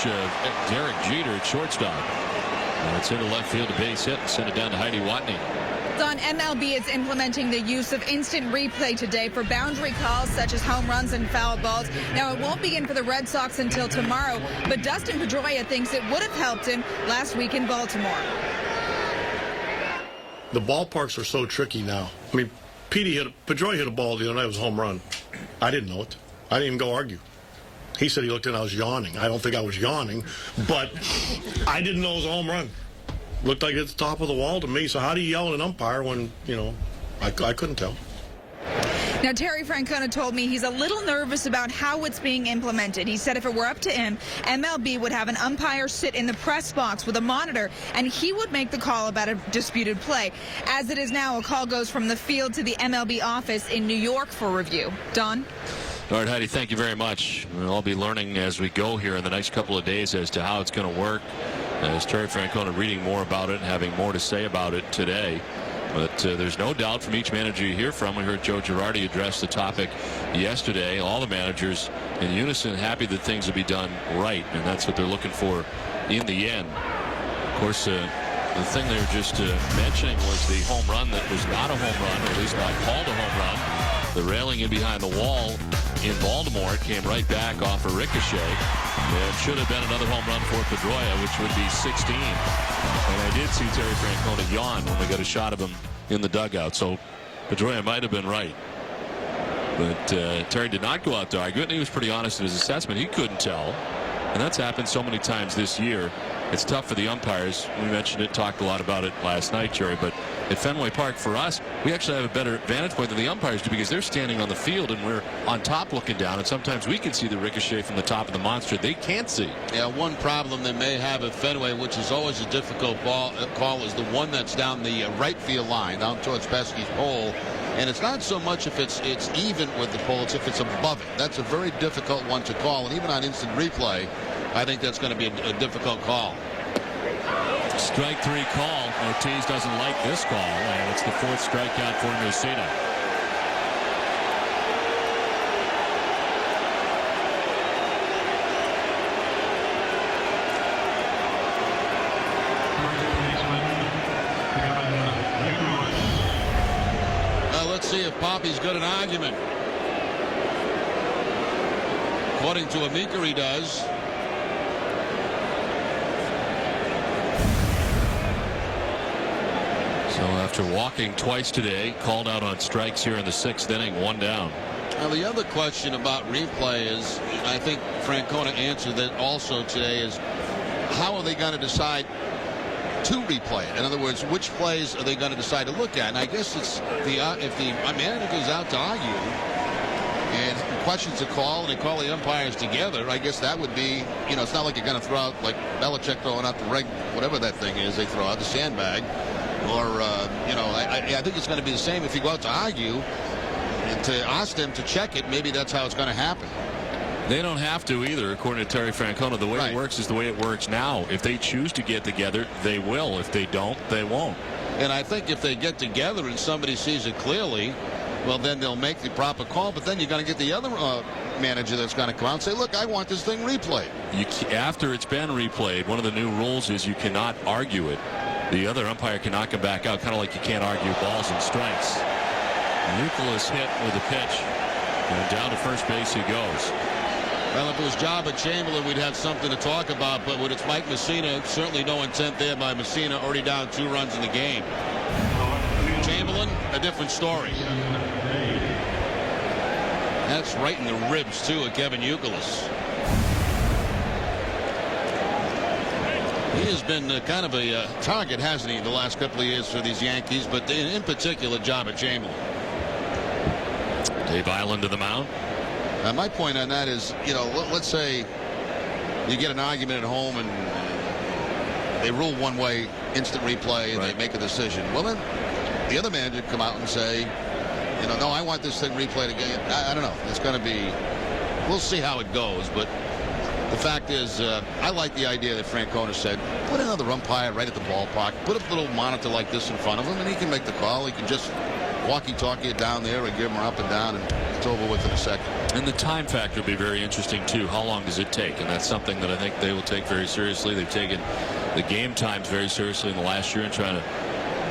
Of Derek Jeter at shortstop. And it's into left field, a base hit, and send it down to Heidi Watney. Don, MLB is implementing the use of instant replay today for boundary calls such as home runs and foul balls. Now, it won't begin for the Red Sox until tomorrow, but Dustin Pedroia thinks it would have helped him last week in Baltimore. The ballparks are so tricky now. I mean, Pedroia hit a ball the other night. It was a home run. I didn't know it. I didn't even go argue. He said he looked in, I was yawning. I don't think I was yawning, but I didn't know it was a home run. Looked like it's the top of the wall to me. So how do you yell at an umpire when, you know, I couldn't tell. Now, Terry Francona told me he's a little nervous about how it's being implemented. He said if it were up to him, MLB would have an umpire sit in the press box with a monitor, and he would make the call about a disputed play. As it is now, a call goes from the field to the MLB office in New York for review. Don? All right, Heidi, thank you very much. We'll all be learning as we go here in the next couple of days as to how it's going to work. As Terry Francona reading more about it and having more to say about it today. But there's no doubt from each manager you hear from. We heard Joe Girardi address the topic yesterday. All the managers in unison happy that things will be done right, and that's what they're looking for in the end. Of course, the thing they were just mentioning was the home run that was not a home run, or at least not called a home run. The railing in behind the wall in Baltimore, it came right back off a ricochet. It should have been another home run for Pedroia, which would be 16. And I did see Terry Francona yawn when we got a shot of him in the dugout. So Pedroia might have been right. But Terry did not go out to argue it, and he was pretty honest in his assessment. He couldn't tell. And that's happened so many times this year. It's tough for the umpires. We mentioned it, talked a lot about it last night, Jerry. But at Fenway Park, for us, we actually have a better vantage point than the umpires do because they're standing on the field and we're on top looking down. And sometimes we can see the ricochet from the top of the monster. They can't see. Yeah, one problem they may have at Fenway, which is always a difficult call, is the one that's down the right field line, down towards Pesky's pole. And it's not so much if it's even with the pole, it's if it's above it. That's a very difficult one to call. And even on instant replay, I think that's going to be a difficult call. Strike three call. Ortiz doesn't like this call, and it's the fourth strikeout for Messina. Well, let's see if Poppy's got an argument. According to Amica, he does. So after walking twice today, called out on strikes here in the sixth inning, one down. Now the other question about replay is, I think Francona answered that also today, is how are they going to decide to replay it? In other words, which plays are they going to decide to look at? And I guess it's if the manager goes out to argue and questions a call and they call the umpires together, I guess that would be, you know, it's not like you're going to throw out like Belichick throwing out the whatever that thing is they throw out, the sandbag. Or, you know, I think it's going to be the same if you go out to argue and to ask them to check it. Maybe that's how it's going to happen. They don't have to either, according to Terry Francona. The way it works is the way it works now. If they choose to get together, they will. If they don't, they won't. And I think if they get together and somebody sees it clearly, well, then they'll make the proper call. But then you're going to get the other manager that's going to come out and say, look, I want this thing replayed. After it's been replayed, one of the new rules is you cannot argue it. The other umpire cannot come back out, kind of like you can't argue balls and strikes. Youkilis hit with a pitch, and down to first base he goes. Well, if it was Giambi Chamberlain, we'd have something to talk about, but when it's Mike Messina, certainly no intent there by Messina, already down 2 runs in the game. Chamberlain, a different story. That's right in the ribs, too, of Kevin Youkilis. He has been kind of a target, hasn't he, the last couple of years for these Yankees, but in particular, Giambi Chamberlain. Dave Island to the mound. My point on that is, you know, let's say you get an argument at home and they rule one way, instant replay, and they make a decision. Well, then the other manager come out and say, you know, no, I want this thing replayed again. I don't know. It's going to be, we'll see how it goes, but the fact is, I like the idea that Francona said, put another umpire right at the ballpark, put a little monitor like this in front of him, and he can make the call. He can just walkie-talkie it down there and give him up and down, and it's over with in a second. And the time factor will be very interesting, too. How long does it take? And that's something that I think they will take very seriously. They've taken the game times very seriously in the last year and trying to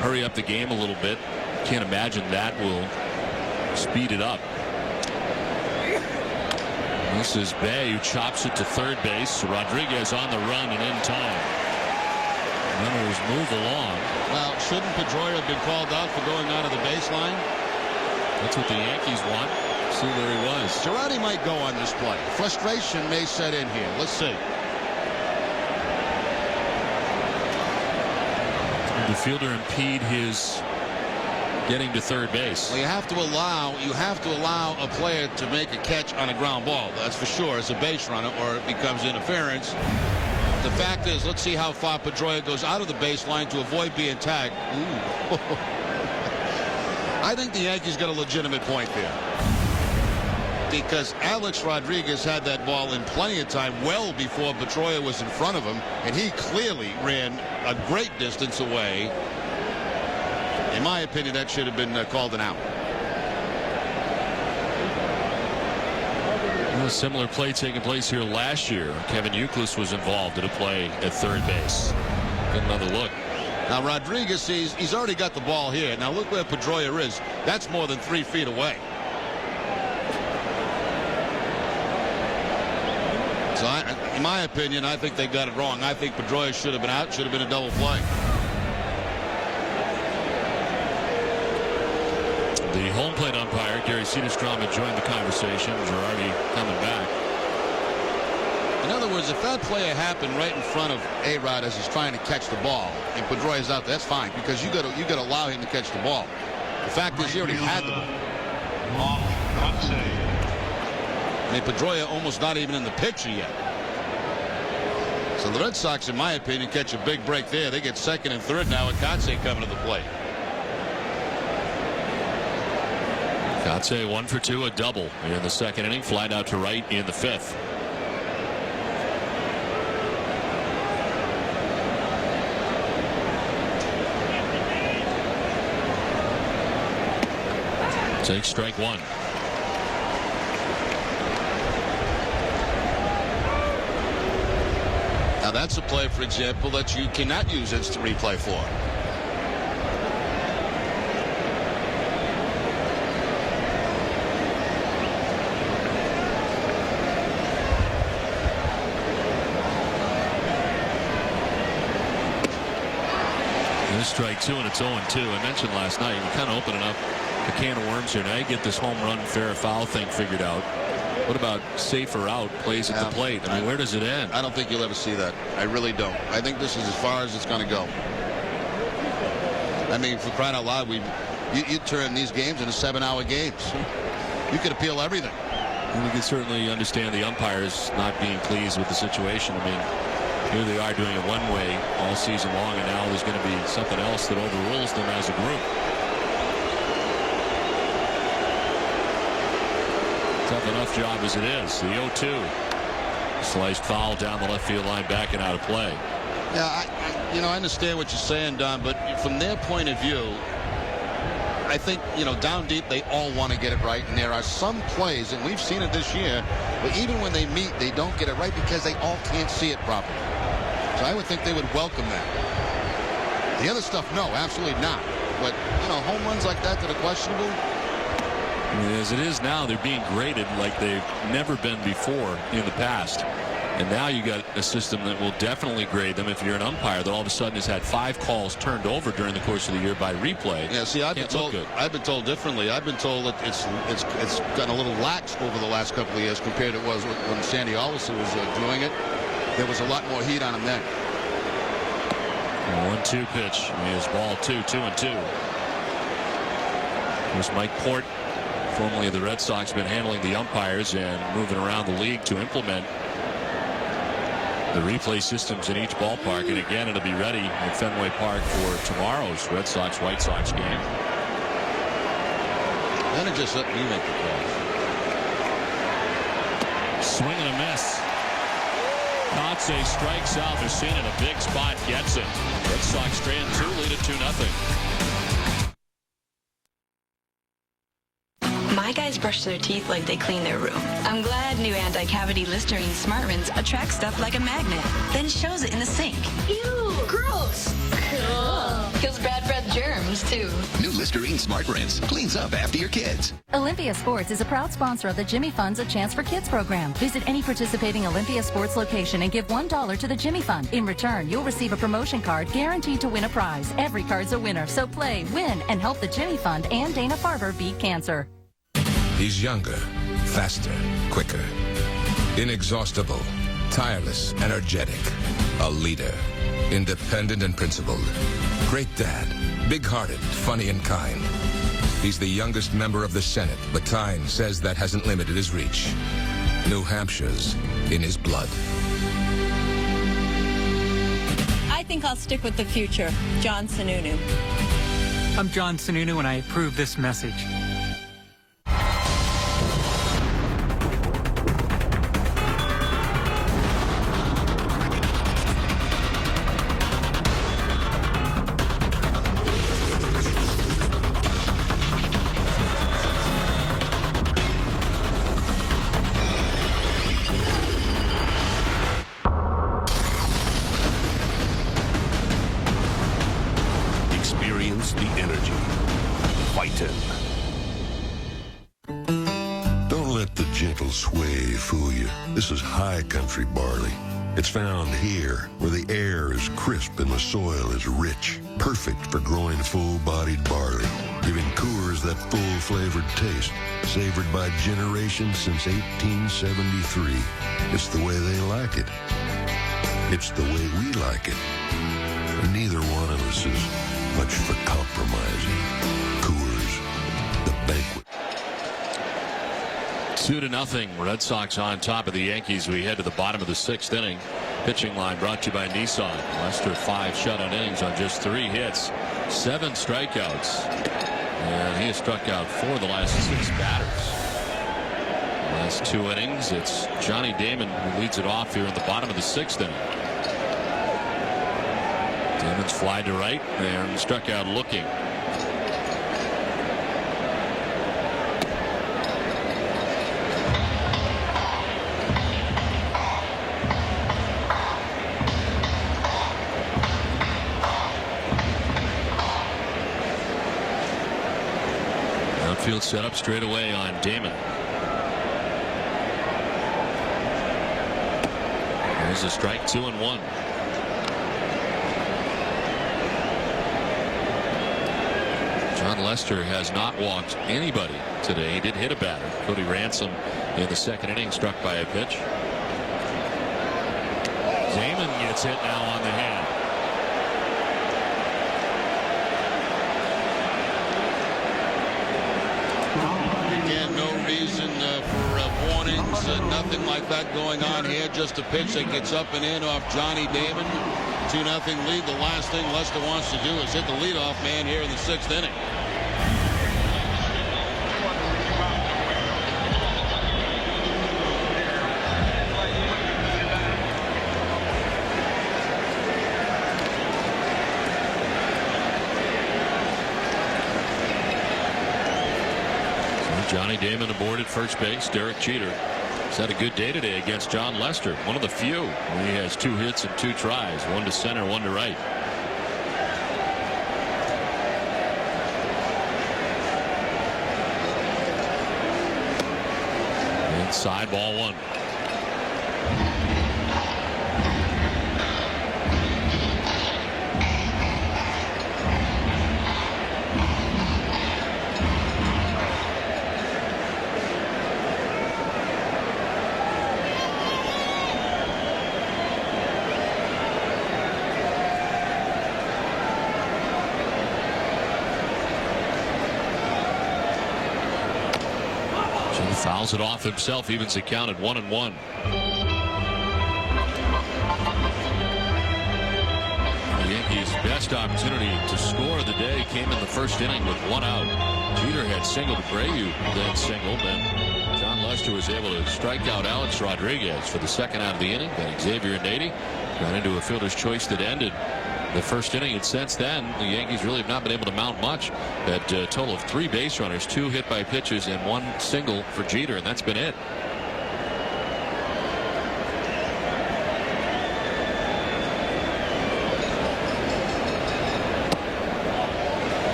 hurry up the game a little bit. Can't imagine that will speed it up. This is Bay, who chops it to third base. Rodriguez on the run and in time. Runners move along. Well, shouldn't Pedroia have been called out for going out of the baseline? That's what the Yankees want. See where he was. Girardi might go on this play. Frustration may set in here. Let's see. The fielder impede his getting to third base. Well, you have to allow a player to make a catch on a ground ball. That's for sure. It's a base runner, or it becomes interference. The fact is, let's see how far Pedroia goes out of the baseline to avoid being tagged. Ooh. I think the Yankees got a legitimate point there, because Alex Rodriguez had that ball in plenty of time, well before Pedroia was in front of him, and he clearly ran a great distance away. In my opinion, that should have been called an out. A similar play taking place here last year. Kevin Youkilis was involved in a play at third base. Get another look. Now Rodriguez sees he's already got the ball here. Now look where Pedroia is. That's more than 3 feet away. So in my opinion, I think they got it wrong. I think Pedroia should have been out. Should have been a double play. The home plate umpire, Gary Cederstrom, had joined the conversation. Girardi coming back. In other words, if that play had happened right in front of A-Rod as he's trying to catch the ball, and Pedroia's out there, that's fine, because you got to allow him to catch the ball. The fact is, he already had the ball. I mean, Pedroia almost not even in the picture yet. So the Red Sox, in my opinion, catch a big break there. They get second and third now with Kotsay coming to the plate. Kotsay 1 for 2, a double in the second inning. Flied out to right in the fifth. Take strike one. Now that's a play, for example, that you cannot use instant replay for. Strike two, and it's 0-2. I mentioned last night, you're kind of opening up a can of worms here. Now you get this home run, fair or foul thing figured out. What about safer out plays at the plate? I mean, where does it end? I don't think you'll ever see that. I really don't. I think this is as far as it's going to go. I mean, for crying out loud, you turn these games into 7-hour games. You could appeal everything. And we can certainly understand the umpires not being pleased with the situation. I mean, here they are doing it one way all season long, and now there's going to be something else that overrules them as a group. Tough enough job as it is. The 0-2. Sliced foul down the left field line, back and out of play. Yeah, I understand what you're saying, Don, but from their point of view, I think, down deep, they all want to get it right. And there are some plays, and we've seen it this year, but even when they meet, they don't get it right because they all can't see it properly. So I would think they would welcome that. The other stuff, no, absolutely not. But, home runs like that are questionable. As it is now, they're being graded like they've never been before in the past. And now you got a system that will definitely grade them if you're an umpire that all of a sudden has had 5 calls turned over during the course of the year by replay. Yeah, see, I've been told differently. I've been told that it's gotten a little lax over the last couple of years compared to it was when Sandy Alderson was doing it. There was a lot more heat on him then. 1-2 pitch. His ball 2-2-2. Here's Mike Port, formerly of the Red Sox, been handling the umpires and moving around the league to implement the replay systems in each ballpark. And again, it'll be ready at Fenway Park for tomorrow's Red Sox-White Sox game. Then it just let me make the call. Swing and a miss. Kotsay strikes out. They're seeing it. A big spot gets it. Red Sox strand 2, lead it 2-0. My guys brush their teeth like they clean their room. I'm glad new anti-cavity Listerine Smart Rinse attracts stuff like a magnet, then shows it in the sink. Ew, gross. Cool. Kills bad breath germs. rinse, too. New Listerine Smart Rinse cleans up after your kids. Olympia Sports is a proud sponsor of the Jimmy Fund's A Chance for Kids program. Visit any participating Olympia Sports location and give $1 to the Jimmy Fund. In return, you'll receive a promotion card guaranteed to win a prize. Every card's a winner, so play, win, and help the Jimmy Fund and Dana-Farber beat cancer. He's younger, faster, quicker, inexhaustible, tireless, energetic, a leader, independent and principled, great dad, big-hearted, funny and kind. He's the youngest member of the Senate, but time says that hasn't limited his reach. New Hampshire's in his blood. I think I'll stick with the future. John Sununu. I'm John Sununu, and I approve this message. Experience the energy. Fightin'. Don't let the gentle sway fool you. This is high country barley. It's found here, where the air is crisp and the soil is rich. Perfect for growing full-bodied barley, giving Coors that full-flavored taste, savored by generations since 1873. It's the way they like it. It's the way we like it. And neither one of us is much for compromising. Coors, the banquet. 2-0. Red Sox on top of the Yankees. We head to the bottom of the 6th inning. Pitching line brought to you by Nissan. Lester 5 shutout innings on just 3 hits, 7 strikeouts, and he has struck out 4 of the last 6 batters. Last 2 innings, it's Johnny Damon who leads it off here in the bottom of the 6th inning. Damon's fly to right and struck out looking. Outfield set up straight away on Damon. There's a strike, 2-1. John Lester has not walked anybody today. He did hit a batter. Cody Ransom in the 2nd inning, struck by a pitch. Damon gets hit now on the head. Again, no reason for warnings, nothing like that going on here. Just a pitch that gets up and in off Johnny Damon. 2-0 lead. The last thing Lester wants to do is hit the leadoff man here in the 6th inning. Johnny Damon aboard at first base. Derek Jeter has had a good day today against John Lester. One of the few. He has 2 hits and 2 tries. 1 to center, 1 to right. Inside, ball 1. Fouls it off himself, evens the count at 1-1. The Yankees' best opportunity to score of the day came in the 1st inning with 1 out. Jeter had singled Abreu, then singled, and John Lester was able to strike out Alex Rodriguez for the 2nd out of the inning. Then Xavier Nady got into a fielder's choice that ended the 1st inning, and since then the Yankees really have not been able to mount much. That total of 3 base runners, 2 hit by pitches, and 1 single for Jeter, and that's been it.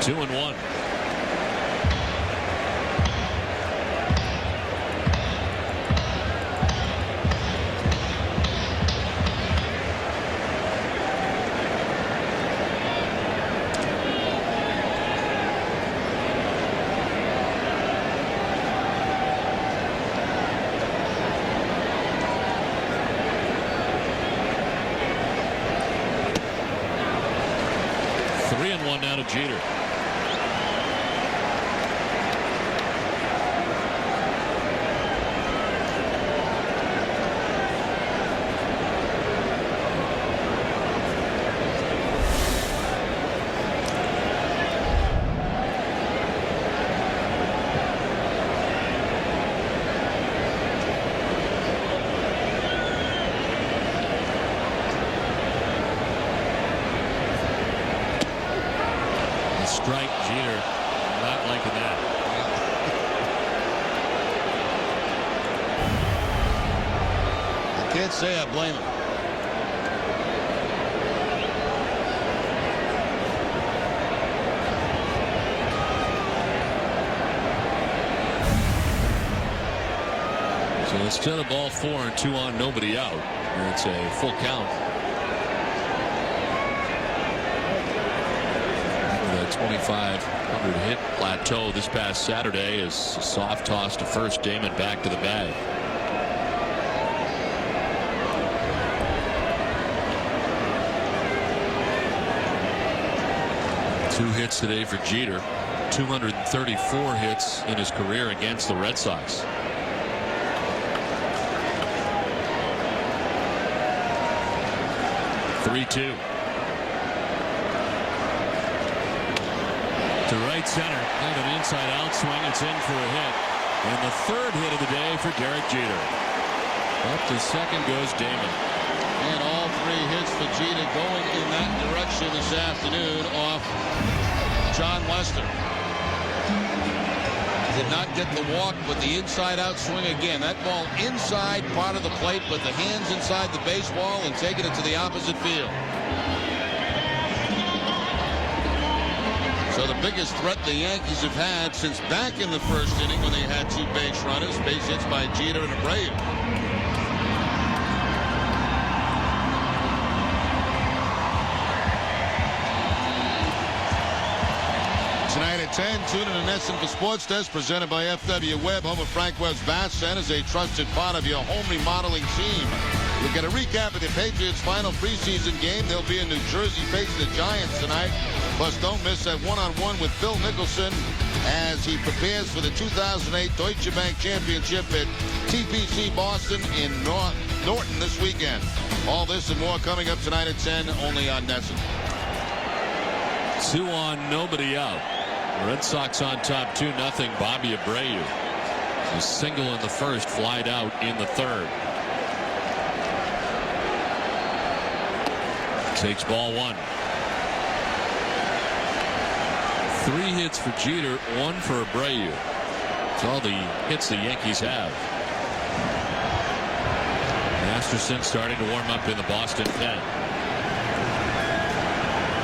2-1. Now to Jeter. Strike, Jeter not liking that. I can't say I blame him. So instead of ball 4 and 2 on, nobody out, it's a full count. 2,500 hit plateau this past Saturday is a soft toss to first. Damon back to the bag. Two hits today for Jeter. 234 hits in his career against the Red Sox. Three-two. To right center, kind of an inside out swing. It's in for a hit. And the third hit of the day for Derek Jeter. Up to second goes Damon. And all three hits for Jeter going in that direction this afternoon off John Lester. Did not get the walk, but the inside out swing again. That ball inside part of the plate, but the hands inside the baseball and taking it to the opposite field. So the biggest threat the Yankees have had since back in the first inning when they had two base runners, base hits by Jeter and Abreu. Tonight at 10, tune in to NESN for Sports Desk, presented by FW Webb. Home of Frank Webb's Bath Center is a trusted part of your home remodeling team. We'll get a recap of the Patriots' final preseason game. They'll be in New Jersey facing the Giants tonight. Plus, don't miss that one-on-one with Phil Nicholson as he prepares for the 2008 Deutsche Bank Championship at TPC Boston in Norton this weekend. All this and more coming up tonight at 10, only on NESN. 2 on, nobody out. Red Sox on top 2-0. Bobby Abreu. A single in the first, flied out in the third. Takes ball 1. 3 hits for Jeter, 1 for Abreu. That's all the hits the Yankees have. Masterson starting to warm up in the Boston pen.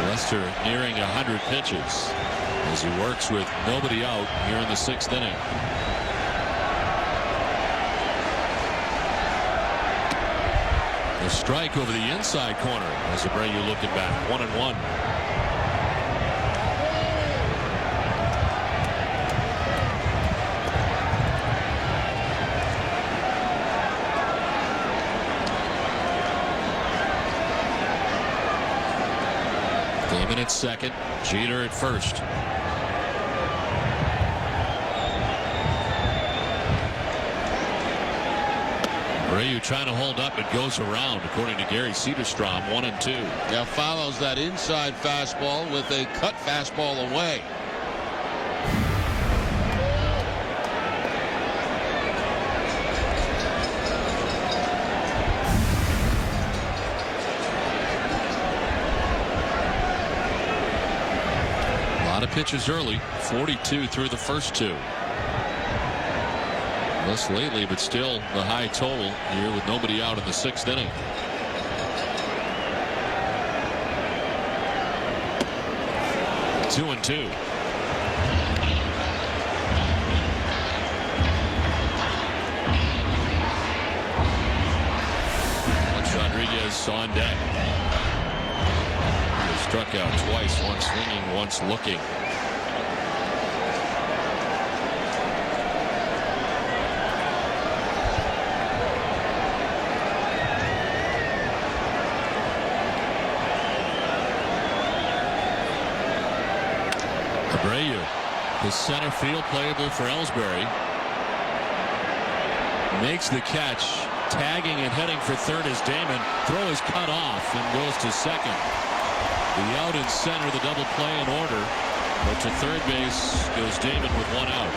Lester nearing 100 pitches as he works with nobody out here in the 6th inning. The strike over the inside corner as Abreu looking back. 1-1. Damon at second, Jeter at first. Abreu trying to hold up. It goes around, according to Gary Cederstrom. 1-2. Now follows that inside fastball with a cut fastball away. A lot of pitches early. 42 through the first 2. Less lately, but still the high total here with nobody out in the 6th inning. Two and 2. is on deck. He struck out twice, once swinging, once looking. Abreu, the center field, playable for Ellsbury. Makes the catch, tagging and heading for third is Damon. Throw is cut off and goes to second. The out in center, the double play in order. But to third base goes Damon with one out.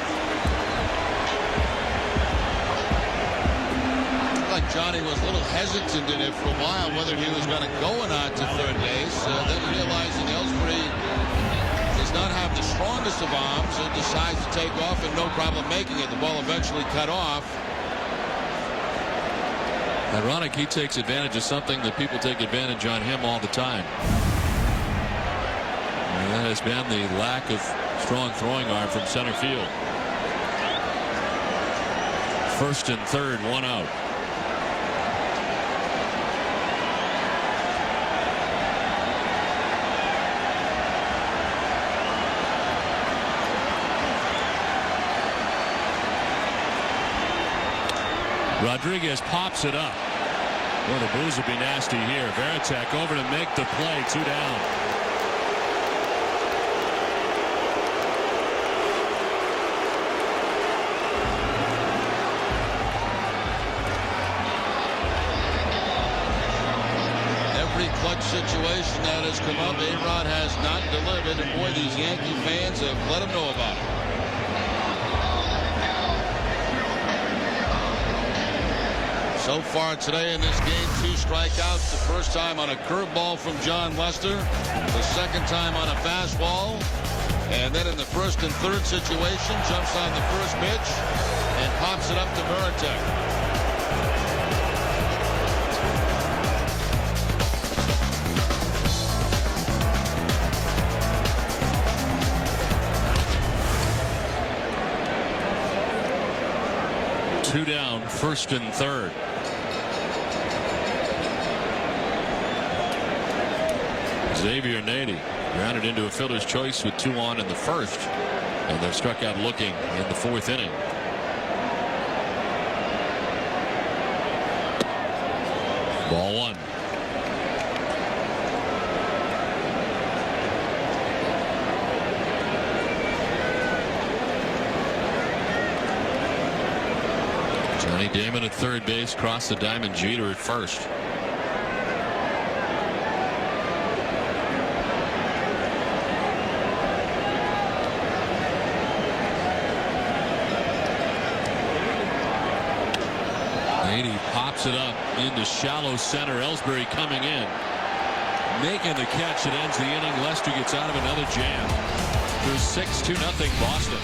Like Johnny was a little hesitant in it for a while whether he was going to go or not to third base. Then realizing Ellsbury does not have the strongest of arms and decides to take off and no problem making it. The ball eventually cut off. Ironic, he takes advantage of something that people take advantage on him all the time. And that has been the lack of strong throwing arm from center field. First and third, one out. Rodriguez pops it up. Well, the Blues would be nasty here. Varitek over to make the play. 2 down. Every clutch situation that has come up, A-Rod has not delivered, and boy, these Yankee fans have let him know about it. So far today in this game, 2 strikeouts. The first time on a curveball from John Lester. The second time on a fastball. And then in the first and third situation, jumps on the first pitch and pops it up to Varitek. Two down, first and third. Xavier Nady grounded into a fielder's choice with 2 on in the first, and they're struck out looking in the 4th inning. Ball 1. Johnny Damon at third base, cross the diamond. Jeter at first. Nady pops it up into shallow center. Ellsbury coming in, making the catch that ends the inning. Lester gets out of another jam. There's 6-2 Boston.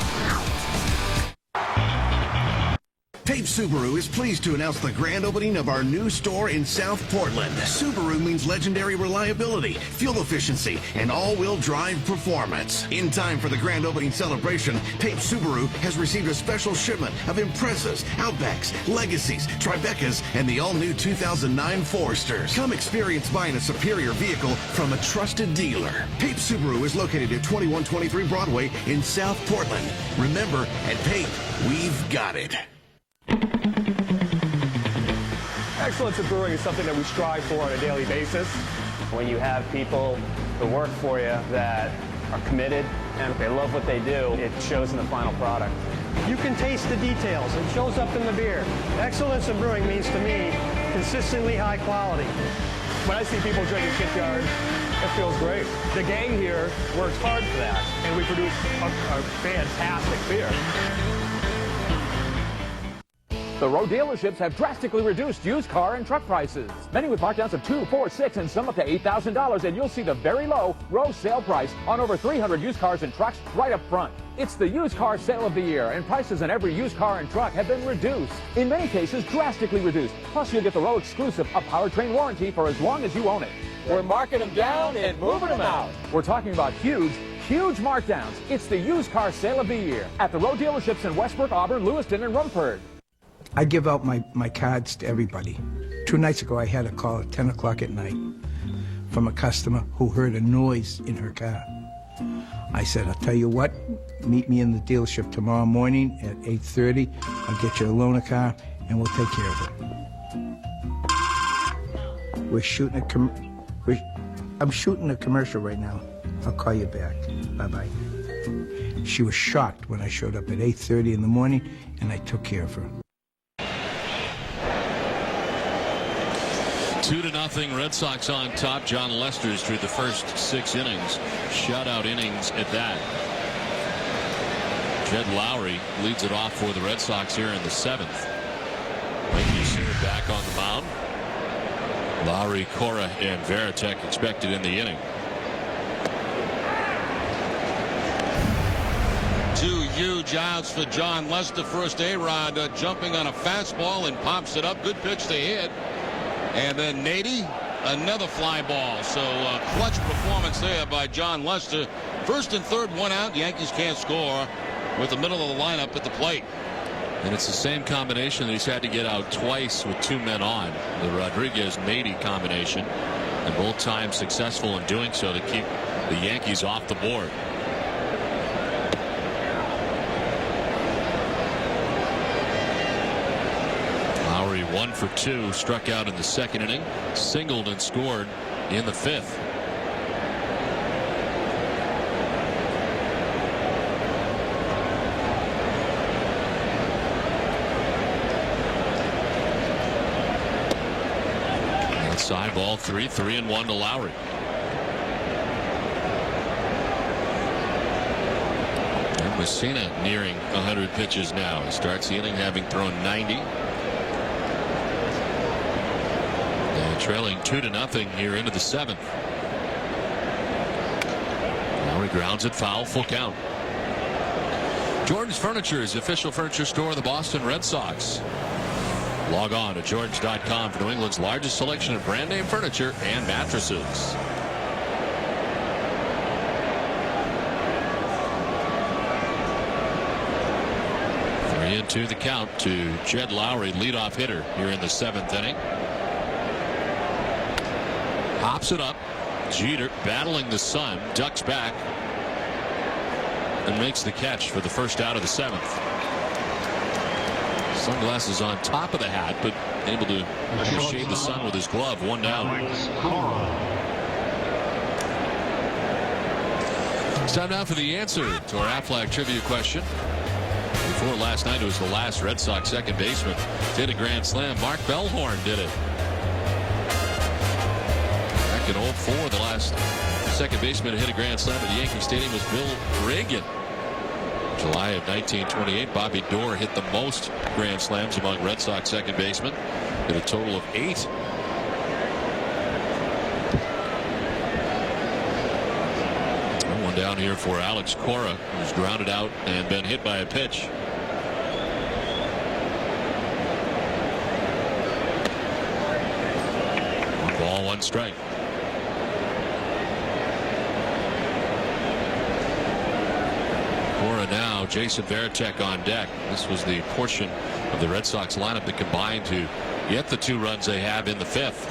Tape Subaru is pleased to announce the grand opening of our new store in South Portland. Subaru means legendary reliability, fuel efficiency, and all-wheel drive performance. In time for the grand opening celebration, Tape Subaru has received a special shipment of Imprezas, Outbacks, Legacies, Tribecas, and the all-new 2009 Foresters. Come experience buying a superior vehicle from a trusted dealer. Tape Subaru is located at 2123 Broadway in South Portland. Remember, at Tape, we've got it. Excellence in brewing is something that we strive for on a daily basis. When you have people who work for you that are committed and they love what they do, it shows in the final product. You can taste the details. It shows up in the beer. Excellence in brewing means to me consistently high quality. When I see people drinking Shipyard, it feels great. The gang here works hard for that, and we produce a fantastic beer. The Road dealerships have drastically reduced used car and truck prices. Many with markdowns of $2,000, $4,000, $6,000, and some up to $8,000. And you'll see the very low Road sale price on over 300 used cars and trucks right up front. It's the used car sale of the year, and prices on every used car and truck have been reduced. In many cases, drastically reduced. Plus, you'll get the Road exclusive, a powertrain warranty for as long as you own it. We're marking them down and moving them out. We're talking about huge markdowns. It's the used car sale of the year at the Road dealerships in Westbrook, Auburn, Lewiston, and Rumford. I give out my cards to everybody. 2 nights ago, I had a call at 10 o'clock at night from a customer who heard a noise in her car. I said, I'll tell you what, meet me in the dealership tomorrow morning at 8:30. I'll get you a loaner car, and we'll take care of it. We're shooting I'm shooting a commercial right now. I'll call you back. Bye-bye. She was shocked when I showed up at 8:30 in the morning, and I took care of her. 2-0 Red Sox on top. John Lester's through the first 6 innings. Shutout innings at that. Jed Lowry leads it off for the Red Sox here in the 7th. Yankees here back on the mound. Lowry, Cora, and Varitek expected in the inning. 2 huge outs for John Lester. First A-Rod jumping on a fastball and pops it up. Good pitch to hit. And then Nady, another fly ball. So clutch performance there by John Lester. First and third, 1 out. The Yankees can't score with the middle of the lineup at the plate. And it's the same combination that he's had to get out twice with 2 men on. The Rodriguez-Nady combination. And both times successful in doing so to keep the Yankees off the board. Lowry 1 for 2, struck out in the 2nd inning, singled and scored in the 5th. Outside ball 3-1 to Lowry. And Messina nearing 100 pitches now. He starts the inning having thrown 90. Trailing 2-0 here into the 7th. Lowry grounds it foul, full count. Jordan's Furniture is the official furniture store of the Boston Red Sox. Log on to Jordans.com for New England's largest selection of brand name furniture and mattresses. Three and 2 the count to Jed Lowry, leadoff hitter here in the 7th inning. Hops it up. Jeter battling the sun, ducks back and makes the catch for the first out of the 7th. Sunglasses on top of the hat, but able to shade the sun with his glove. 1 down. It's time now for the answer to our Aflac trivia question. Before last night, it was the last Red Sox second baseman to hit a grand slam. Mark Bellhorn did it. In 04, the last second baseman to hit a grand slam at Yankee Stadium was Bill Reagan. July of 1928, Bobby Doerr hit the most grand slams among Red Sox second basemen, hit a total of 8. And 1 down here for Alex Cora, who's grounded out and been hit by a pitch. One ball, 1 strike. Now Jason Varitek on deck. This was the portion of the Red Sox lineup that combined to get the 2 runs they have in the 5th.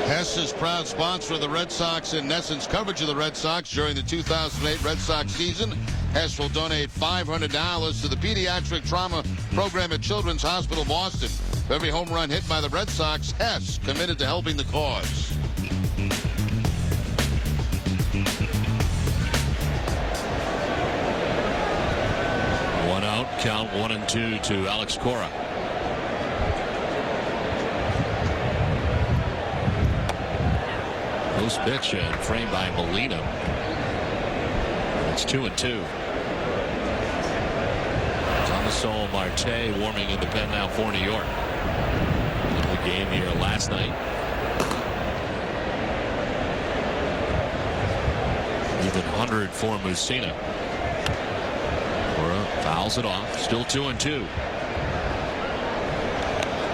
Hess is proud sponsor of the Red Sox and NESN's coverage of the Red Sox during the 2008 Red Sox season. Hess will donate $500 to the Pediatric Trauma Program at Children's Hospital Boston. For every home run hit by the Red Sox, Hess committed to helping the cause. Count 1 and 2 to Alex Cora. Post pitch and framed by Molina. It's 2 and 2. Thomaso Marte warming in the pen now for New York. In the game here last night. Even 100 for Mussina. Fouls it off. Still 2 and 2.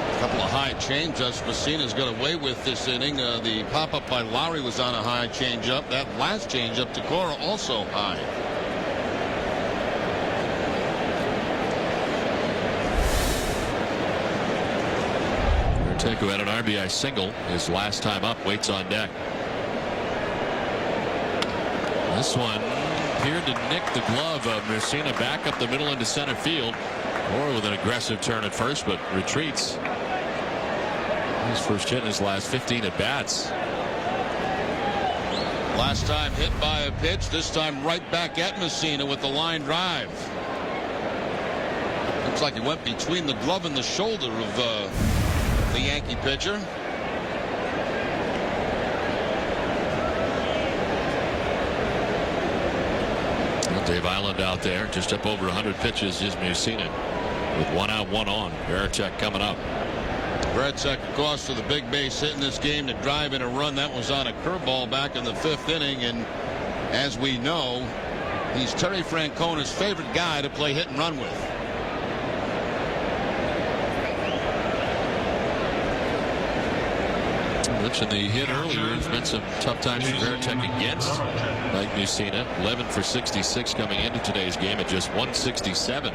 A couple of high changeups Messina's got away with this inning. The pop-up by Lowry was on a high changeup. That last changeup to Cora also high. Veritek, who had an RBI single his last time up, waits on deck. This one appeared to nick the glove of Mussina back up the middle into center field, or with an aggressive turn at first, but retreats. His first hit in his last 15 at bats. Last time hit by a pitch, this time right back at Mussina with the line drive. Looks like it went between the glove and the shoulder of the Yankee pitcher. Well, Dave Island out there, just up over 100 pitches is Mussina, with 1 out, 1 on. Veritek coming up. Veritek, of course, to the big base hit in this game to drive in a run. That was on a curveball back in the 5th inning, and as we know, he's Terry Francona's favorite guy to play hit and run with. I mentioned the hit earlier. There's been some tough times for Veritek against like Mussina. 11 for 66 coming into today's game at just 167.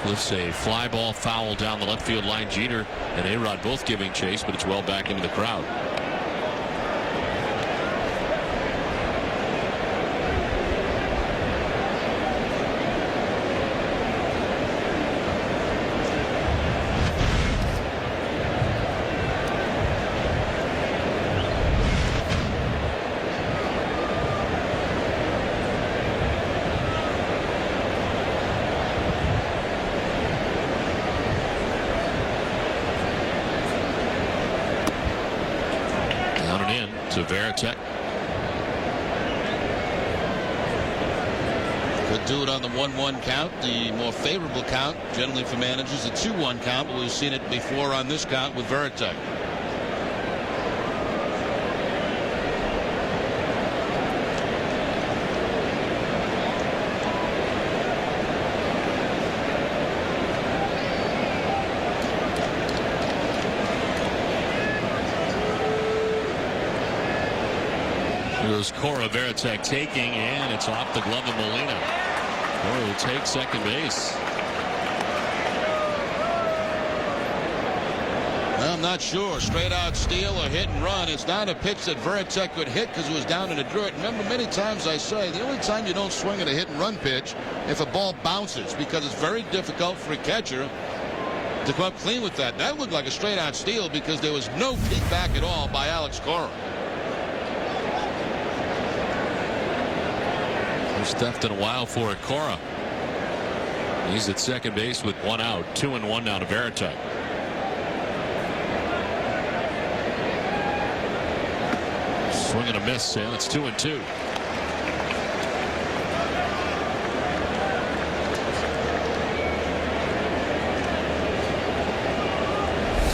Lifts a fly ball foul down the left field line. Jeter and A-Rod both giving chase, but it's well back into the crowd. To Veritek. Could do it on the 1-1 count. The more favorable count generally for managers, the 2-1 count, but we've seen it before on this count with Veritek. Here's Cora. Veritek taking, and it's off the glove of Molina. Cora will take second base. I'm not sure. Straight out steal or hit and run. It's not a pitch that Veritek could hit because it was down in the dirt. Remember, many times I say the only time you don't swing at a hit and run pitch if a ball bounces, because it's very difficult for a catcher to come up clean with that. That looked like a straight out steal because there was no peek back at all by Alex Cora. Stuffed in a while for Cora. He's at second base with 1 out. 2-1 now to Veritek. Swing and a miss, and it's 2-2.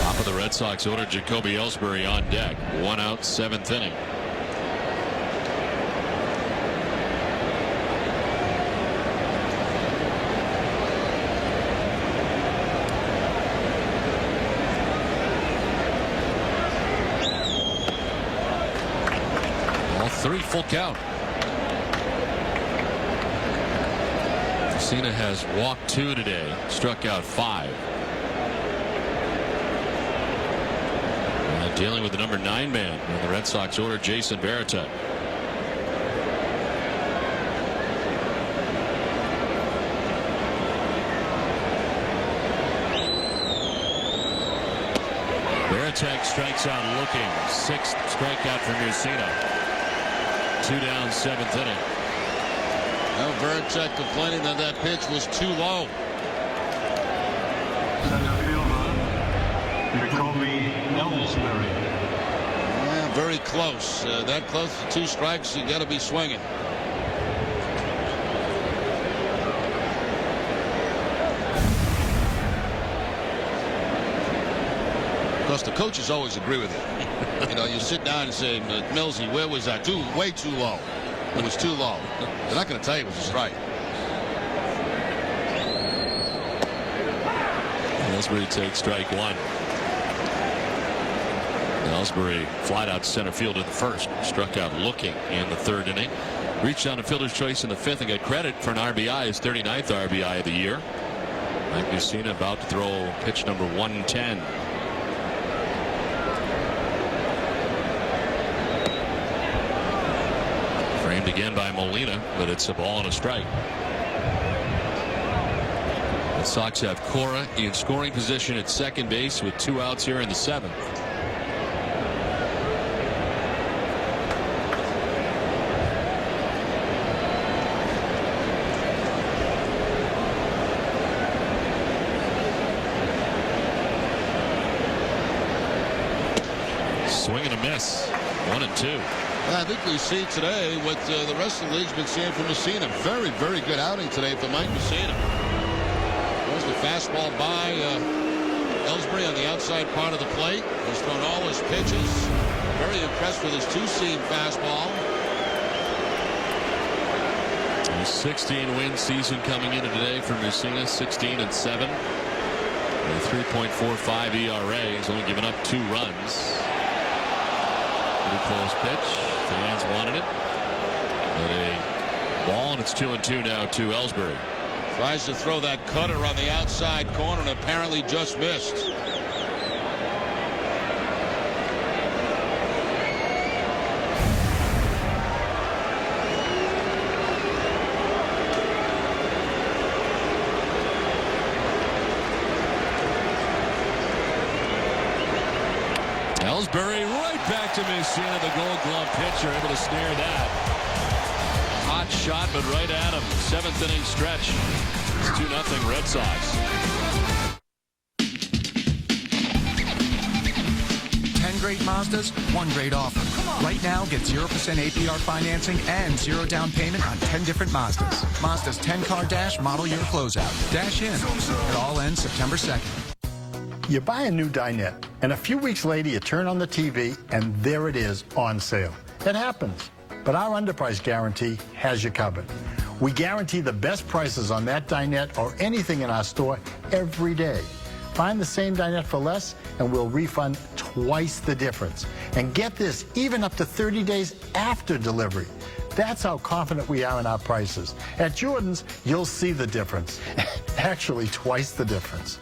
Top of the Red Sox order, Jacoby Ellsbury on deck. 1 out, 7th inning. Three, full count. Mussina has walked 2 today, struck out 5. And dealing with the number 9 man in the Red Sox order, Jason Veritek. Veritek strikes out looking. 6th strikeout for Mussina. 2 down, 7th inning. Well, Veritek complaining that that pitch was too low. Center fielder, Jacoby Ellsbury. Yeah, very close. That close to 2 strikes, you got to be swinging. Of course, the coaches always agree with it. You know, you sit down and say, Millsy, where was that? Way too low. It was too low. They're not going to tell you it was a strike. Ellsbury takes strike one. Ellsbury flied out center field in the first, struck out looking in the third inning. Reached on a fielder's choice in the fifth and got credit for an RBI, his 39th RBI of the year. Mike Mussina about to throw pitch number 110. Framed again by Molina, but it's a ball and a strike. The Sox have Cora in scoring position at second base with 2 outs here in the 7th. Swing and a miss. 1-2. I think we see today what the rest of the league's been seeing from Mussina. Very, very good outing today for Mike Mussina. There's the fastball by Ellsbury on the outside part of the plate. He's thrown all his pitches. Very impressed with his two-seam fastball. A 16-win season coming into today for Mussina, 16-7. A 3.45 ERA. He's only given up 2 runs. Pretty close pitch. Fans wanted it. But a ball, and it's 2-2 now to Ellsbury. Tries to throw that cutter on the outside corner and apparently just missed. Ellsbury right back to Mussina, the Gold Glove pitcher, able to snare that. Hot shot, but right at him. 7th inning stretch. It's 2-0 Red Sox. 10 great Mazdas, 1 great offer. Right now, get 0% APR financing and 0 down payment on 10 different Mazdas. Mazda's 10-car dash model year closeout. Dash in. It all ends September 2nd. You buy a new dinette, and a few weeks later you turn on the TV, and there it is on sale. It happens. But our underprice guarantee has you covered. We guarantee the best prices on that dinette or anything in our store every day. Find the same dinette for less, and we'll refund twice the difference. And get this, even up to 30 days after delivery. That's how confident we are in our prices. At Jordan's, you'll see the difference. Actually, twice the difference.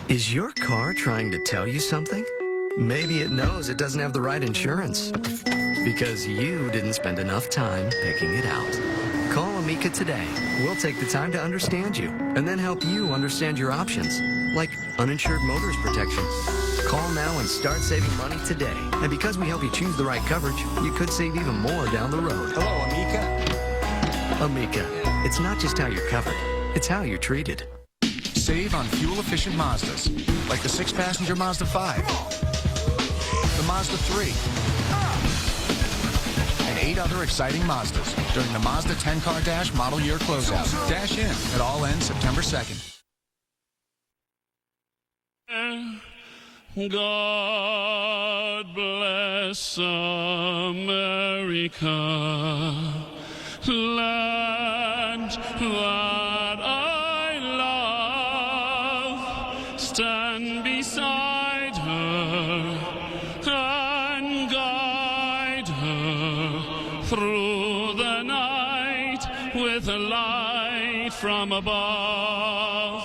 Is your car trying to tell you something? Maybe it knows it doesn't have the right insurance because you didn't spend enough time picking it out. Call Amica today. We'll take the time to understand you and then help you understand your options, like uninsured motorist protection. Call now and start saving money today. And because we help you choose the right coverage, you could save even more down the road. Hello, Amica. Amica, it's not just how you're covered, it's how you're treated. Save on fuel-efficient Mazdas, like the 6-passenger Mazda 5, the Mazda 3, and 8 other exciting Mazdas during the Mazda 10-car dash model year closeout. Dash in. It all ends September 2nd. God bless America, land that I love. Stand beside her and guide her through the night with a light from above,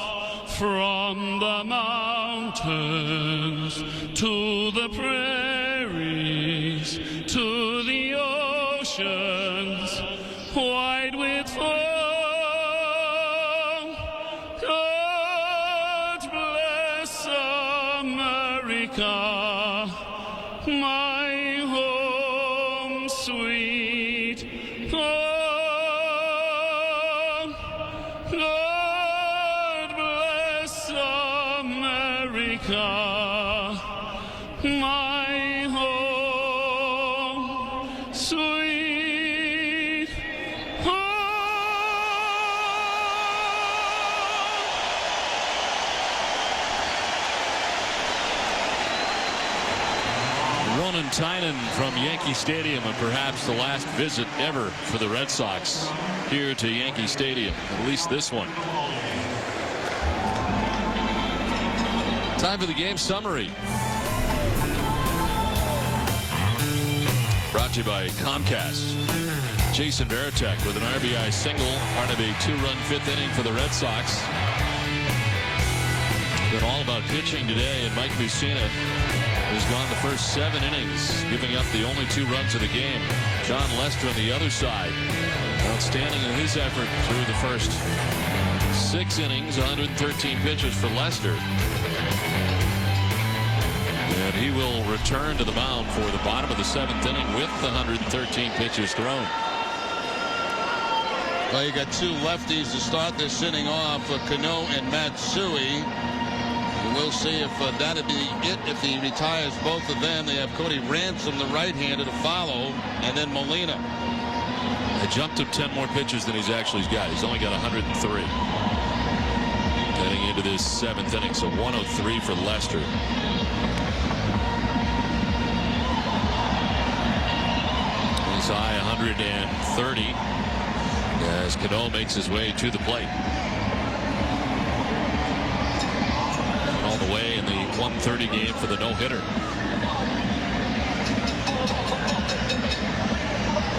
from the mountains to the prairies, to the oceans, wide with foam. God bless America, my home sweet home. God bless America, my home sweet Ronan Tynan from Yankee Stadium, and perhaps the last visit ever for the Red Sox here to Yankee Stadium, at least this one. Time for the game summary. Brought to you by Comcast. Jason Varitek with an RBI single, part of a 2-run 5th inning for the Red Sox. Been all about pitching today, and Mike Mussina has gone the first 7 innings, giving up the only 2 runs of the game. John Lester on the other side, outstanding in his effort through the first 6 innings, 113 pitches for Lester. And he will return to the mound for the bottom of the 7th inning with the 113 pitches thrown. Well, you got 2 lefties to start this inning off, Cano and Matsui. And we'll see if that'd be it if he retires both of them. They have Cody Ransom, the right-hander, to follow, and then Molina. They jumped him 10 more pitches than he's actually got. He's only got 103. Getting into this 7th inning, so 103 for Lester. He's high 130 as Cano makes his way to the plate. All the way in the 130 game for the no-hitter.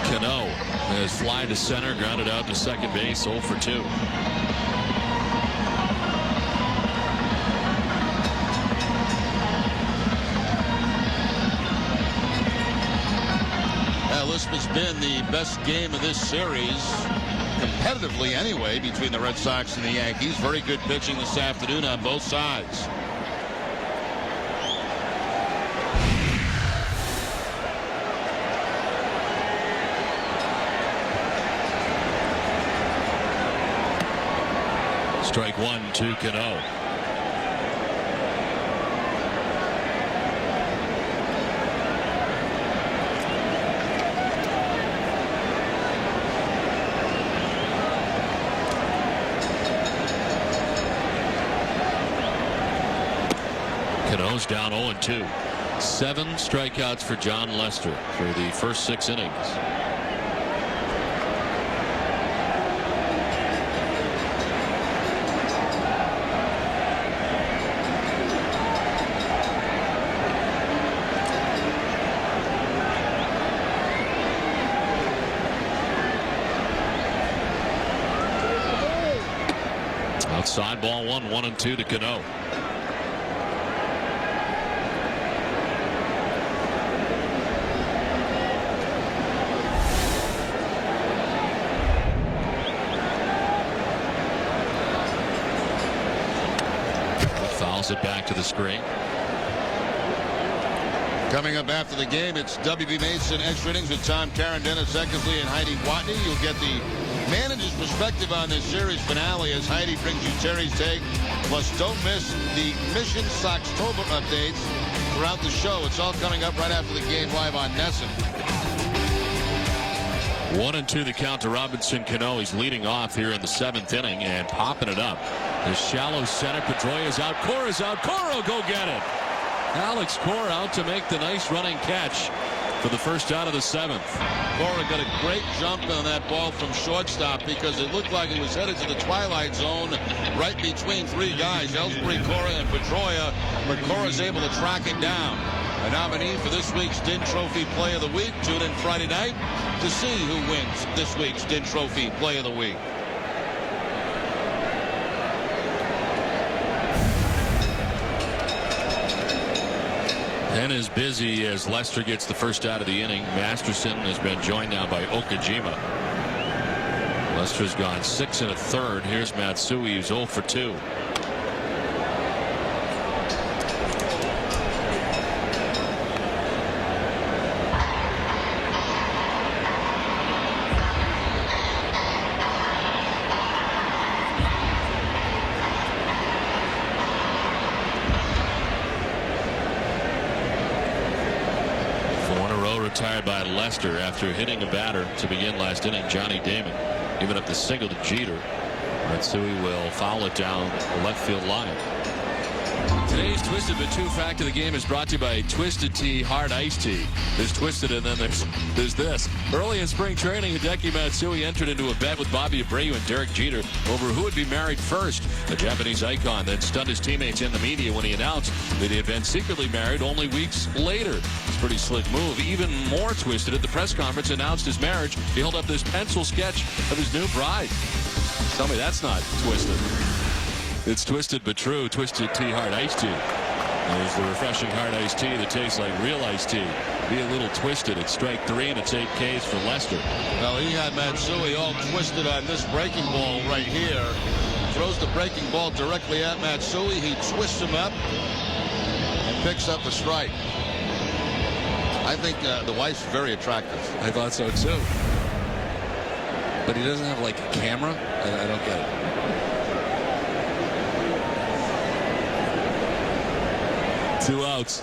Cano has fly to center, grounded out to second base, 0 for 2. This has been the best game of this series, competitively anyway, between the Red Sox and the Yankees. Very good pitching this afternoon on both sides. Strike 1 to Cano. Cano's down 0-2. 7 strikeouts for John Lester for the first 6 innings. Outside ball 1, 1-2 to Cano. It back to the screen. Coming up after the game, it's W.B. Mason extra innings with Tom Caron, Dennis Eckersley, and Heidi Watney. You'll get the manager's perspective on this series finale as Heidi brings you Terry's take. Plus, don't miss the Mission Soxtober updates throughout the show. It's all coming up right after the game live on Nesson. 1-2 the count to Robinson Cano. He's leading off here in the 7th inning and popping it up. The shallow center. Pedroia's out. Cora's out. Cora will go get it. Alex Cora out to make the nice running catch for the first out of the 7th. Cora got a great jump on that ball from shortstop because it looked like he was headed to the twilight zone right between 3 guys, Ellsbury, Cora, and Pedroia, but Cora's able to track it down. A nominee for this week's DIN Trophy Play of the Week. Tune in Friday night to see who wins this week's DIN Trophy Play of the Week. And as busy as Lester gets the first out of the inning, Masterson has been joined now by Okajima. Lester's gone 6 1/3. Here's Matsui, who's 0 for 2. Retired by Lester after hitting a batter to begin last inning, Johnny Damon, giving up the single to Jeter. Matsui will foul it down the left field line. Today's Twisted but Two fact of the game is brought to you by Twisted Tea Hard Iced Tea. There's Twisted and then there's this. Early in spring training, Hideki Matsui entered into a bet with Bobby Abreu and Derek Jeter over who would be married first. The Japanese icon that stunned his teammates and the media when he announced that he had been secretly married only weeks later. It's a pretty slick move. Even more twisted, at the press conference announced his marriage. He held up this pencil sketch of his new bride. Tell me that's not twisted. It's twisted but true. Twisted Tea Hard Iced Tea. There's the refreshing hard iced tea that tastes like real iced tea. Be a little twisted. It's strike 3 and it's 8 Ks for Lester. Well, he had Matsui all twisted on this breaking ball right here. Throws the breaking ball directly at Matsui. He twists him up and picks up a strike. I think the wife's very attractive. I thought so too. But he doesn't have like a camera? I don't get it. Two outs.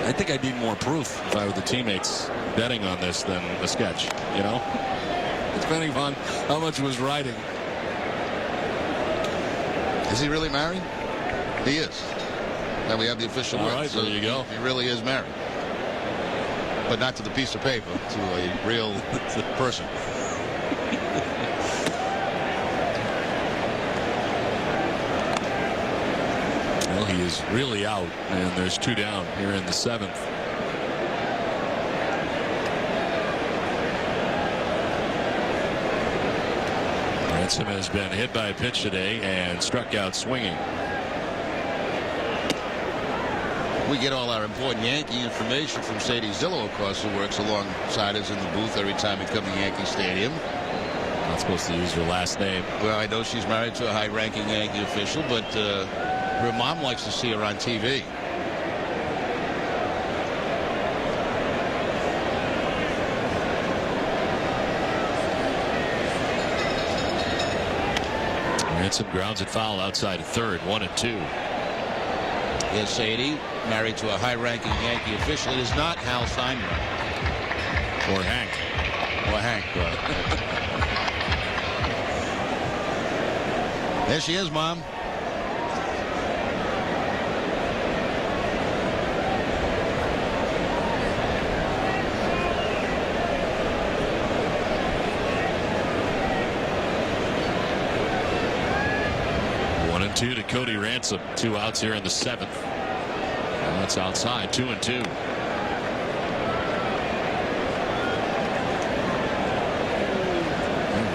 I think I need more proof if I were the teammates betting on this than a sketch, you know? Depending on how much was riding. Is he really married? He is. Now we have the official word. All right, so there you go. He really is married. But not to the piece of paper, to a real person. Well, he is really out, and there's 2 down here in the 7th. Ransom has been hit by a pitch today and struck out swinging. We get all our important Yankee information from Sadie Zillow, of course, who works alongside us in the booth every time we come to Yankee Stadium. Not supposed to use her last name. Well, I know she's married to a high-ranking Yankee official, but her mom likes to see her on TV. Ransom grounds it foul outside of third. 1-2. Yes, Sadie, married to a high-ranking Yankee official. It is not Hal Simon. Or Hank. Or Hank. There she is, Mom. Two to Cody Ransom. 2 outs here in the 7th. Well, that's outside. 2-2.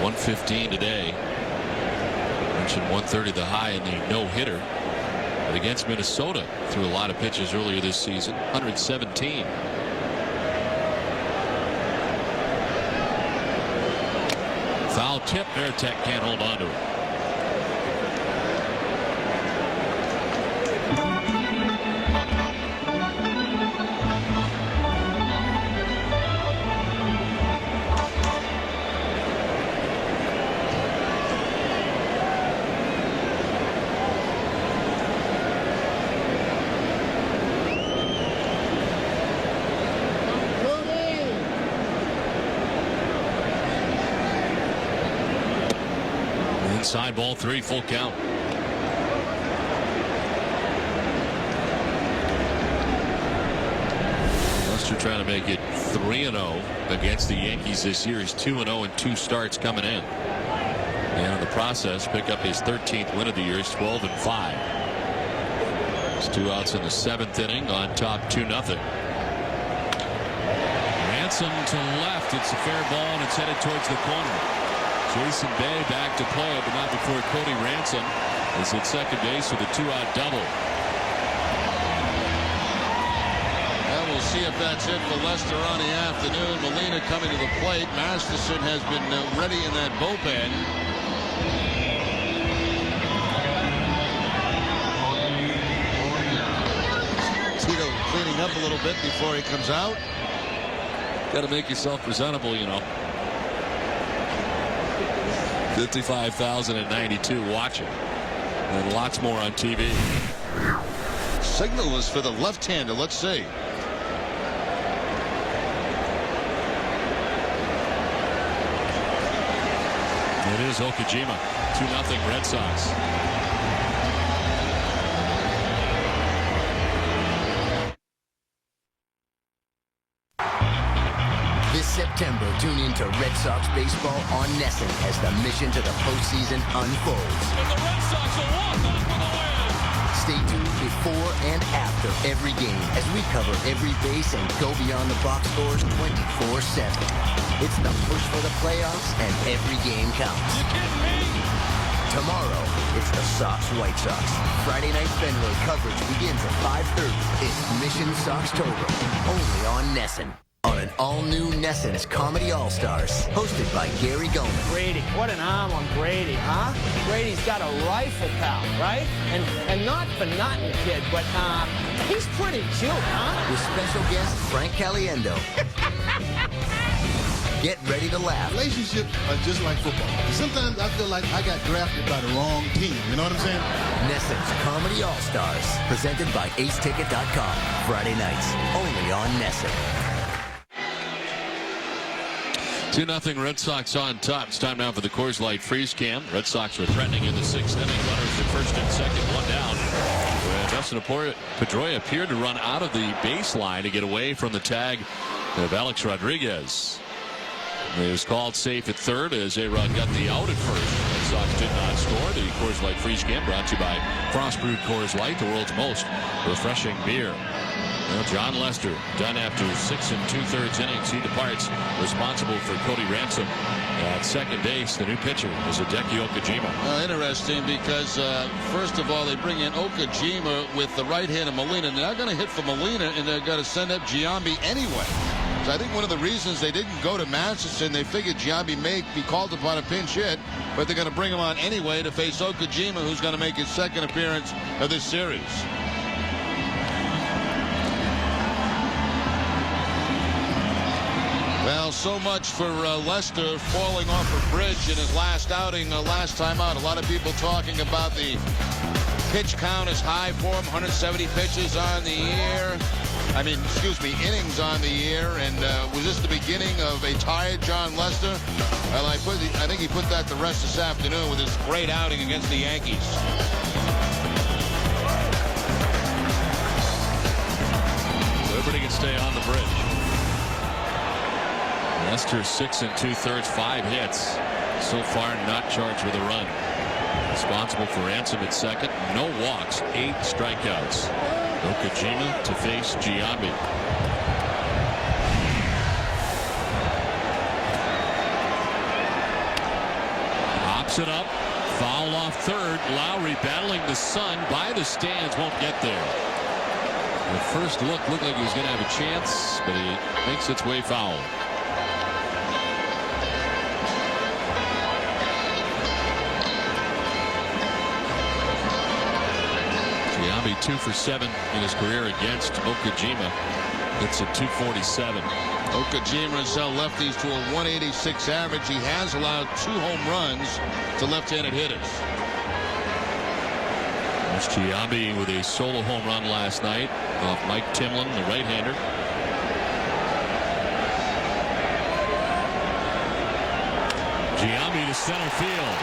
115 today. Mentioned 130 the high in the no-hitter. But against Minnesota, threw a lot of pitches earlier this season. 117. Foul tip. Veritek can't hold on to it. Inside ball 3, full count. Lester trying to make it 3-0 against the Yankees this year. He's 2-0 in 2 starts coming in. And in the process, pick up his 13th win of the year. He's 12-5. It's 2 outs in the 7th inning on top 2-0. Ransom to left. It's a fair ball and it's headed towards the corner. Jason Bay back to play, but not before Cody Ransom is at second base with a 2-out double. Well, we'll see if that's it for Lester on the afternoon. Molina coming to the plate. Masterson has been ready in that bullpen. Tito cleaning up a little bit before he comes out. Got to make yourself presentable, you know. 55,092 watching, and lots more on TV. Signal is for the left-hander. Let's see. It is Okajima. 2-0 Red Sox. This September, tune in to Red Sox baseball on NESN as the mission to the postseason unfolds. And the Red Sox will walk off with a win. Stay tuned before and after every game as we cover every base and go beyond the box scores 24/7. It's the push for the playoffs, and every game counts. You kidding me? Tomorrow, it's the Sox-White Sox. Friday night Fenway coverage begins at 5:30. It's Mission Soxtober, only on NESN. On an all-new NESN's Comedy All-Stars, hosted by Gary Gomez. Grady, what an arm on Grady, huh? Grady's got a rifle pal, right? And not for nothing, kid, but he's pretty cute, huh? With special guest Frank Caliendo. Get ready to laugh. Relationships are just like football. Sometimes I feel like I got drafted by the wrong team. You know what I'm saying? NESN's Comedy All-Stars, presented by AceTicket.com. Friday nights, only on NESN. 2-0 Red Sox on top. It's time now for the Coors Light Freeze Cam. Red Sox were threatening in the 6th inning. Runners at first and second, one down. Dustin Pedroia appeared to run out of the baseline to get away from the tag of Alex Rodriguez. He was called safe at third as A-Rod got the out at first. Red Sox did not score. The Coors Light Freeze Cam brought to you by Frost Brewed Coors Light, the world's most refreshing beer. Well, John Lester, done after 6 2/3 innings. He departs, responsible for Cody Ransom at second base. The new pitcher is Hideki Okajima. Interesting because, first of all, they bring in Okajima with the right hand of Molina. They're not going to hit for Molina, and they're going to send up Giambi anyway. So I think one of the reasons they didn't go to Masterson, they figured Giambi may be called upon a pinch hit, but they're going to bring him on anyway to face Okajima, who's going to make his second appearance of this series. Well, so much for Lester falling off a bridge in his last outing, last time out. A lot of people talking about the pitch count is high for him, 170 pitches on the year. Innings on the year. And was this the beginning of a tired John Lester? Well, I think he put that to rest this afternoon with his great outing against the Yankees. Liberty can stay on the bridge. Lester 6 2/3, 5 hits. So far not charged with a run. Responsible for Ransom at second. No walks, 8 strikeouts. Okajima to face Giambi. Hops it up. Foul off third. Lowry battling the sun by the stands. Won't get there. The first looked like he was going to have a chance, but he makes its way foul. Giambi 2 for 7 in his career against Okajima. It's a 247. Okajima has held lefties to a 186 average. He has allowed 2 home runs to left-handed hitters. There's Giambi with a solo home run last night off Mike Timlin, the right-hander. Giambi to center field.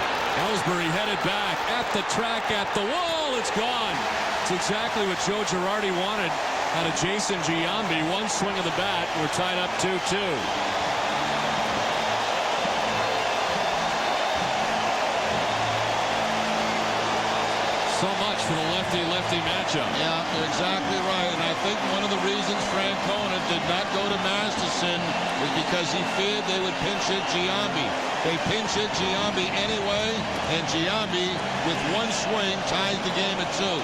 Ellsbury headed back at the track, at the wall. It's gone. It's exactly what Joe Girardi wanted out of Jason Giambi. One swing of the bat. We're tied up 2-2. So much for the lefty-lefty matchup. Yeah, you're exactly right. And I think one of the reasons Francona did not go to Masterson was because he feared they would pinch hit Giambi. They pinch hit Giambi anyway, and Giambi, with one swing, ties the game at 2.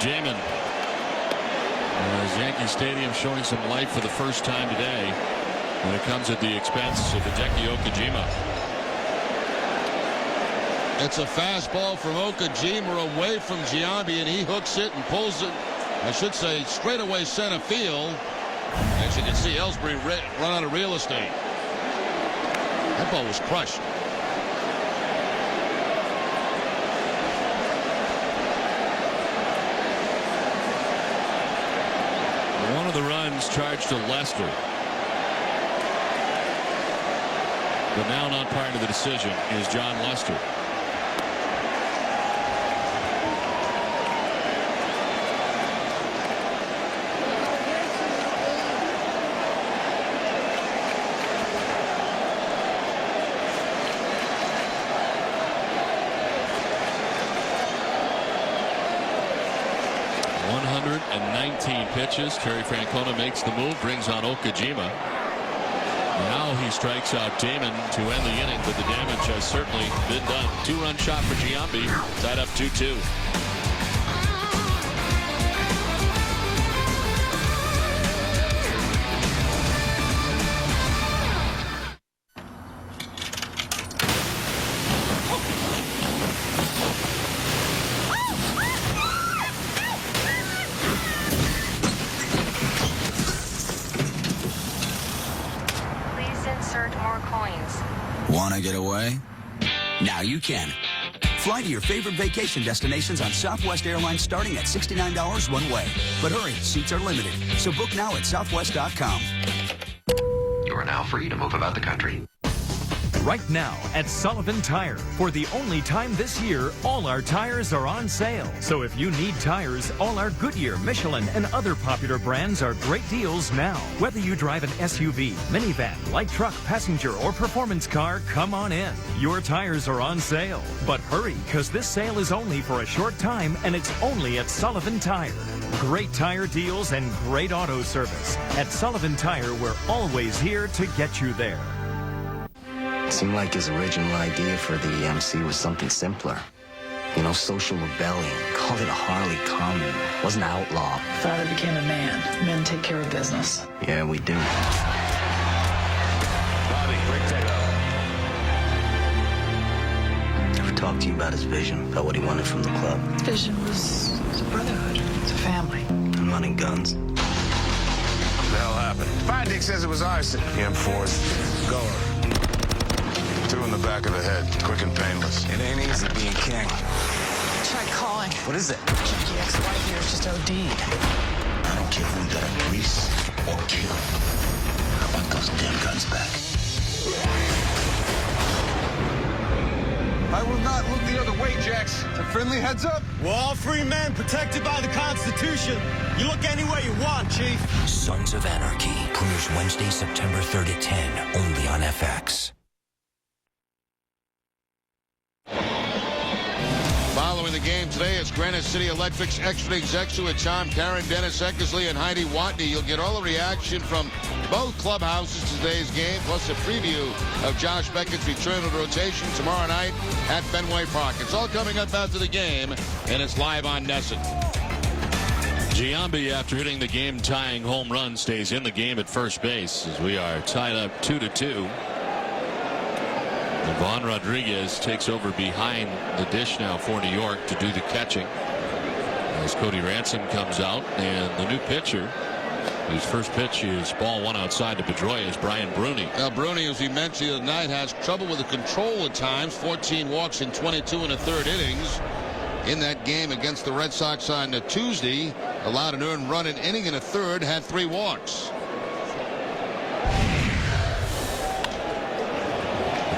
Jamin, as Yankee Stadium showing some life for the first time today, and it comes at the expense of Hideki Okajima. It's a fastball from Okajima away from Giambi, and he hooks it and pulls it, I should say, straight away center field. As you can see, Ellsbury run out of real estate. That ball was crushed. One of the runs charged to Lester. But now not part of the decision is John Lester. Pitches. Terry Francona makes the move, brings on Okajima. Now he strikes out Damon to end the inning, but the damage has certainly been done. 2-run shot for Giambi, tied up 2-2. Want to get away? Now you can. Fly to your favorite vacation destinations on Southwest Airlines starting at $69 one way. But hurry, seats are limited. So book now at southwest.com. You are now free to move about the country. Right now at Sullivan Tire. For the only time this year, all our tires are on sale. So if you need tires, all our Goodyear, Michelin, and other popular brands are great deals now. Whether you drive an SUV, minivan, light truck, passenger, or performance car, come on in. Your tires are on sale. But hurry, because this sale is only for a short time, and it's only at Sullivan Tire. Great tire deals and great auto service. At Sullivan Tire, we're always here to get you there. Seemed like his original idea for the EMC was something simpler. You know, social rebellion. Called it a Harley commune. Wasn't outlaw. Father became a man. Men take care of business. Yeah, we do. Bobby, break that up. Ever talk to you about his vision? About what he wanted from the club? His vision was a brotherhood. It's a family. And running guns. What the hell happened? Fire Dick says it was arson. He enforced. Goer. 2 in the back of the head. Quick and painless. It ain't easy being king. Try calling. What is it? Jackie ex-wife here is just OD'd. I don't care who you gotta grease or kill. I want those damn guns back. I will not look the other way, Jax. A friendly heads up. We're all free men protected by the Constitution. You look any way you want, Chief. Sons of Anarchy premieres Wednesday, September 3rd at 10, only on FX. Following the game today, it's Granite City Electric's extra execs with Tom Karen, Dennis Eckersley, and Heidi Watney. You'll get all the reaction from both clubhouses to today's game, plus a preview of Josh Beckett's return to rotation tomorrow night at Fenway Park. It's all coming up after the game, and it's live on NESN. Giambi, after hitting the game-tying home run, stays in the game at first base as we are tied up 2-2. Vaughn Rodriguez takes over behind the dish now for New York to do the catching as Cody Ransom comes out, and the new pitcher, whose first pitch is ball 1 outside to Pedroia, is Brian Bruni. Now Bruni, as we mentioned the other night, has trouble with the control at times. 14 walks in 22 and a third innings in that game against the Red Sox on Tuesday. Allowed an earned run an inning and a third, had 3 walks.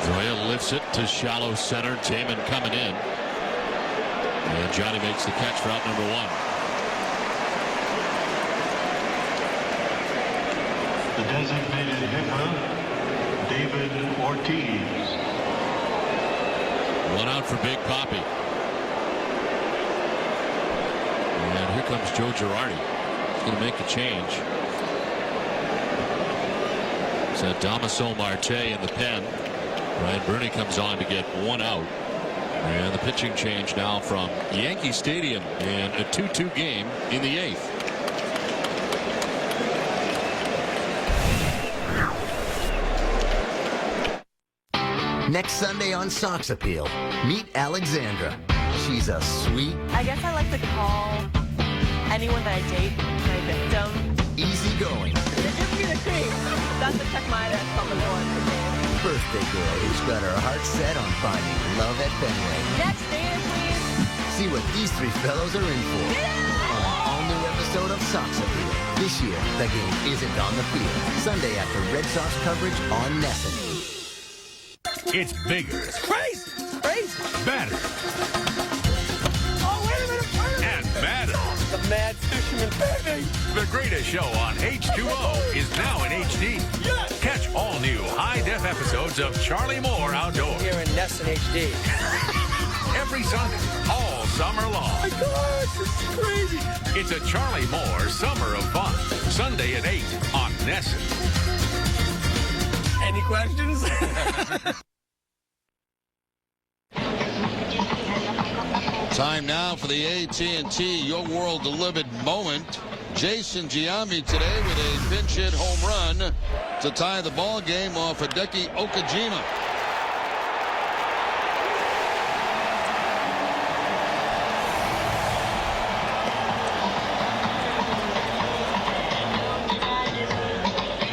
Pedroia lifts it to shallow center. Damon coming in. And Johnny makes the catch for out number 1. The designated hitter, David Ortiz. 1 out for Big Papi. And here comes Joe Girardi. He's going to make a change. It's Damaso Marte in the pen. Brian Bruni comes on to get 1 out. And the pitching change now from Yankee Stadium in a 2-2 game in the 8th. Next Sunday on Sox Appeal, meet Alexandra. She's a sweet, I guess I like to call anyone that I date my victim. easygoing That's a check my ass on the board for me. birthday girl who's got her heart set on finding love at Fenway. Next data, please. See what these 3 fellows are in for on an all-new episode episode of Sox Appeal. This year, the game isn't on the field. Sunday after Red Sox coverage on Nesson. It's bigger. It's crazy. It's crazy. Better. Oh, wait a minute. And better. The Mad Fisherman, baby. The greatest show on H2O is now in HD. Yes. Catch all new high-def episodes of Charlie Moore Outdoors. Here in Nesson HD. Every Sunday, all summer long. Oh my gosh, this is crazy. It's a Charlie Moore Summer of Fun. Sunday at 8 on Nesson. Any questions? Time now for the AT&T Your World Delivered moment. Jason Giambi today with a pinch hit home run to tie the ball game off Hideki Okajima.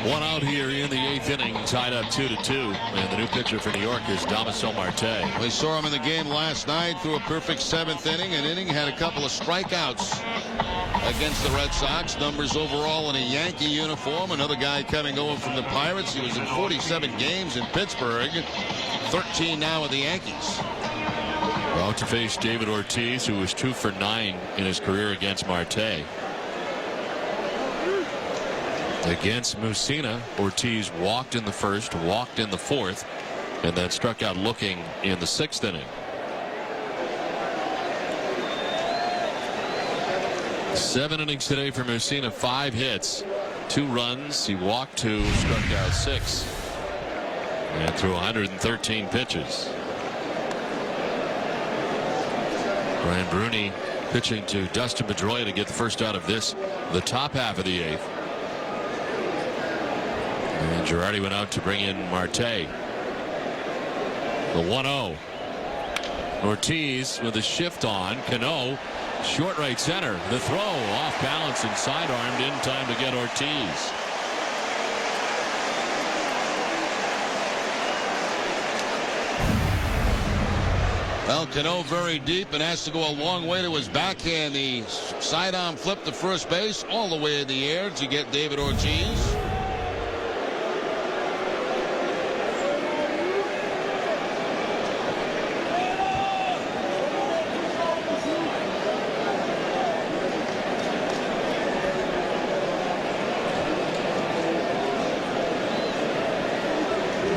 One out here in the 8th inning, tied up 2-2. And the new pitcher for New York is Damaso Marte. We saw him in the game last night through a perfect 7th inning. An inning had a couple of strikeouts against the Red Sox. Numbers overall in a Yankee uniform. Another guy coming over from the Pirates. He was in 47 games in Pittsburgh. 13 now with the Yankees. Well, to face David Ortiz, who was 2 for 9 in his career against Marte. Against Mussina, Ortiz walked in the 1st, walked in the 4th, and then struck out looking in the 6th inning. 7 innings today for Mussina, 5 hits, 2 runs. He walked 2, struck out 6, and threw 113 pitches. Brian Bruni pitching to Dustin Pedroia to get the first out of this, the top half of the 8th. And Girardi went out to bring in Marte. The 1-0. Ortiz with a shift on. Cano, short right center. The throw off balance and sidearmed in time to get Ortiz. Well, Cano very deep and has to go a long way to his backhand. The sidearm flip to first base all the way in the air to get David Ortiz.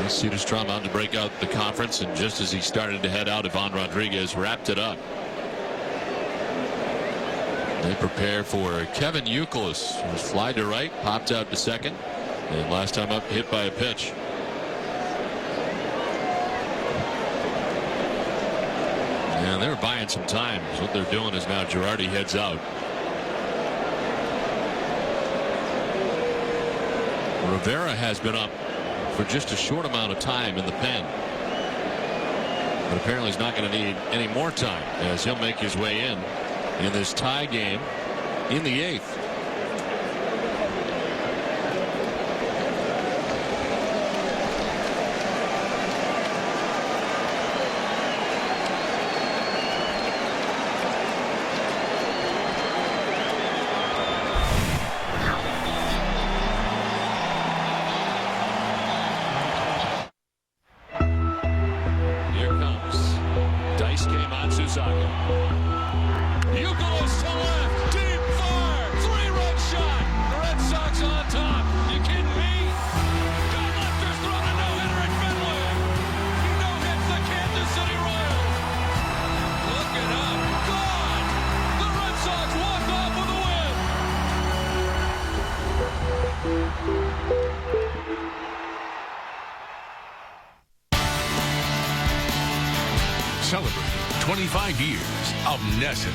Cedar Strom out to break out the conference, and just as he started to head out, Ivan Rodriguez wrapped it up. They prepare for Kevin Youkilis, who was fly to right, popped out to second, and last time up hit by a pitch. And they're buying some time. So what they're doing is now Girardi heads out. Rivera has been up for just a short amount of time in the pen, but apparently he's not going to need any more time as he'll make his way in this tie game in the 8th. Youkilis to left, deep fire, 3-run shot. The Red Sox on top. You kidding me? John Lefter's thrown a no-hitter at Fenway. He no-hits the Kansas City Royals. Look it up, gone. The Red Sox walk off with a win. Celebrate 25 years of Nesson.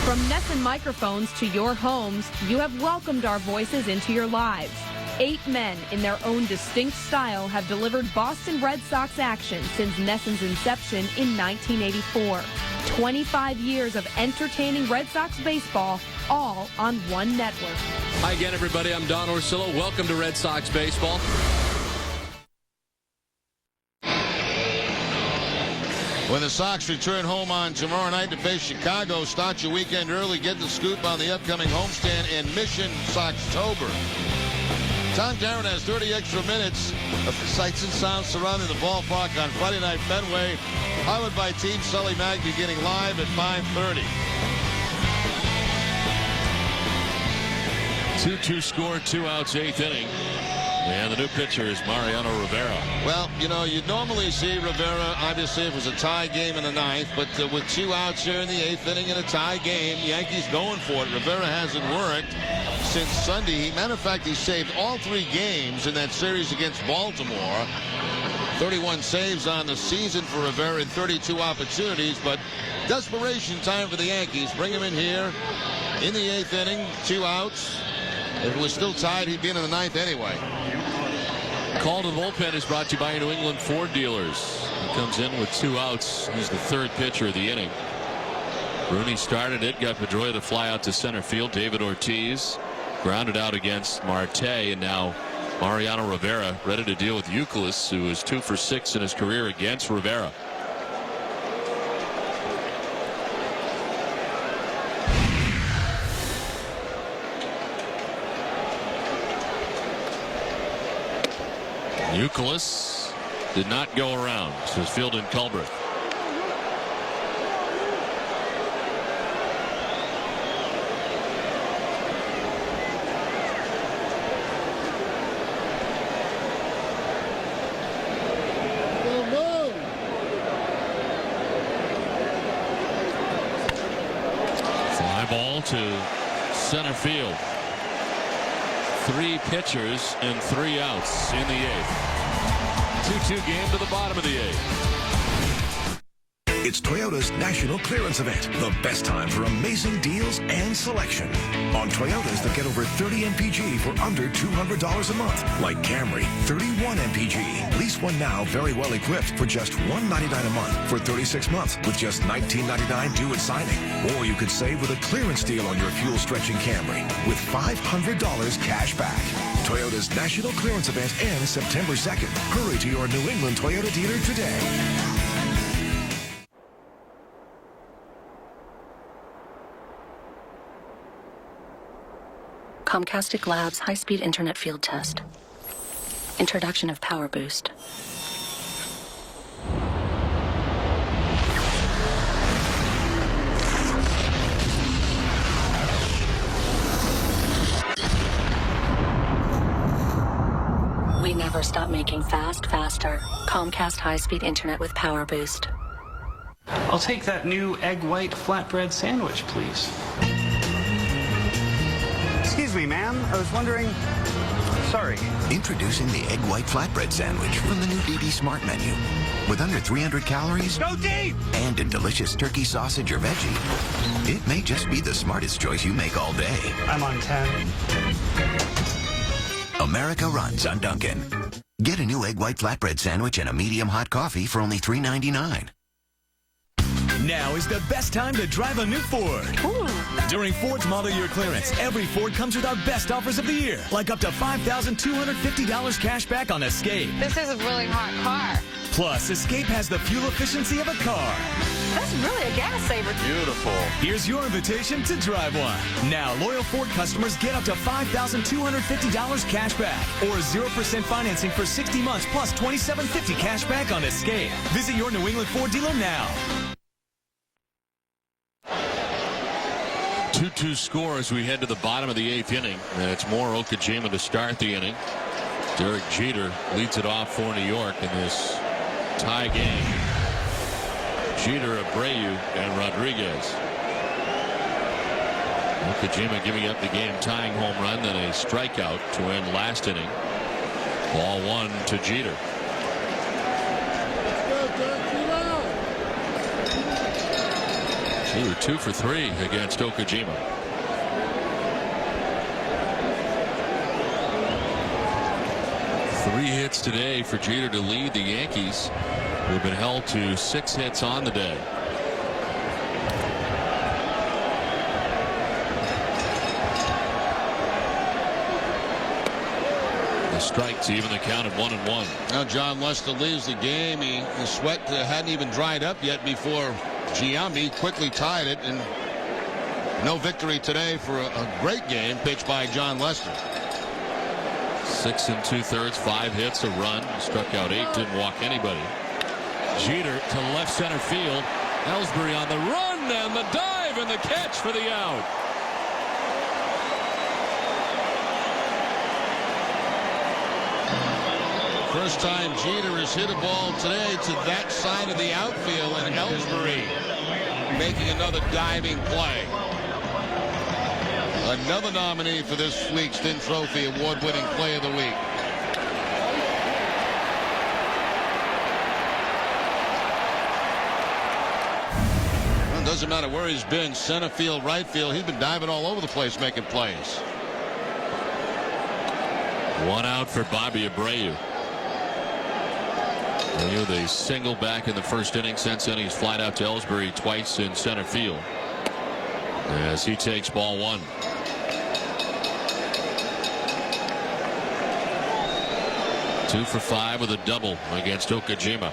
From Nesson microphones to your homes, you have welcomed our voices into your lives. 8 men in their own distinct style have delivered Boston Red Sox action since Nesson's inception in 1984. 25 years of entertaining Red Sox baseball, all on one network. Hi again, everybody. I'm Don Orsillo. Welcome to Red Sox baseball. When the Sox return home on tomorrow night to face Chicago, start your weekend early. Get the scoop on the upcoming homestand in Mission Soxtober. Tom Garrett has 30 extra minutes of sights and sounds surrounding the ballpark on Friday Night Fenway, powered by Team Sully Mag, beginning live at 5:30. 2-2 score, 2 outs, 8th inning. And the new pitcher is Mariano Rivera. Well, you know, you'd normally see Rivera, obviously, if it was a tie game in the 9th, but with 2 outs here in the 8th inning in a tie game, Yankees going for it. Rivera hasn't worked since Sunday. Matter of fact, he saved all 3 games in that series against Baltimore. 31 saves on the season for Rivera in 32 opportunities, but desperation time for the Yankees. Bring him in here in the 8th inning, 2 outs. If it was still tied, he'd be in the 9th anyway. Call to the bullpen is brought to you by your New England Ford dealers. He comes in with 2 outs. He's the 3rd pitcher of the inning. Rooney started it, got Pedroia to fly out to center field. David Ortiz grounded out against Marte, and now Mariano Rivera ready to deal with Youkilis, who is 2 for 6 in his career against Rivera. Youkilis did not go around. So it's fielded Culbreth. Fly ball to center field. 3 pitchers and 3 outs in the 8th. 2-2 game to the bottom of the 8th. It's Toyota's National Clearance Event. The best time for amazing deals and selection on Toyotas that get over 30 MPG for under $200 a month. Like Camry, 31 MPG. Lease one now very well equipped for just $199 a month for 36 months with just $19.99 due at signing. Or you could save with a clearance deal on your fuel-stretching Camry with $500 cash back. Toyota's National Clearance Event ends September 2nd. Hurry to your New England Toyota dealer today. Comcastic Labs high-speed internet field test. Introduction of Power Boost. We never stop making faster. Comcast high-speed internet with Power Boost. I'll take that new egg white flatbread sandwich, please. Excuse me, ma'am. I was wondering... Sorry. Introducing the egg white flatbread sandwich from the new DB Smart menu. With under 300 calories... Go deep! And a delicious turkey sausage or veggie. It may just be the smartest choice you make all day. I'm on 10. America runs on Dunkin'. Get a new egg white flatbread sandwich and a medium hot coffee for only $3.99. Now is the best time to drive a new Ford. Ooh. During Ford's model year clearance, every Ford comes with our best offers of the year, like up to $5,250 cash back on Escape. This is a really hot car. Plus, Escape has the fuel efficiency of a car. That's really a gas saver. Beautiful. Here's your invitation to drive one. Now, loyal Ford customers get up to $5,250 cash back or 0% financing for 60 months plus $2,750 cash back on Escape. Visit your New England Ford dealer now. 2-2 score as we head to the bottom of the 8th inning. And it's more Okajima to start the inning. Derek Jeter leads it off for New York in this tie game. Jeter, Abreu, and Rodriguez. Okajima giving up the game-tying home run, then a strikeout to end last inning. Ball 1 to Jeter. Jeter 2 for 3 against Okajima. Three hits today for Jeter to lead the Yankees, who have been held to 6 hits on the day. A strike to even the count at 1-1. Now John Lester leaves the game. The sweat hadn't even dried up yet before Giambi quickly tied it, and no victory today for a great game pitched by John Lester. 6 2/3, 5 hits, a run, struck out 8, didn't walk anybody. Jeter to left center field. Ellsbury on the run and the dive and the catch for the out. First time Jeter has hit a ball today to that side of the outfield, and Ellsbury making another diving play. Another nominee for this week's Thin Trophy award-winning play of the week. Well, it doesn't matter where he's been, center field, right field, he's been diving all over the place making plays. 1 out for Bobby Abreu. They single back in the first inning. Since then, he's flied out to Ellsbury twice in center field as he takes ball 1. Two for 5 with a double against Okajima.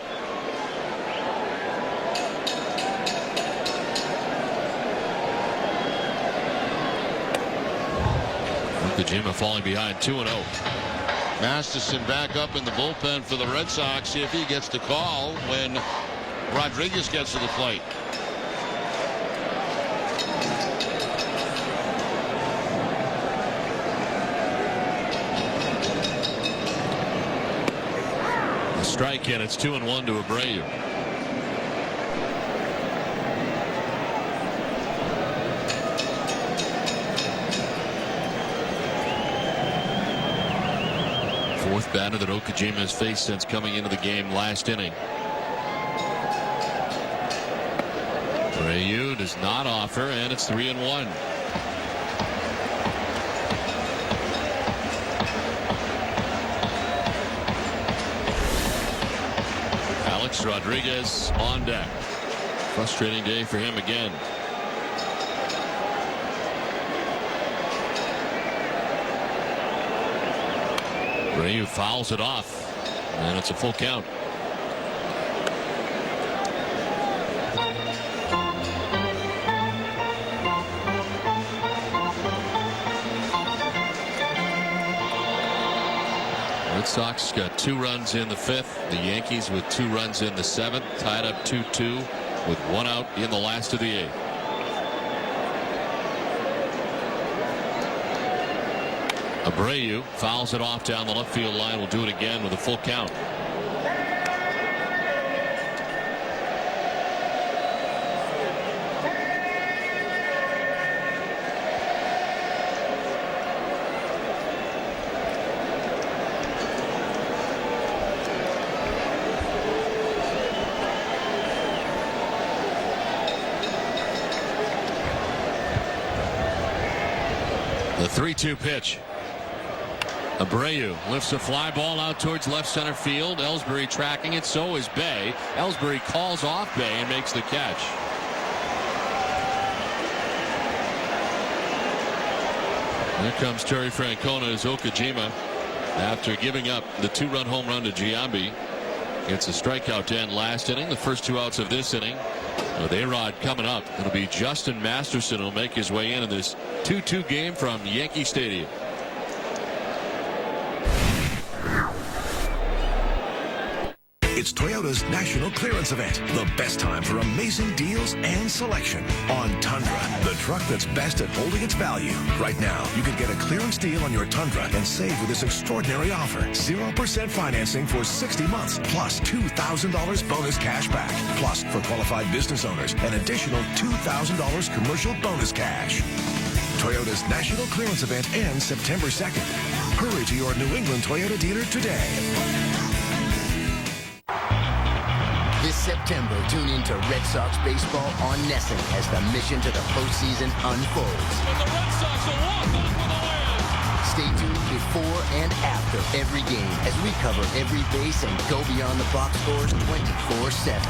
Okajima falling behind 2-0. Masterson back up in the bullpen for the Red Sox. See if he gets the call when Rodriguez gets to the plate. A strike, and it's 2-1 to Abreu. Fourth batter that Okajima has faced since coming into the game last inning. Abreu does not offer, and it's 3-1. Alex Rodriguez on deck. Frustrating day for him again. Abreu fouls it off, and it's a full count. Red Sox got 2 runs in the 5th. The Yankees with 2 runs in the 7th, tied up 2-2 with 1 out in the last of the 8th. Abreu fouls it off down the left field line. Will do it again with a full count. The 3-2 pitch. Abreu lifts a fly ball out towards left center field. Ellsbury tracking it. So is Bay. Ellsbury calls off Bay and makes the catch. Here comes Terry Francona's Okajima after giving up the 2-run home run to Giambi. Gets a strikeout to end last inning. The first 2 outs of this inning. With A-Rod coming up, it'll be Justin Masterson who'll make his way in this 2-2 game from Yankee Stadium. It's Toyota's National Clearance Event. The best time for amazing deals and selection on Tundra, the truck that's best at holding its value. Right now, you can get a clearance deal on your Tundra and save with this extraordinary offer. 0% financing for 60 months, plus $2,000 bonus cash back. Plus, for qualified business owners, an additional $2,000 commercial bonus cash. Toyota's National Clearance Event ends September 2nd. Hurry to your New England Toyota dealer today. This September, tune in to Red Sox baseball on NESN as the mission to the postseason unfolds. And the Red Sox will walk off with a win. Stay tuned before and after every game as we cover every base and go beyond the box scores 24/7.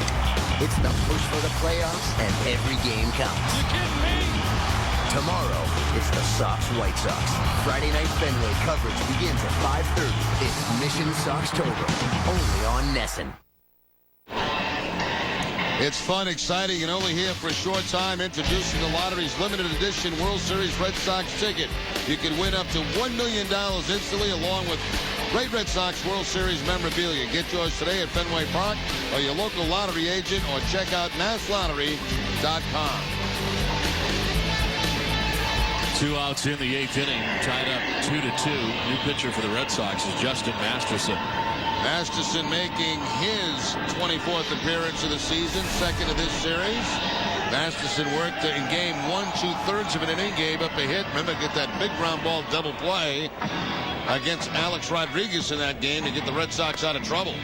It's the push for the playoffs, and every game counts. You kidding me? Tomorrow, it's the Sox-White Sox. Friday night Fenway coverage begins at 5:30. It's Mission Soxtober, only on NESN. It's fun, exciting, and only here for a short time. Introducing the lottery's limited edition World Series Red Sox ticket. You can win up to $1 million instantly, along with great Red Sox World Series memorabilia. Get yours today at Fenway Park or your local lottery agent, or check out masslottery.com. 2 outs in the 8th inning, tied up 2-2. New pitcher for the Red Sox is Justin Masterson. Masterson making his 24th appearance of the season, second of this series. Masterson worked in game 1 2/3 of an inning, gave up a hit. Remember, get that big ground ball double play against Alex Rodriguez in that game to get the Red Sox out of trouble.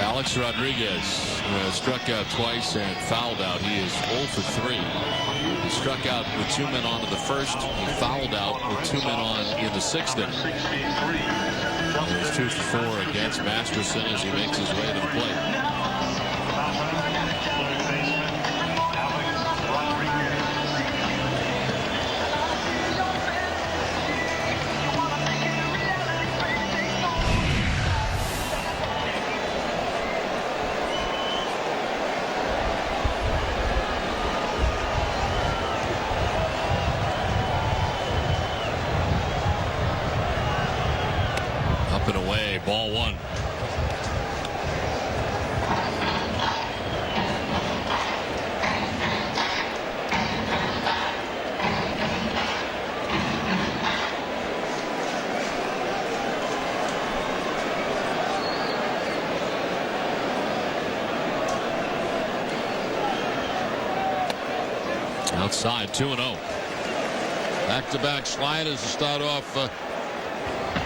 Alex Rodriguez struck out twice and fouled out. He is 0 for 3. He struck out with 2 men on to the first. He fouled out with 2 men on in the 6th inning. There's 2 for 4 against Masterson as he makes his way to the plate. And away, ball 1. Outside, 2-0. Back-to-back sliders to start off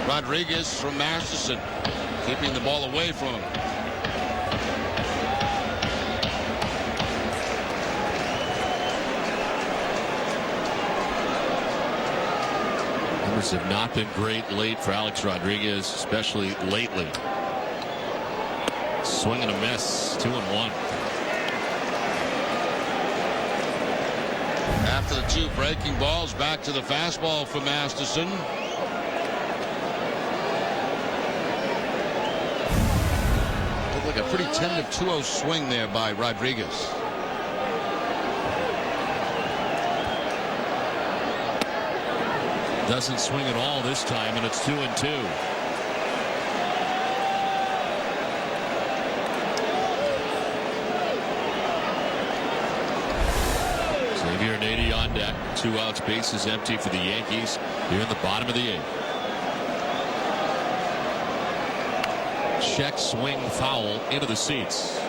Rodriguez from Masterson, keeping the ball away from him. Numbers have not been great late for Alex Rodriguez, especially lately. Swing and a miss, 2-1. After the 2 breaking balls, back to the fastball for Masterson. Like a pretty tentative 2-0 swing there by Rodriguez. Doesn't swing at all this time, and it's 2-2. Xavier Nady on deck. 2 outs, bases empty for the Yankees here in the bottom of the 8th. Check, swing, foul into the seats.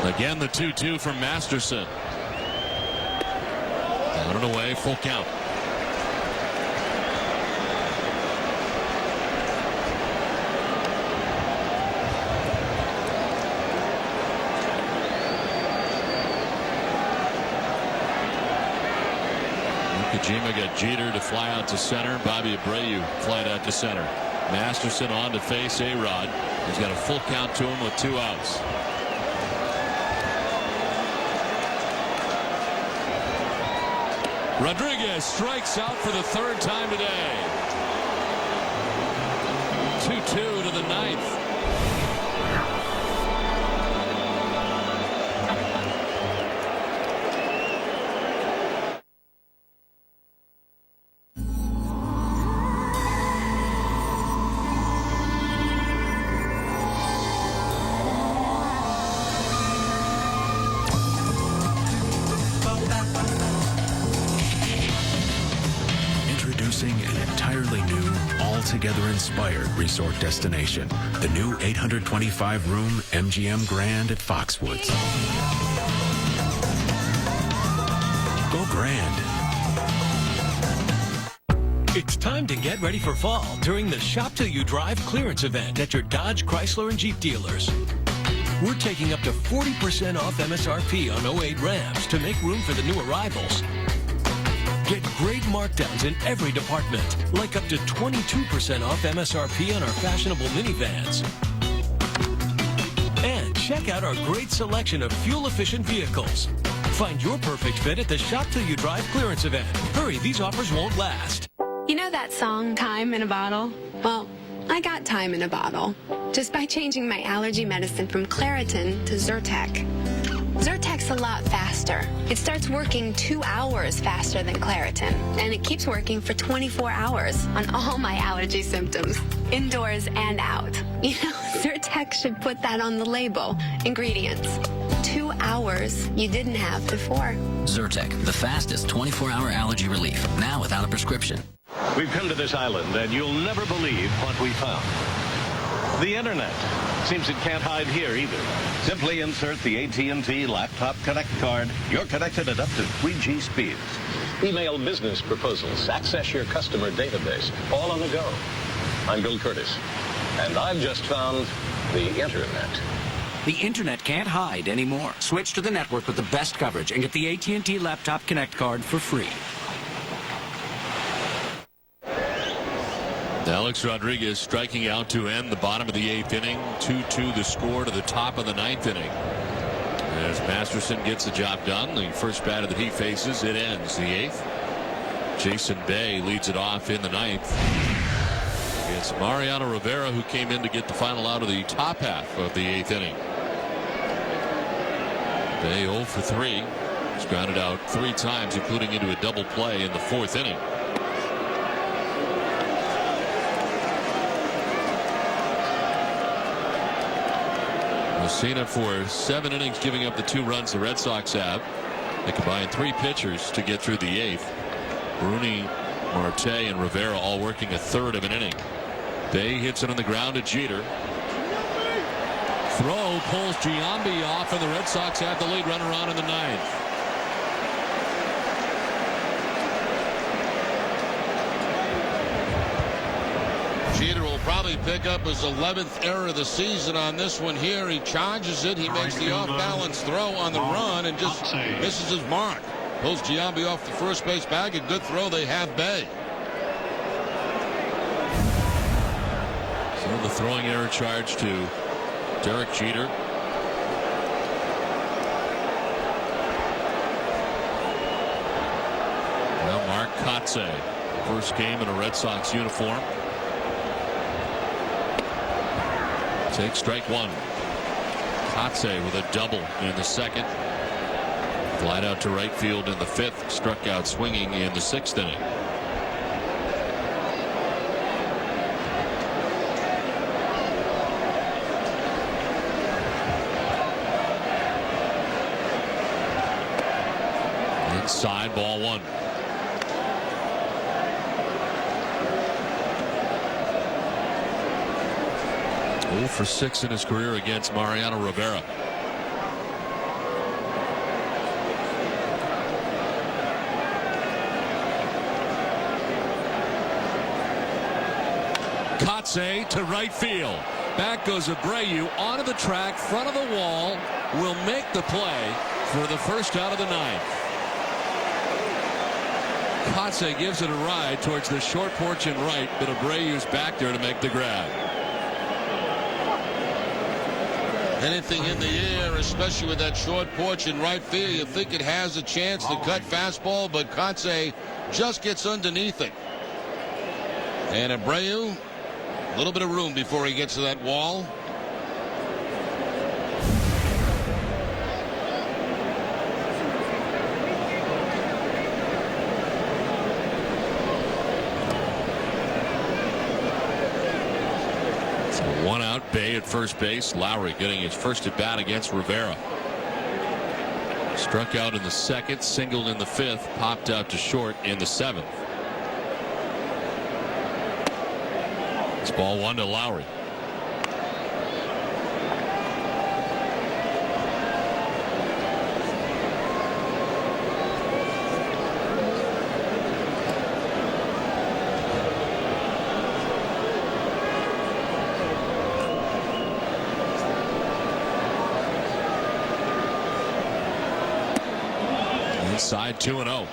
Again, the 2-2 from Masterson. Down and away, full count. Kojima got Jeter to fly out to center. Bobby Abreu flied out to center. Masterson on to face A-Rod. He's got a full count to him with 2 outs. Rodriguez strikes out for the 3rd time today. 2-2 to the 9th. Altogether inspired resort destination. The new 825-room MGM Grand at Foxwoods. Go Grand. It's time to get ready for fall during the Shop Till You Drive clearance event at your Dodge, Chrysler, and Jeep dealers. We're taking up to 40% off MSRP on 08 Rams to make room for the new arrivals. Get great markdowns in every department, like up to 22% off MSRP on our fashionable minivans. And check out our great selection of fuel-efficient vehicles. Find your perfect fit at the Shop Till You Drive clearance event. Hurry, these offers won't last. You know that song, Time in a Bottle? Well, I got time in a bottle just by changing my allergy medicine from Claritin to Zyrtec. Zyrtec's a lot faster. It starts working 2 hours faster than Claritin, and it keeps working for 24 hours on all my allergy symptoms, indoors and out. You know, Zyrtec should put that on the label. Ingredients. 2 hours you didn't have before. Zyrtec, the fastest 24-hour allergy relief, now without a prescription. We've come to this island, and you'll never believe what we found. The internet. Seems it can't hide here either. Simply insert the AT&T Laptop Connect card. You're connected at up to 3G speeds. Email business proposals. Access your customer database. All on the go. I'm Bill Curtis, and I've just found the internet. The internet can't hide anymore. Switch to the network with the best coverage and get the AT&T Laptop Connect card for free. Alex Rodriguez striking out to end the bottom of the 8th inning. 2-2 the score to the top of the 9th inning. As Masterson gets the job done, the first batter that he faces, it ends the 8th. Jason Bay leads it off in the 9th. It's Mariano Rivera who came in to get the final out of the top half of the 8th inning. Bay 0 for 3. He's grounded out 3 times, including into a double play in the 4th inning. Messina for 7 innings, giving up the 2 runs the Red Sox have. They combined 3 pitchers to get through the 8th. Bruni, Marte, and Rivera all working a third of an inning. Bay hits it on the ground to Jeter. Throw pulls Giambi off, and the Red Sox have the lead runner on in the 9th. Jeter will probably pick up his 11th error of the season on this one here. He charges it. He makes the off-balance throw on the run and just misses his mark. Pulls Giambi off the first base bag. A good throw. They have Bay. So the throwing error charge to Derek Jeter. Now Mark Kotze, first game in a Red Sox uniform. Takes strike 1. Kotze with a double in the 2nd. Flied out to right field in the 5th. Struck out swinging in the 6th inning. Inside, ball 1. For 6 in his career against Mariano Rivera. Kotze to right field. Back goes Abreu onto the track, front of the wall. Will make the play for the first out of the 9th. Kotze gives it a ride towards the short porch and right, but Abreu's back there to make the grab. Anything in the air, especially with that short porch in right field, you think it has a chance to cut fastball, but Kotze just gets underneath it. And Abreu, a little bit of room before he gets to that wall. One out, Bay at first base. Lowry getting his first at bat against Rivera. Struck out in the 2nd, singled in the 5th, popped out to short in the 7th. It's ball 1 to Lowry. Inside 2-0.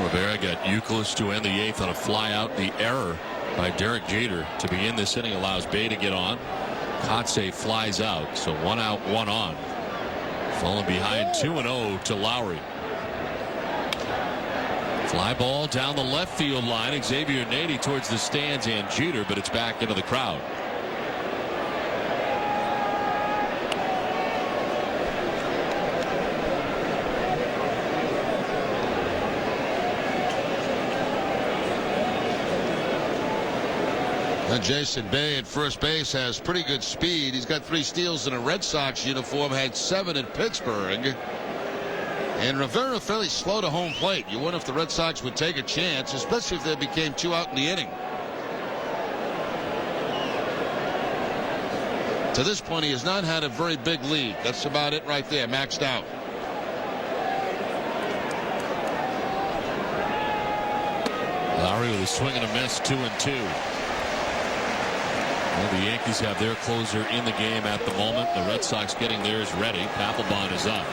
Rivera got Euclid to end the 8th on a fly out. The error by Derek Jeter to begin this inning allows Bay to get on. Kotze flies out, so 1 out, 1 on. Falling behind 2-0 to Lowry. Fly ball down the left field line. Xavier Nady towards the stands and Jeter, but it's back into the crowd. Jason Bay at first base has pretty good speed. He's got 3 steals in a Red Sox uniform, had 7 in Pittsburgh. And Rivera fairly slow to home plate. You wonder if the Red Sox would take a chance, especially if there became 2 out in the inning. To this point, he has not had a very big lead. That's about it right there, maxed out. Lowry with a swing and a miss, 2-2. Well, the Yankees have their closer in the game at the moment. The Red Sox getting theirs ready. Papelbon is up.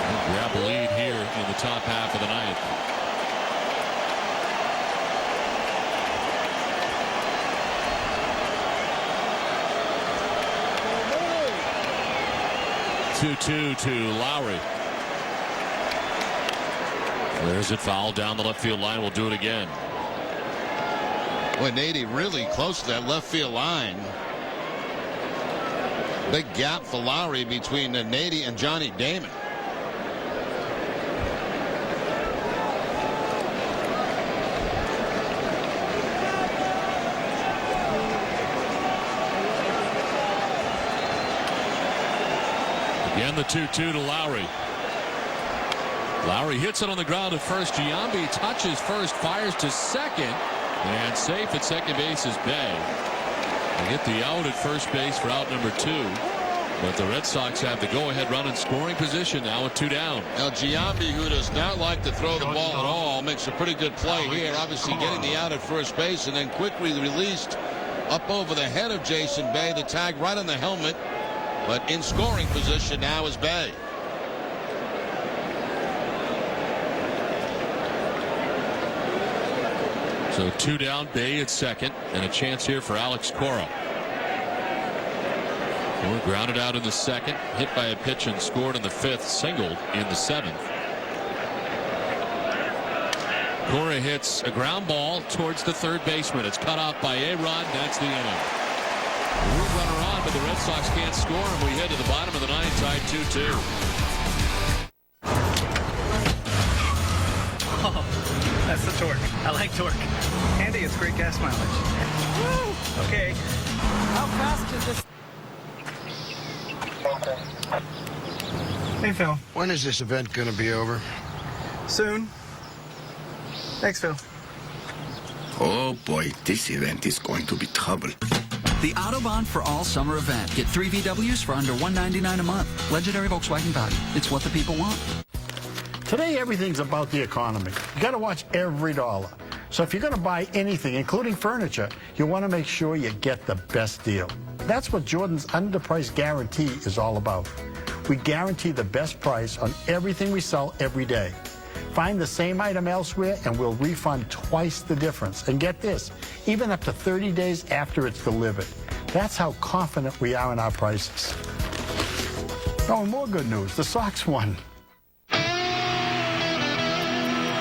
They'll grab a lead here in the top half of the ninth. Two to Lowry. There's it foul down the left field line. We'll do it again. Boy, Nady really close to that left field line. Big gap for Lowry between Nady and Johnny Damon. Again, the 2-2 to Lowry. Lowry hits it on the ground at first. Giambi touches first, fires to second. And safe at second base is Bay. They get the out at first base for out number 2. But the Red Sox have the go-ahead run in scoring position now with 2 down. Now Giambi, who does not like to throw the ball at all, makes a pretty good play here. Obviously getting the out at first base and then quickly released up over the head of Jason Bay. The tag right on the helmet. But in scoring position now is Bay. So 2 down, Bay at second, and a chance here for Alex Cora. Cora grounded out in the second, hit by a pitch and scored in the 5th, singled in the 7th. Cora hits a ground ball towards the third baseman. It's cut off by A-Rod. That's the inning. Root runner on, but the Red Sox can't score, and we head to the bottom of the 9th, tied 2-2. That's the torque. I like torque. Andy, it's great gas mileage. Woo! Okay. How fast is this? Hey, Phil. When is this event going to be over? Soon. Thanks, Phil. Oh boy, this event is going to be trouble. The Autobahn for All Summer event. Get 3 VWs for under $199 a month. Legendary Volkswagen value. It's what the people want. Today, everything's about the economy. You got to watch every dollar. So if you're going to buy anything, including furniture, you want to make sure you get the best deal. That's what Jordan's underpriced guarantee is all about. We guarantee the best price on everything we sell every day. Find the same item elsewhere and we'll refund twice the difference. And get this, even up to 30 days after it's delivered. That's how confident we are in our prices. Oh, and more good news, the Sox won.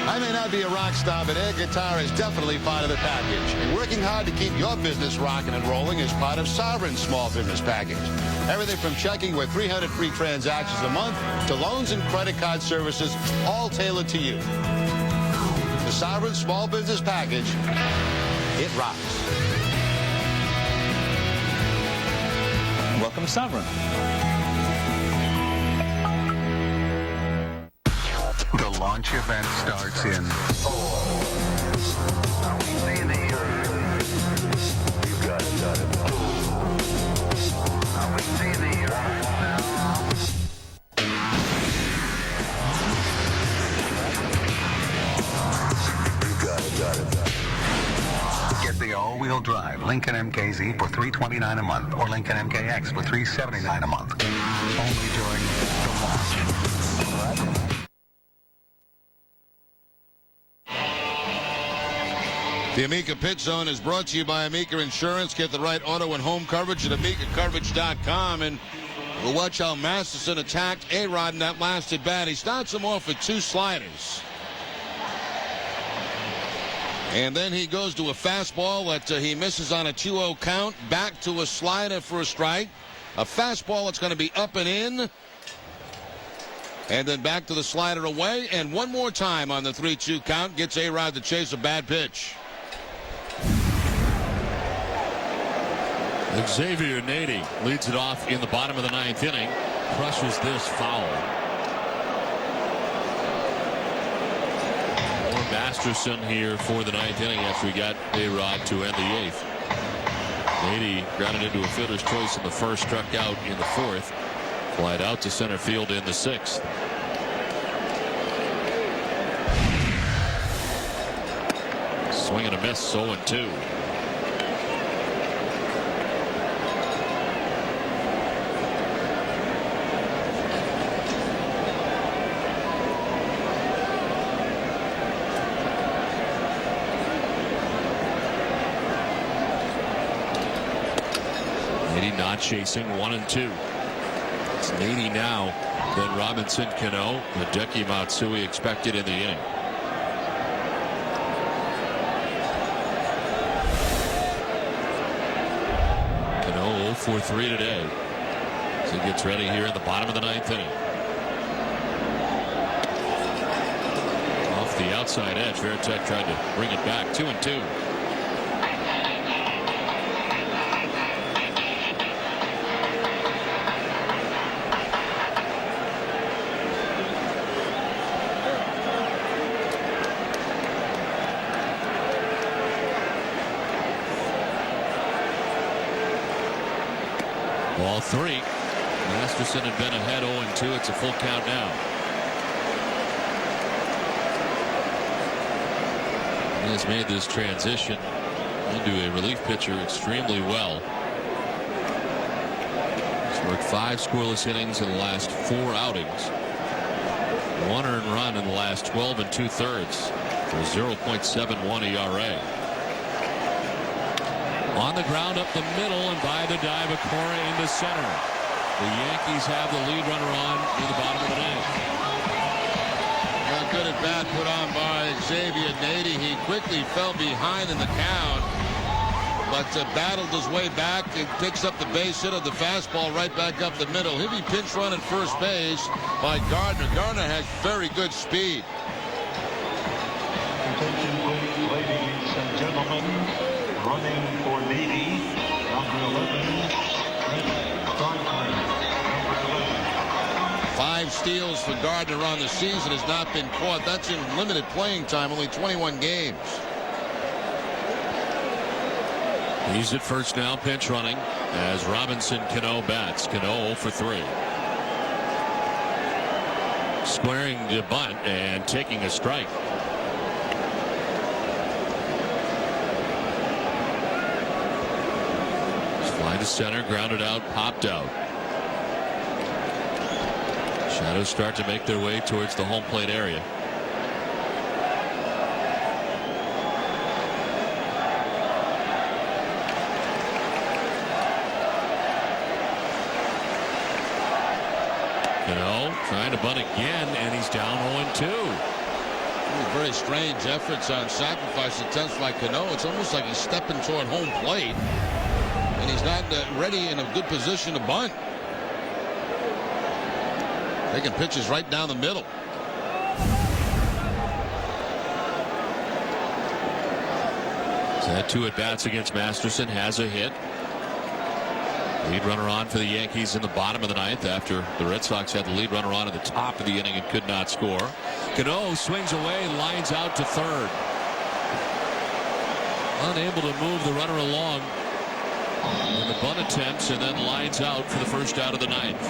I may not be a rock star, but air guitar is definitely part of the package. And working hard to keep your business rocking and rolling is part of Sovereign's small business package. Everything from checking with 300 free transactions a month to loans and credit card services, all tailored to you. The Sovereign small business package, it rocks. Welcome to Sovereign. The launch event starts in 4. Get the all-wheel drive Lincoln MKZ for $329 a month or Lincoln MKX for $379 a month. Only during the launch. The Amica Pit Zone is brought to you by Amica Insurance. Get the right auto and home coverage at AmicaCoverage.com. And we'll watch how Masterson attacked A-Rod in that last at bat. He starts him off with 2 sliders. And then he goes to a fastball that he misses on a 2-0 count. Back to a slider for a strike. A fastball that's going to be up and in. And then back to the slider away. And one more time on the 3-2 count. Gets A-Rod to chase a bad pitch. Xavier Nady leads it off in the bottom of the 9th inning. Crushes this foul. More Masterson here for the 9th inning after he got A-Rod to end the 8th. Nady grounded into a fielder's choice in the 1st, struck out in the 4th. Flied out to center field in the 6th. Swing and a miss, 0-2. Not chasing, 1-2. It's Nady now, then Robinson, Cano, Hideki Matsui expected in the inning. Cano 0 for 3 today as he gets ready here in the bottom of the 9th inning. Off the outside edge, Veritek tried to bring it back, 2-2. Ball 3. Masterson had been ahead 0-2. It's a full count now. He has made this transition into a relief pitcher extremely well. He's worked 5 scoreless innings in the last 4 outings. 1 earned run in the last 12 2/3 for a 0.71 ERA. On the ground up the middle and by the dive of Cora into center. The Yankees have the lead runner on in the bottom of the 9th. A good at bat put on by Xavier Nady. He quickly fell behind in the count, but battled his way back and picks up the base hit of the fastball right back up the middle. He'll be pinch run at first base by Gardner. Gardner has very good speed. Attention, please, ladies and gentlemen. Running for Nady, number 11, Gardner, number 11. 5 steals for Gardner on the season, has not been caught. That's in limited playing time, only 21 games. He's at first now, pinch running as Robinson Cano bats. Cano 0 for 3. Squaring to bunt and taking a strike. Fly to center, grounded out, popped out. Shadows start to make their way towards the home plate area. Trying to bunt again, and he's down 0-2. Very strange efforts on sacrifice attempts by Cano. It's almost like he's stepping toward home plate, and he's not ready in a good position to bunt. Taking pitches right down the middle. He's had 2 at-bats against Masterson, has a hit. Lead runner on for the Yankees in the bottom of the 9th after the Red Sox had the lead runner on at the top of the inning and could not score. Cano swings away, lines out to third. Unable to move the runner along in the bunt attempts, and then lines out for the first out of the 9th.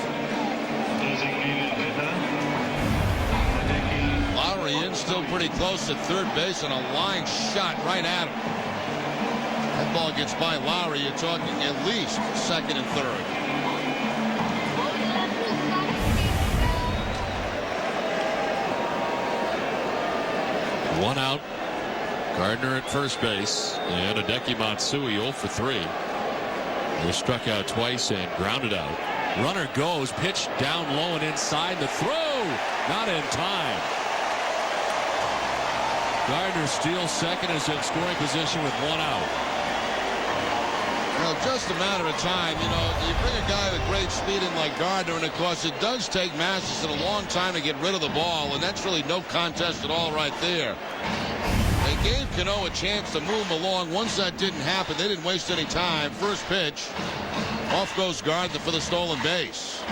Lowry in, still pretty close at third base, and a line shot right at him. That ball gets by Lowry, you're talking at least second and third. One out. Gardner at first base, and Hideki Matsui 0 for 3. They struck out twice and grounded out. Runner goes, pitch down low and inside. The throw, not in time. Gardner steals second, is in scoring position with 1 out. Well, just a matter of time. You know, you bring a guy with great speed in like Gardner, and of course it does take Masterson a long time to get rid of the ball, and that's really no contest at all right there. They gave Cano a chance to move him along. Once that didn't happen, they didn't waste any time. First pitch, off goes Gardner for the stolen base.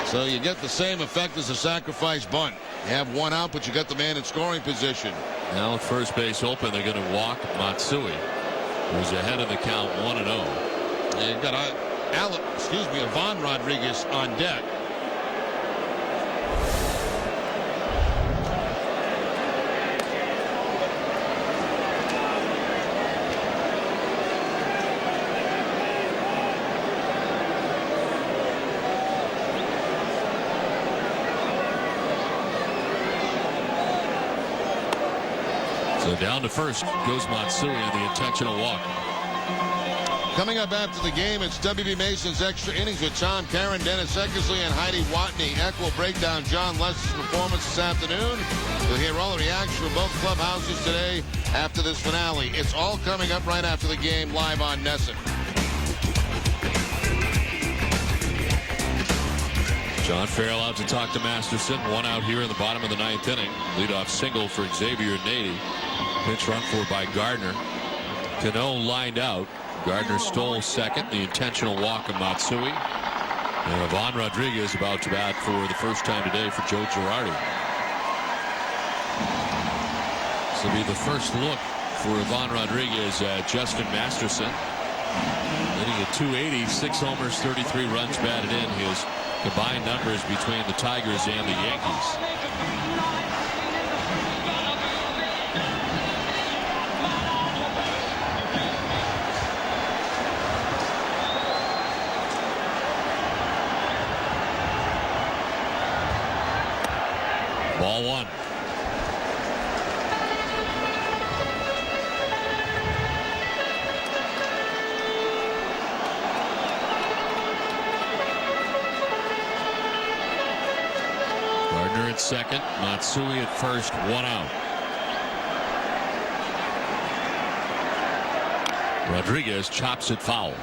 So you get the same effect as a sacrifice bunt. You have 1 out, but you got the man in scoring position. Now with first base open, they're going to walk Matsui, who's ahead of the count 1-0. And you've got Ivan Rodriguez on deck. So down to first goes Matsui on the intentional walk. Coming up after the game, it's W.B. Mason's Extra Innings with Tom Caron, Dennis Eckersley, and Heidi Watney. Eck will break down John Less's performance this afternoon. You'll hear all the reactions from both clubhouses today after this finale. It's all coming up right after the game, live on NESN. John Farrell out to talk to Masterson. 1 out here in the bottom of the 9th inning. Leadoff single for Xavier Nady. Pitch run for by Gardner. Cano lined out. Gardner stole second. The intentional walk of Matsui. And Ivan Rodriguez about to bat for the first time today for Joe Girardi. This will be the first look for Ivan Rodriguez at Justin Masterson. Hitting at .280, 6 homers, 33 runs batted in. His combined numbers between the Tigers and the Yankees. Ball 1. Gardner at second, Matsui at first, 1 out. Rodriguez chops it foul.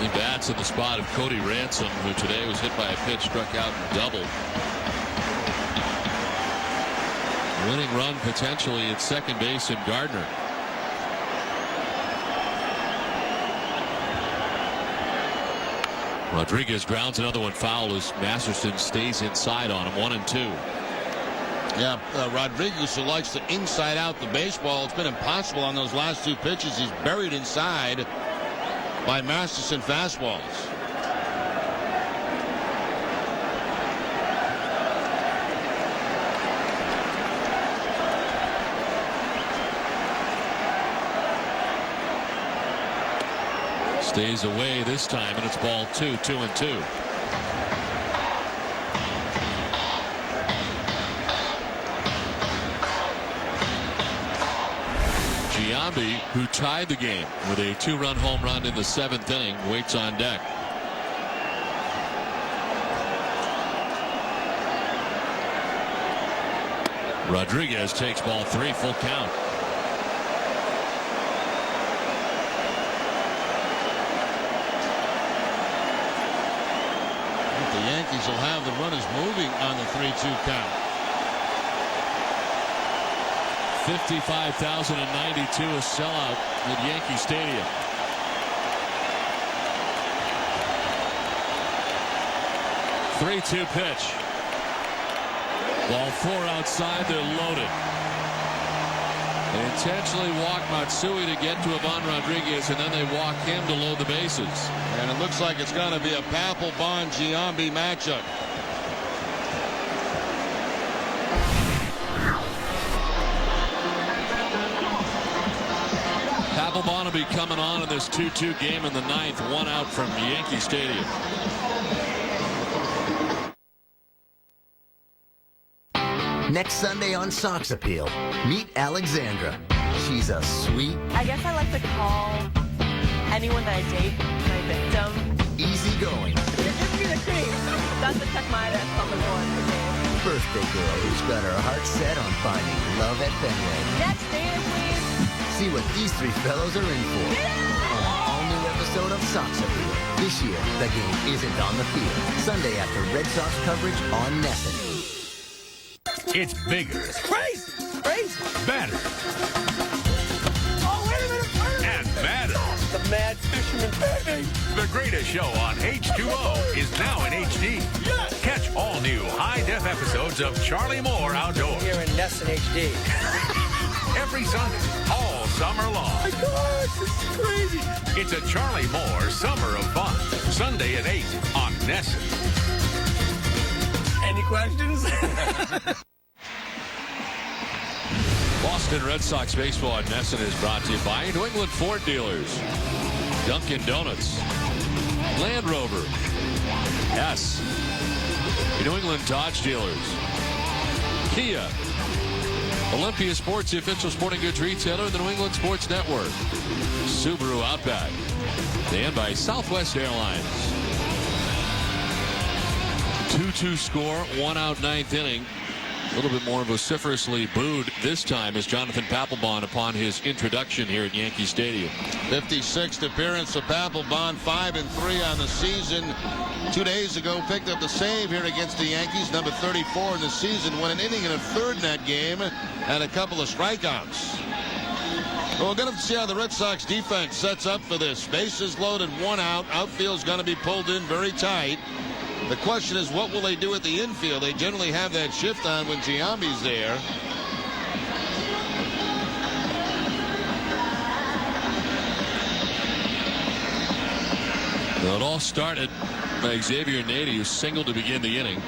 He bats in the spot of Cody Ransom, who today was hit by a pitch, struck out and doubled. Winning run potentially at second base in Gardner. Rodriguez grounds another one foul as Masterson stays inside on him. 1-2. Yeah, Rodriguez, who likes to inside out the baseball. It's been impossible on those last 2 pitches. He's buried inside by Masterson fastballs. Stays away this time, and it's ball 2, 2-2. Giambi, who tied the game with a 2-run home run in the 7th inning, waits on deck. Rodriguez takes ball 3, full count. The Yankees will have the runners moving on the 3-2 count. 55,092, a sellout at Yankee Stadium. Three-2 pitch. Ball 4 outside. They're loaded. They intentionally walk Matsui to get to Ivan Rodriguez, and then they walk him to load the bases. And it looks like it's going to be a Papelbon-Giambi matchup. Papelbon will be coming on in this 2-2 game in the ninth, one out from Yankee Stadium. Next Sunday on Sox Appeal, meet Alexandra. She's a sweet, I guess I like to call anyone that I date my victim. easygoing That's the check my ass on the board for me. birthday girl who's got her heart set on finding love at Fenway. Next day, please. See what these three fellows are in for on an all-new episode of Sox Appeal. This year, the game isn't on the field. Sunday after Red Sox coverage on NESN. It's bigger. It's crazy. Crazy. Better. Oh, wait a minute. And badder. The Mad Fisherman, baby. The greatest show on H2O is now in HD. Yes. Catch all new high-def episodes of Charlie Moore Outdoors. Here in NESN HD. Every Sunday, all summer long. Oh my gosh, this is crazy. It's a Charlie Moore Summer of Fun. Sunday at 8 on NESN. Any questions? Boston Red Sox baseball on NESN is brought to you by New England Ford dealers, Dunkin' Donuts, Land Rover, S, New England Dodge dealers, Kia, Olympia Sports, the official sporting goods retailer of the New England Sports Network, Subaru Outback, and by Southwest Airlines. 2-2 score, one out, ninth inning. A little bit more vociferously booed this time as Jonathan Papelbon upon his introduction here at Yankee Stadium. 56th appearance of Papelbon, 5-3 on the season. 2 days ago, picked up the save here against the Yankees, number 34 in the season. Won an inning and a third in that game, and a couple of strikeouts. Well, we're going to see how the Red Sox defense sets up for this. Bases loaded, one out. Outfield's going to be pulled in very tight. The question is, what will they do at the infield? They generally have that shift on when Giambi's there. Well, it all started by Xavier Nady, who singled to begin the inning.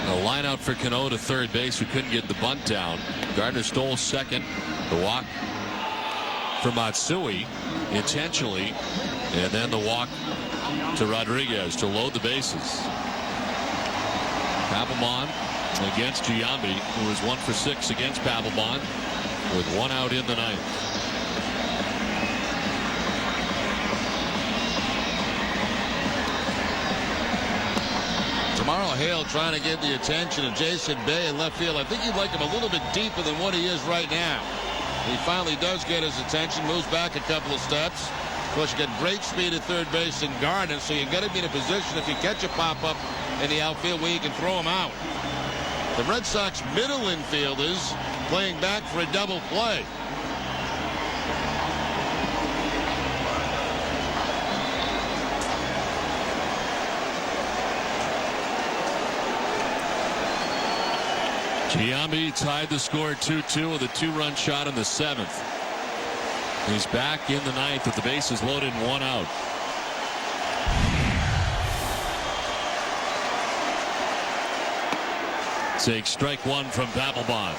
A line out for Cano to third base, who couldn't get the bunt down. Gardner stole second. The walk for Matsui intentionally, and then the walk to Rodriguez to load the bases. Papelbon against Giambi, who was 1 for 6 against Papelbon, with one out in the ninth. Tomorrow Hale trying to get the attention of Jason Bay in left field. I think you'd like him a little bit deeper than what he is right now. He finally does get his attention, moves back a couple of steps. Of course, you got great speed at third base and Gardner, so you got to be in a position if you catch a pop-up in the outfield where you can throw him out. The Red Sox middle infielders playing back for a double play. Giambi tied the score 2-2 with a two-run shot in the seventh. He's back in the ninth with the bases loaded and one out. Take strike one from Papelbon.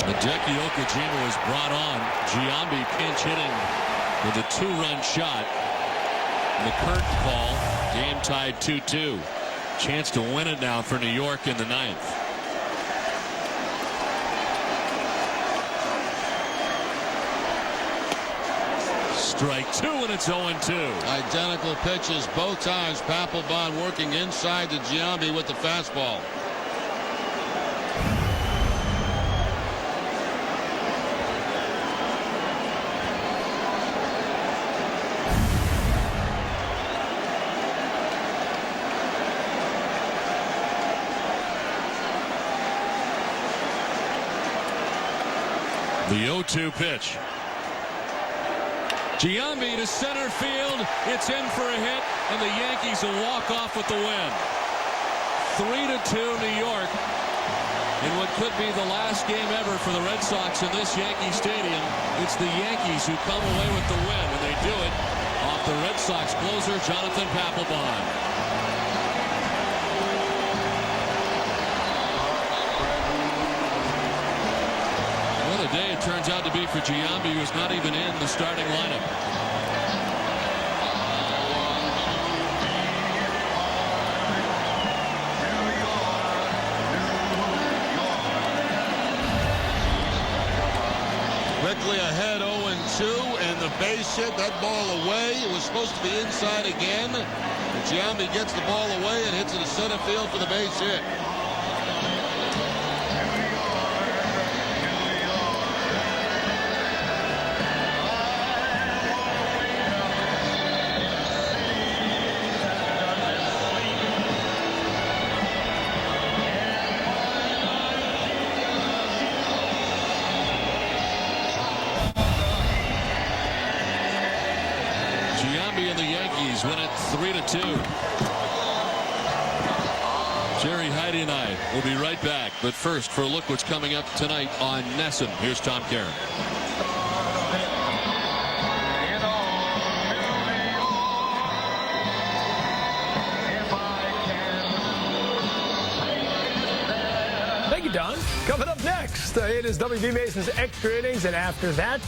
Hideki Okajima was brought on. Giambi pinch hitting with a two-run shot. The curtain call, game tied 2-2. Chance to win it now for New York in the ninth. Strike two, and it's 0-2. Identical pitches both times. Papelbon working inside to Giambi with the fastball. The 0-2 pitch. Giambi to center field. It's in for a hit, and the Yankees will walk off with the win. 3-2 New York in what could be the last game ever for the Red Sox in this Yankee Stadium. It's the Yankees who come away with the win, and they do it off the Red Sox closer, Jonathan Papelbon. Well, the day it turns out to be for Giambi, who was not even in the starting lineup. Quickly ahead 0-2, and the base hit, that ball away. It was supposed to be inside again. And Giambi gets the ball away and hits it to center field for the base hit. Giambi and the Yankees win it 3-2. Jerry, Heidi, and I will be right back. But first, for a look what's coming up tonight on NESN, here's Tom Karen. Thank you, Don. Coming up next, it is WB Mason's Extra Innings, and after that,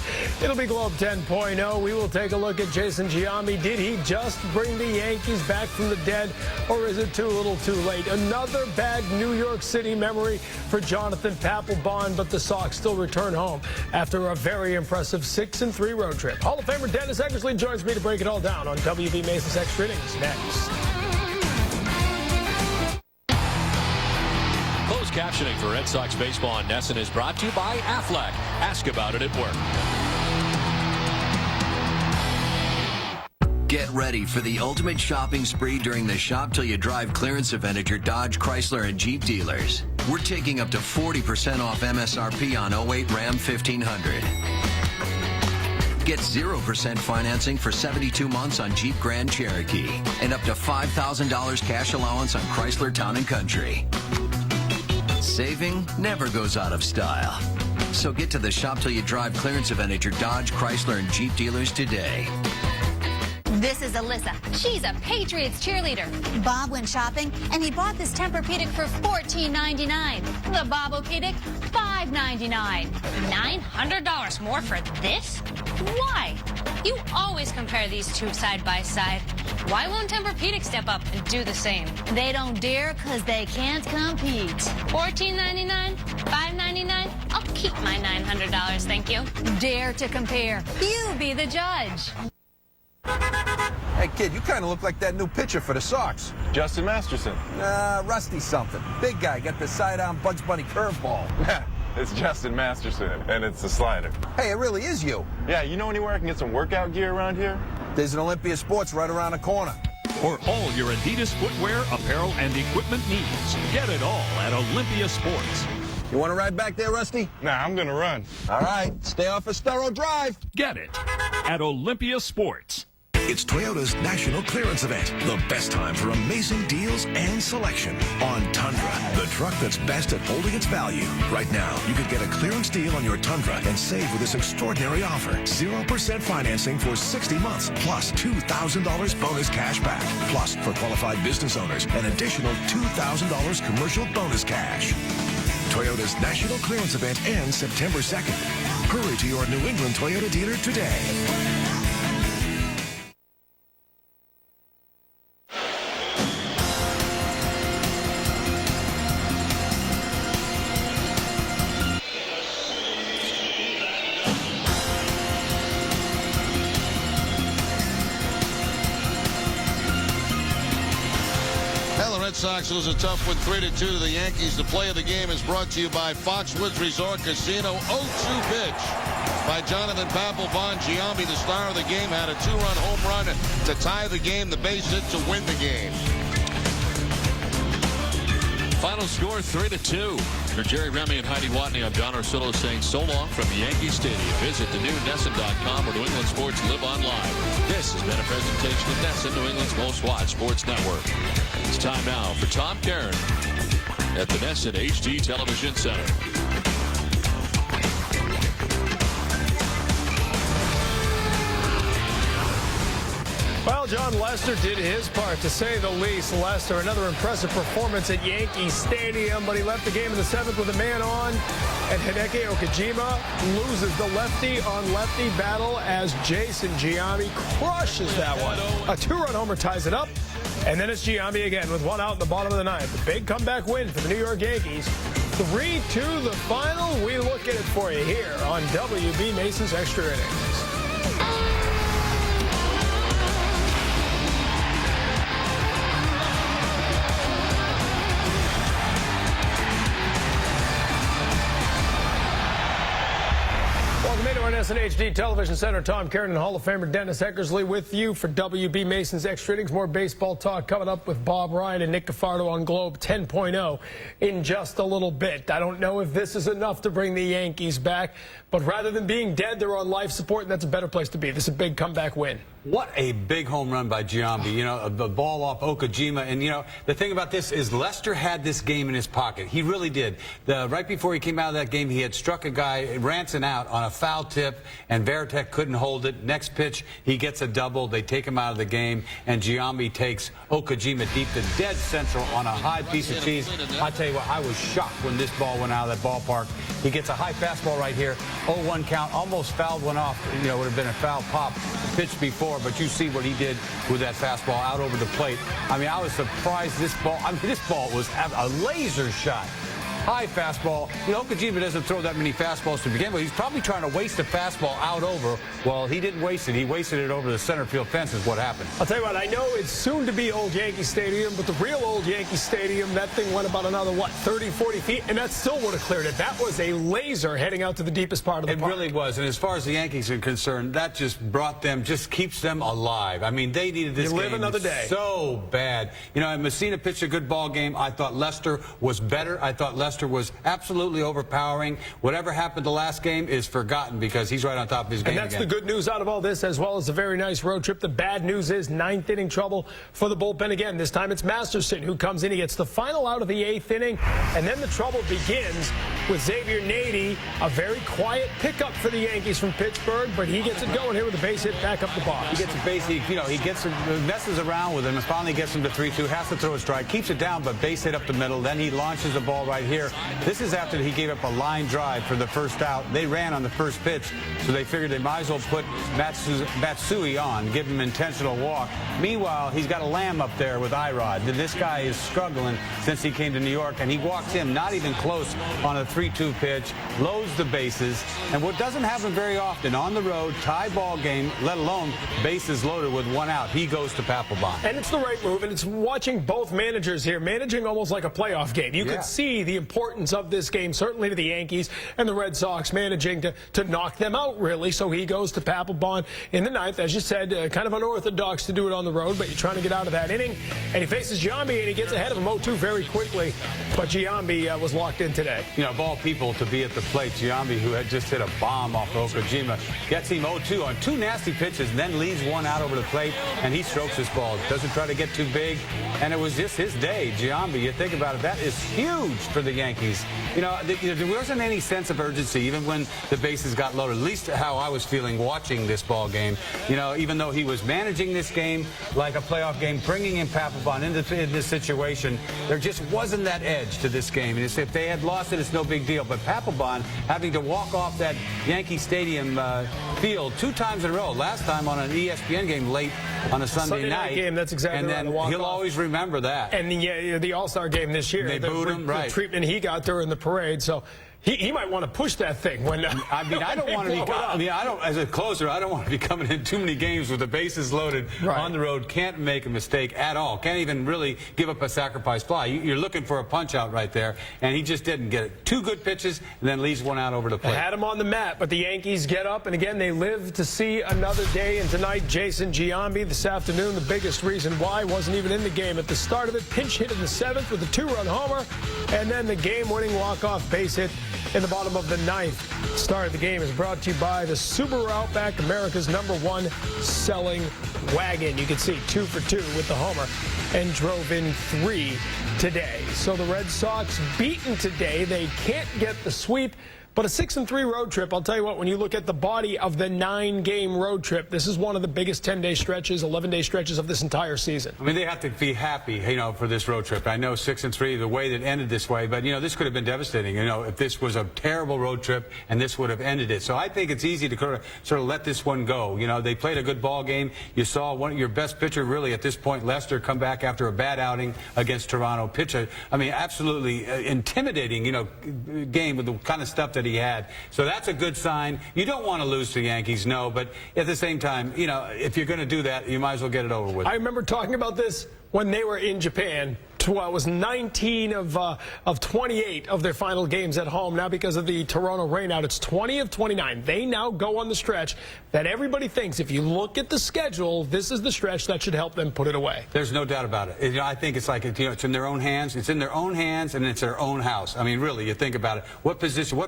it'll be Globe 10.0. We will take a look at Jason Giambi. Did he just bring the Yankees back from the dead, or is it too little too late? Another bad New York City memory for Jonathan Papelbon, but the Sox still return home after a very impressive 6-3 road trip. Hall of Famer Dennis Eckersley joins me to break it all down on WB Mason's Extra Innings next. Closed captioning for Red Sox baseball on NESN is brought to you by Aflac. Ask about it at work. Get ready for the ultimate shopping spree during the Shop Till You Drive clearance event at your Dodge, Chrysler, and Jeep dealers. We're taking up to 40% off MSRP on 08 Ram 1500. Get 0% financing for 72 months on Jeep Grand Cherokee and up to $5,000 cash allowance on Chrysler Town & Country. Saving never goes out of style. So get to the Shop Till You Drive clearance event at your Dodge, Chrysler, and Jeep dealers today. This is Alyssa. She's a Patriots cheerleader. Bob went shopping, and he bought this Tempur-Pedic for $14.99. The Bob-O-Pedic, $5.99. $900 more for this? Why? You always compare these two side by side. Why won't Tempur-Pedic step up and do the same? They don't dare because they can't compete. $14.99? $5.99? I'll keep my $900, thank you. Dare to compare. You be the judge. Hey, kid, you kind of look like that new pitcher for the Sox. Justin Masterson. Rusty something. Big guy, got the side-on Bugs Bunny curveball. It's Justin Masterson, and it's the slider. Hey, it really is you. Yeah, you know anywhere I can get some workout gear around here? There's an Olympia Sports right around the corner. For all your Adidas footwear, apparel, and equipment needs, get it all at Olympia Sports. You want to ride back there, Rusty? Nah, I'm going to run. All right, stay off Estero Drive. Get it at Olympia Sports. It's Toyota's National Clearance Event. The best time for amazing deals and selection on Tundra, the truck that's best at holding its value. Right now, you could get a clearance deal on your Tundra and save with this extraordinary offer. 0% financing for 60 months, plus $2,000 bonus cash back. Plus, for qualified business owners, an additional $2,000 commercial bonus cash. Toyota's National Clearance Event ends September 2nd. Hurry to your New England Toyota dealer today. Red Sox lose a tough one 3-2 to the Yankees. The play of the game is brought to you by Foxwoods Resort Casino. 0-2 pitch by Jonathan Papelbon. Giambi, the star of the game, had a two-run home run to tie the game, the base hit to win the game. Final score 3-2. For Jerry Remy and Heidi Watney, I'm Don Orsillo saying so long from Yankee Stadium. Visit the new NESN.com or New England Sports Live Online. This has been a presentation of NESN, New England's most watched sports network. It's time now for Tom Karen at the NESN HD Television Center. Well, John Lester did his part, to say the least. Lester, another impressive performance at Yankee Stadium, but he left the game in the 7th with a man on, and Hideki Okajima loses the lefty-on-lefty battle as Jason Giambi crushes that one. A 2-run homer ties it up, and then it's Giambi again with one out in the bottom of the 9th. A big comeback win for the New York Yankees. 3-2 the final. We look at it for you here on WB Mason's Extra Innings. NESN HD Television Center. Tom Karen and Hall of Famer Dennis Eckersley with you for WB Mason's Extra Innings. More baseball talk coming up with Bob Ryan and Nick Cafardo on Globe 10.0 in just a little bit. I don't know if this is enough to bring the Yankees back, but rather than being dead, they're on life support, and that's a better place to be. This is a big comeback win. What a big home run by Giambi. You know, the ball off Okajima. And, you know, the thing about this is Lester had this game in his pocket. He really did. Right before he came out of that game, he had struck a guy, Ranson out on a foul tip, and Veritek couldn't hold it. Next pitch, he gets a double. They take him out of the game, and Giambi takes Okajima deep to dead central on a high piece of cheese. I tell you what, I was shocked when this ball went out of that ballpark. He gets a high fastball right here. 0-1 count, almost fouled one off. You know, it would have been a foul pop pitch before, but you see what he did with that fastball out over the plate. I mean, I was surprised this ball was a laser shot. High fastball. You know, Okajima doesn't throw that many fastballs to begin with. He's probably trying to waste a fastball out over. Well, he didn't waste it. He wasted it over the center field fence is what happened. I'll tell you what, I know it's soon to be old Yankee Stadium, but the real old Yankee Stadium, that thing went about another, what, 30, 40 feet, and that still would have cleared it. That was a laser heading out to the deepest part of the park. It really was, and as far as the Yankees are concerned, that just brought them, just keeps them alive. I mean, they needed this game. Live another day. So bad. You know, and Messina pitched a good ball game. I thought Lester was better. I thought Lester was absolutely overpowering. Whatever happened the last game is forgotten because he's right on top of his game again. And that's again. the good news out of all this, as well as a very nice road trip. The bad news is 9th inning trouble for the bullpen again. This time it's Masterson who comes in. He gets the final out of the 8th inning, and then the trouble begins with Xavier Nady. A very quiet pickup for the Yankees from Pittsburgh, but he gets it going here with a base hit back up the box. He gets a base, he messes around with him and finally gets him to 3-2, has to throw a strike, keeps it down, but base hit up the middle. Then he launches the ball right here. This is after he gave up a line drive for the first out. They ran on the first pitch, so they figured they might as well put Matsui on, give him intentional walk. Meanwhile, he's got a lamb up there with Irod. This guy is struggling since he came to New York, and he walks him not even close on a 3-2 pitch, loads the bases, and what doesn't happen very often on the road, tie ball game, let alone bases loaded with one out, he goes to Papelbon. And it's the right move, and it's watching both managers here, managing almost like a playoff game. You could see the importance of this game, certainly to the Yankees and the Red Sox, managing to knock them out, really. So he goes to Papelbon in the 9th. As you said, kind of unorthodox to do it on the road, but you're trying to get out of that inning. And he faces Giambi, and he gets ahead of him 0-2 very quickly. But Giambi was locked in today. You know, of all people to be at the plate, Giambi, who had just hit a bomb off Okajima, gets him 0-2 on 2 nasty pitches, and then leaves one out over the plate, and he strokes his ball. Doesn't try to get too big, and it was just his day. Giambi, you think about it, that is huge for the Yankees. You know, there wasn't any sense of urgency, even when the bases got loaded, at least how I was feeling watching this ball game. You know, even though he was managing this game like a playoff game, bringing in Papelbon into this situation, there just wasn't that edge to this game. And if they had lost it, it's no big deal. But Papelbon having to walk off that Yankee Stadium field 2 times in a row, last time on an ESPN game late on a Sunday night game, that's exactly right. And then he'll always remember that. And the All-Star game this year, they booed him, right. The treatment he got during the parade. So he might want to push that thing when. I mean, I don't want to be. I mean, I don't. As a closer, I don't want to be coming in too many games with the bases loaded on the road. Can't make a mistake at all. Can't even really give up a sacrifice fly. You're looking for a punch out right there, and he just didn't get it. 2 good pitches, and then leaves one out over the plate. Had him on the mat, but the Yankees get up, and again they live to see another day. And tonight, Jason Giambi this afternoon. The biggest reason why wasn't even in the game at the start of it. Pinch hit in the 7th with a 2-run homer, and then the game-winning walk-off base hit in the bottom of the 9th. Start of the game is brought to you by the Subaru Outback, America's #1 selling wagon. You can see 2 for 2 with the homer and drove in 3 today. So the Red Sox beaten today. They can't get the sweep. But a 6-3 road trip, I'll tell you what, when you look at the body of the 9-game road trip, this is one of the biggest 10-day stretches, 11-day stretches of this entire season. I mean, they have to be happy, you know, for this road trip. I know 6-3, the way that ended this way, but, you know, this could have been devastating, you know, if this was a terrible road trip and this would have ended it. So I think it's easy to sort of let this one go. You know, they played a good ball game. You saw one of your best pitcher, really, at this point, Lester, come back after a bad outing against Toronto. Pitcher, I mean, absolutely intimidating, you know, game with the kind of stuff that he had. So that's a good sign. You don't want to lose to the Yankees, no, but at the same time, you know, if you're going to do that, you might as well get it over with. I remember talking about this when they were in Japan. It was 19 of 28 of their final games at home. Now, because of the Toronto rainout, it's 20 of 29. They now go on the stretch that everybody thinks, if you look at the schedule, this is the stretch that should help them put it away. There's no doubt about it. You know, I think it's like, you know, it's in their own hands. It's in their own hands, and it's their own house. I mean, really, you think about it. What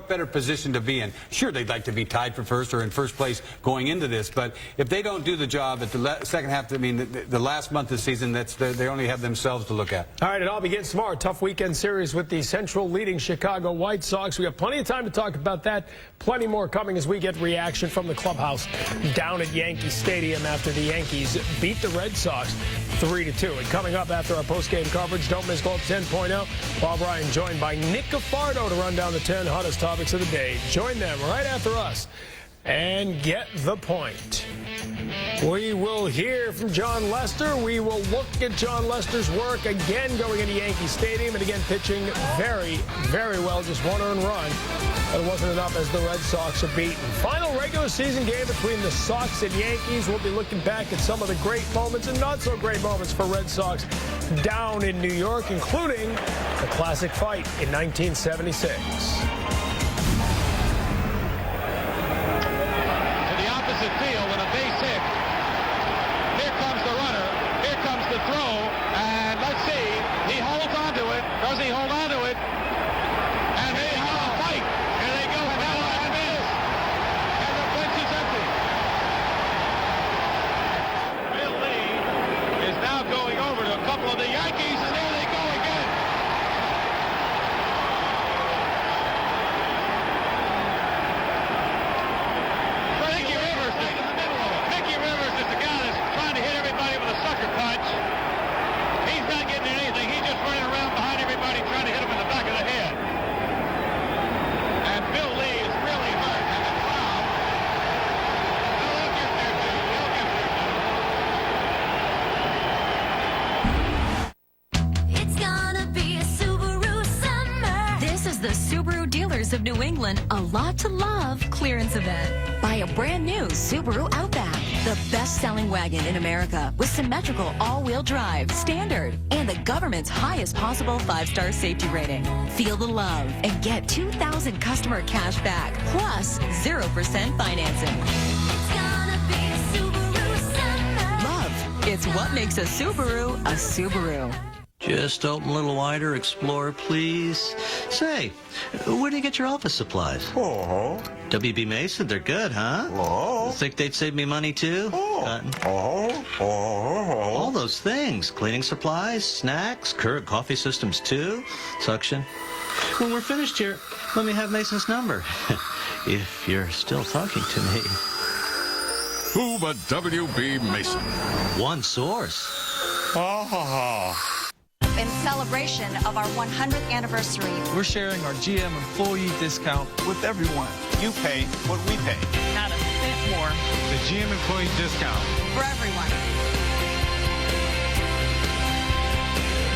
better position to be in? Sure, they'd like to be tied for first or in first place going into this, but if they don't do the job at the second half, I mean, the last month of the season, they only have themselves to look at. All right, it all begins tomorrow. Tough weekend series with the Central leading Chicago White Sox. We have plenty of time to talk about that. Plenty more coming as we get reaction from the clubhouse down at Yankee Stadium after the Yankees beat the Red Sox 3-2. And coming up after our post-game coverage, don't miss Globe 10.0. Bob Ryan joined by Nick Gafardo to run down the 10 hottest topics of the day. Join them right after us and get the point. We will hear from John Lester. We will look at John Lester's work again going into Yankee Stadium and again pitching very, very well. Just 1 earned run. But it wasn't enough as the Red Sox are beaten. Final regular season game between the Sox and Yankees. We'll be looking back at some of the great moments and not so great moments for Red Sox down in New York, including the classic fight in 1976. Field and a base hit. Here comes the runner. Here comes the throw. And let's see. He holds on to it. Does he hold on to it? And they have a fight. Here they go. And miss. And the bench is empty. Bill Lee is now going over to a couple of the Yankees, and there they go again. Of New England, a lot to love clearance event. Buy a brand new Subaru Outback, the best-selling wagon in America with symmetrical all-wheel drive, standard, and the government's highest possible 5-star safety rating. Feel the love and get 2,000 customer cash back plus 0% financing. It's gonna be a Subaru summer. Love, it's what makes a Subaru a Subaru. Just open a little wider, explore, please. Say, where do you get your office supplies? Oh. WB Mason, they're good, huh? Oh. Think they'd save me money, too? All those things. Cleaning supplies, snacks, Keurig coffee systems, too. Suction. When we're finished here, let me have Mason's number. If you're still talking to me. Who but WB Mason? One source. In celebration of our 100th anniversary, we're sharing our GM employee discount with everyone. You pay what we pay. Not a cent more. The GM employee discount. For everyone.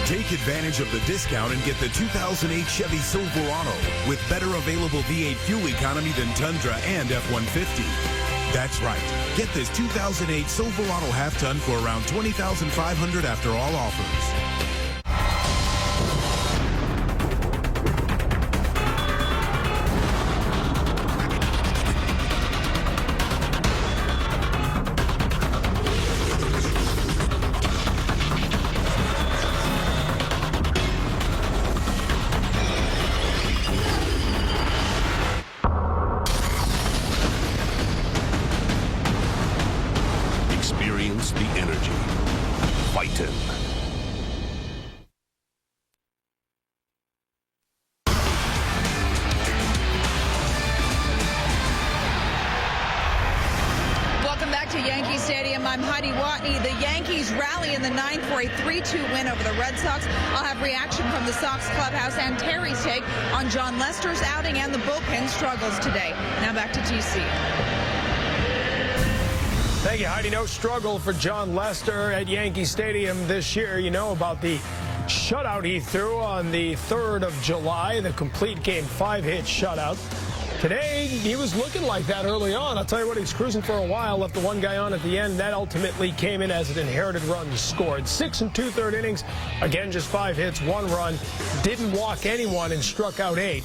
Take advantage of the discount and get the 2008 Chevy Silverado with better available V8 fuel economy than Tundra and F-150. That's right. Get this 2008 Silverado half-ton for around $20,500 after all offers. Experience the energy. Fightin'. Welcome back to Yankee Stadium. I'm Heidi Watney. The Yankees rally in the ninth for a 3-2 win over the Red Sox. I'll have reaction from the Sox clubhouse and Terry's take on John Lester's outing and the bullpen struggles today. Now back to TC. Thank you, Heidi. No struggle for John Lester at Yankee Stadium this year. You know about the shutout he threw on the 3rd of July, the complete game 5-hit shutout. Today, he was looking like that early on. I'll tell you what, he's cruising for a while, left the one guy on at the end. That ultimately came in as an inherited run scored. 6 2/3 innings. Again, just 5 hits, 1 run. Didn't walk anyone and struck out 8.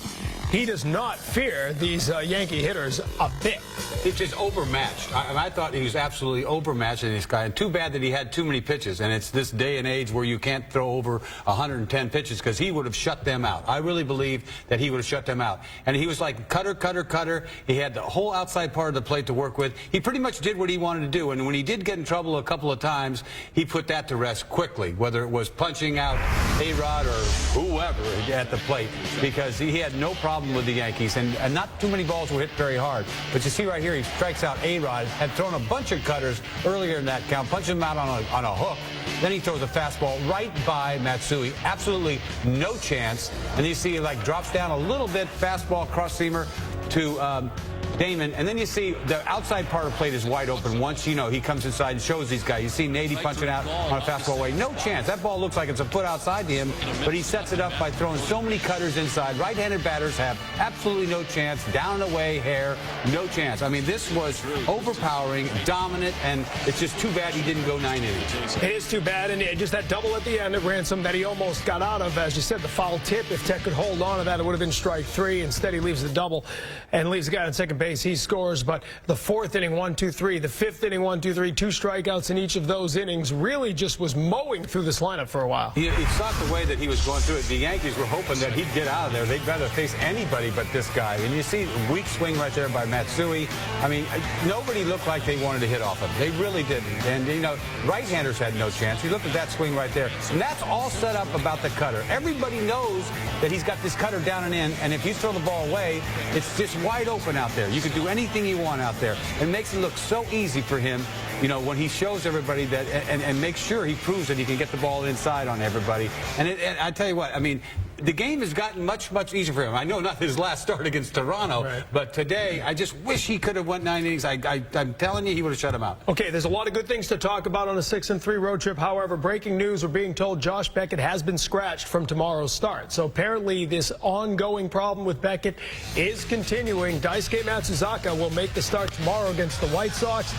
He does not fear these Yankee hitters a bit. It's just overmatched. I thought he was absolutely overmatched in this guy. And too bad that he had too many pitches. And it's this day and age where you can't throw over 110 pitches because he would have shut them out. I really believe that he would have shut them out. And he was like cutter, cutter, cutter. He had the whole outside part of the plate to work with. He pretty much did what he wanted to do. And when he did get in trouble a couple of times, he put that to rest quickly, whether it was punching out A-Rod or whoever at the plate, because he had no problem with the Yankees. And not too many balls were hit very hard. But you see right here, he strikes out A-Rod, had thrown a bunch of cutters earlier in that count, punched him out on a hook. Then he throws a fastball right by Matsui. Absolutely no chance. And you see he like drops down a little bit, fastball cross-seamer to Damon, and then you see the outside part of the plate is wide open. Once you know he comes inside and shows these guys. You see Nady punching out on a fastball away. No chance. That ball looks like it's a foot outside to him, but he sets it up by throwing so many cutters inside. Right-handed batters have absolutely no chance. Down and away, hair, no chance. I mean, this was overpowering, dominant, and it's just too bad he didn't go 9 innings. It is too bad, and just that double at the end of Ransom that he almost got out of. As you said, the foul tip, if Tech could hold on to that, it would have been strike 3. Instead, he leaves the double and leaves the guy on second base. He scores, but the 4th inning, 1-2-3, the 5th inning, 1-2-3, 2 strikeouts in each of those innings, really just was mowing through this lineup for a while. He saw the way that he was going through it. The Yankees were hoping that he'd get out of there. They'd rather face anybody but this guy. And you see a weak swing right there by Matsui. I mean, nobody looked like they wanted to hit off him. They really didn't. And, you know, right-handers had no chance. You look at that swing right there. And that's all set up about the cutter. Everybody knows that he's got this cutter down and in, and if you throw the ball away, it's just wide open out there. You can do anything you want out there. It makes it look so easy for him, you know, when he shows everybody that and makes sure he proves that he can get the ball inside on everybody. And I tell you what, I mean, the game has gotten much, much easier for him. I know not his last start against Toronto, right, but today I just wish he could have went 9 innings. I'm telling you, he would have shut him out. Okay, there's a lot of good things to talk about on a 6-3 road trip. However, breaking news, we're being told Josh Beckett has been scratched from tomorrow's start. So apparently this ongoing problem with Beckett is continuing. Daisuke Matsuzaka will make the start tomorrow against the White Sox.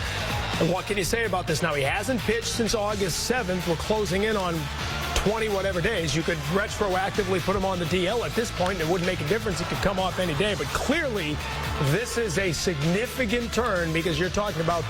And what can you say about this? Now, he hasn't pitched since August 7th. We're closing in on 20 whatever days. You could retroactively put him on the DL at this point. It wouldn't make a difference. He could come off any day. But clearly, this is a significant turn because you're talking about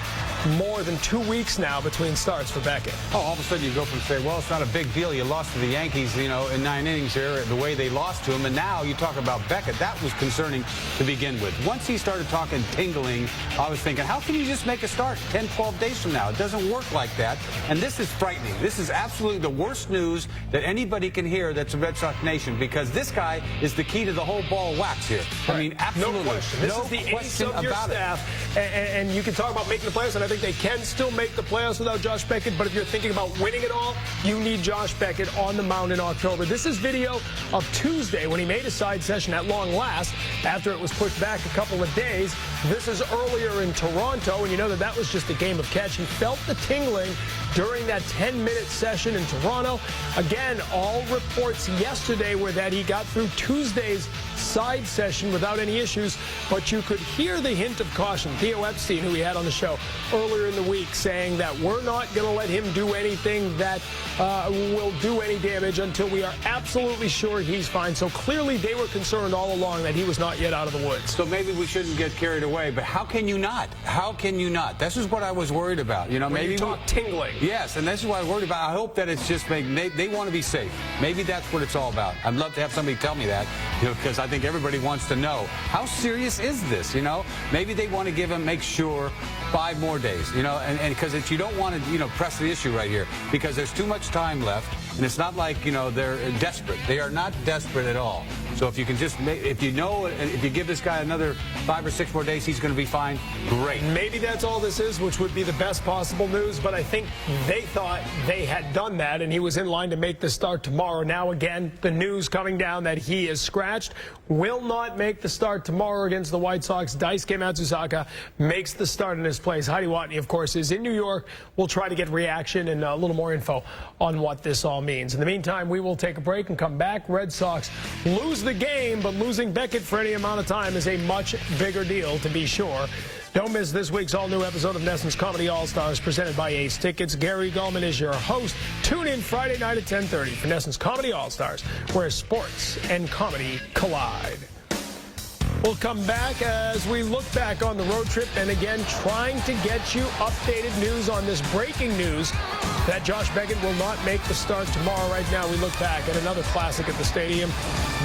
more than 2 weeks now between starts for Beckett. Oh, all of a sudden you go from saying, well, it's not a big deal. You lost to the Yankees, you know, in 9 innings here, the way they lost to him. And now you talk about Beckett. That was concerning to begin with. Once he started talking tingling, I was thinking, how can you just make a start 10, 12 days from now? It doesn't work like that. And this is frightening. This is absolutely the worst news that anybody can hear that's a Red Sox nation, because this guy is the key to the whole ball of wax here. I mean, absolutely. No question. This is the ace of your staff. And you can talk about making the playoffs, and I think think they can still make the playoffs without Josh Beckett, but if you're thinking about winning it all, you need Josh Beckett on the mound in October. This is video of Tuesday when he made a side session at long last after it was pushed back a couple of days. This is earlier in Toronto, and you know that was just a game of catch. He felt the tingling during that 10-minute session in Toronto. Again, all reports yesterday were that he got through Tuesday's side session without any issues, but you could hear the hint of caution. Theo Epstein, who we had on the show earlier in the week, saying that we're not going to let him do anything that will do any damage until we are absolutely sure he's fine. So clearly they were concerned all along that he was not yet out of the woods. So maybe we shouldn't get carried away, but how can you not? How can you not? This is what I was worried about. You know, when maybe you talk tingling. Yes, and this is what I was worried about. I hope that it's just they want to be safe. Maybe that's what it's all about. I'd love to have somebody tell me that, because I think everybody wants to know, how serious is this? You know, maybe they want to give him, make sure, 5 more days, you know, and because you don't want to, you know, press the issue right here, because there's too much time left, and it's not like, you know, they're desperate. They are not desperate at all. So if you can just, if you know, and if you give this guy another 5 or 6 more days, he's going to be fine. Great. Maybe that's all this is, which would be the best possible news, but I think they thought they had done that, and he was in line to make the start tomorrow. Now, again, the news coming down that he is scratched, will not make the start tomorrow against the White Sox. Daisuke Matsuzaka makes the start in his place. Heidi Watney, of course, is in New York. We'll try to get reaction and a little more info on what this all means. In the meantime, we will take a break and come back. Red Sox lose the game, but losing Beckett for any amount of time is a much bigger deal, to be sure. Don't miss this week's all-new episode of NESN's Comedy All-Stars presented by Ace Tickets. Gary Gulman is your host. Tune in Friday night at 10:30 for NESN's Comedy All-Stars, where sports and comedy collide. We'll come back as we look back on the road trip and again trying to get you updated news on this breaking news that Josh Beckett will not make the start tomorrow. Right now we look back at another classic at the stadium.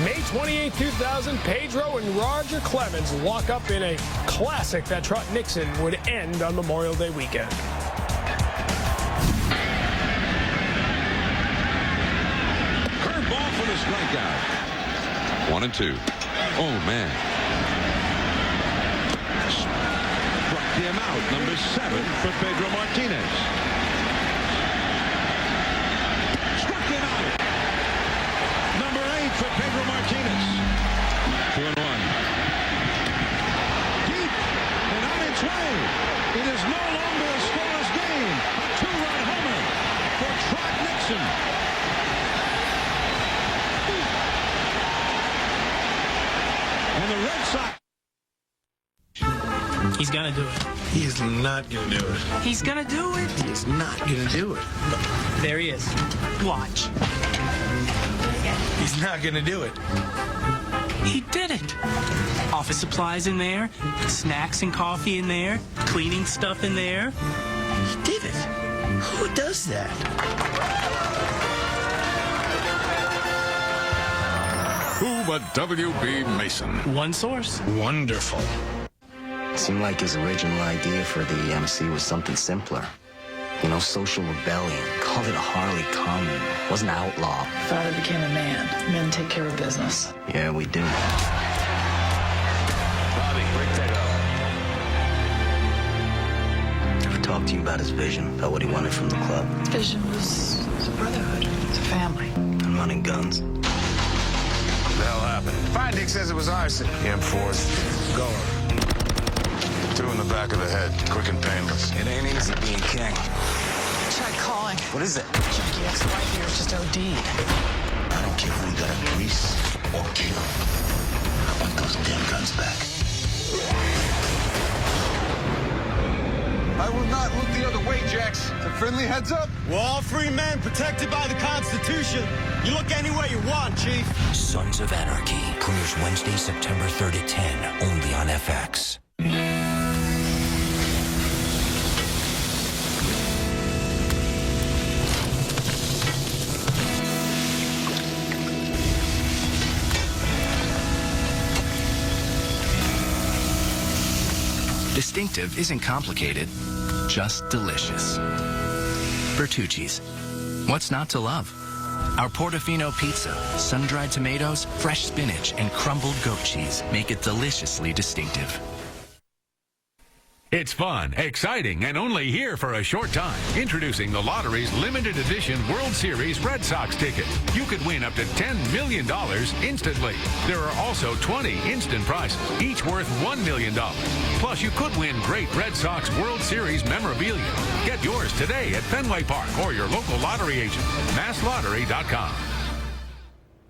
May 28, 2000, Pedro and Roger Clemens lock up in a classic that Trot Nixon would end on Memorial Day weekend. Curveball for the strikeout. 1-2. Oh, man. Struck him out. Number 7 for Pedro Martinez. Struck him out. Number 8 for Pedro Martinez. 2-1. Deep and on its way. It is no longer a scoreless game. A 2-run homer for Trot Nixon. And the Red Sox. He's gonna do it. He is not gonna do it. He's gonna do it. He is not gonna do it. There he is. Watch. He's not gonna do it. He did it. Office supplies in there, snacks and coffee in there, cleaning stuff in there. He did it. Who does that? Who but W.B. Mason? One source. Wonderful. Seemed like his original idea for the MC was something simpler. You know, social rebellion. Called it a Harley commune. Wasn't outlaw. Father became a man. Men take care of business. Yeah, we do. Bobby, break that up. Ever talk to you about his vision? About what he wanted from the club? His vision was a brotherhood. It's a family. And running guns. What the hell happened? Finding says it was arson. M4's going. 2 in the back of the head, quick and painless. It ain't easy being king. Tried calling. What is it? Jackie ex-wife here is just OD'd. I don't care who we gotta grease or kill. I want those damn guns back. I will not look the other way, Jax. It's a friendly heads up. We're all free men protected by the Constitution. You look any way you want, Chief. Sons of Anarchy premieres Wednesday, September 3rd at 10, only on FX. Distinctive isn't complicated, just delicious. Bertucci's. What's not to love? Our Portofino pizza, sun-dried tomatoes, fresh spinach, and crumbled goat cheese make it deliciously distinctive. It's fun, exciting, and only here for a short time. Introducing the lottery's limited edition World Series Red Sox ticket. You could win up to $10 million instantly. There are also 20 instant prizes, each worth $1 million. Plus, you could win great Red Sox World Series memorabilia. Get yours today at Fenway Park or your local lottery agent. MassLottery.com.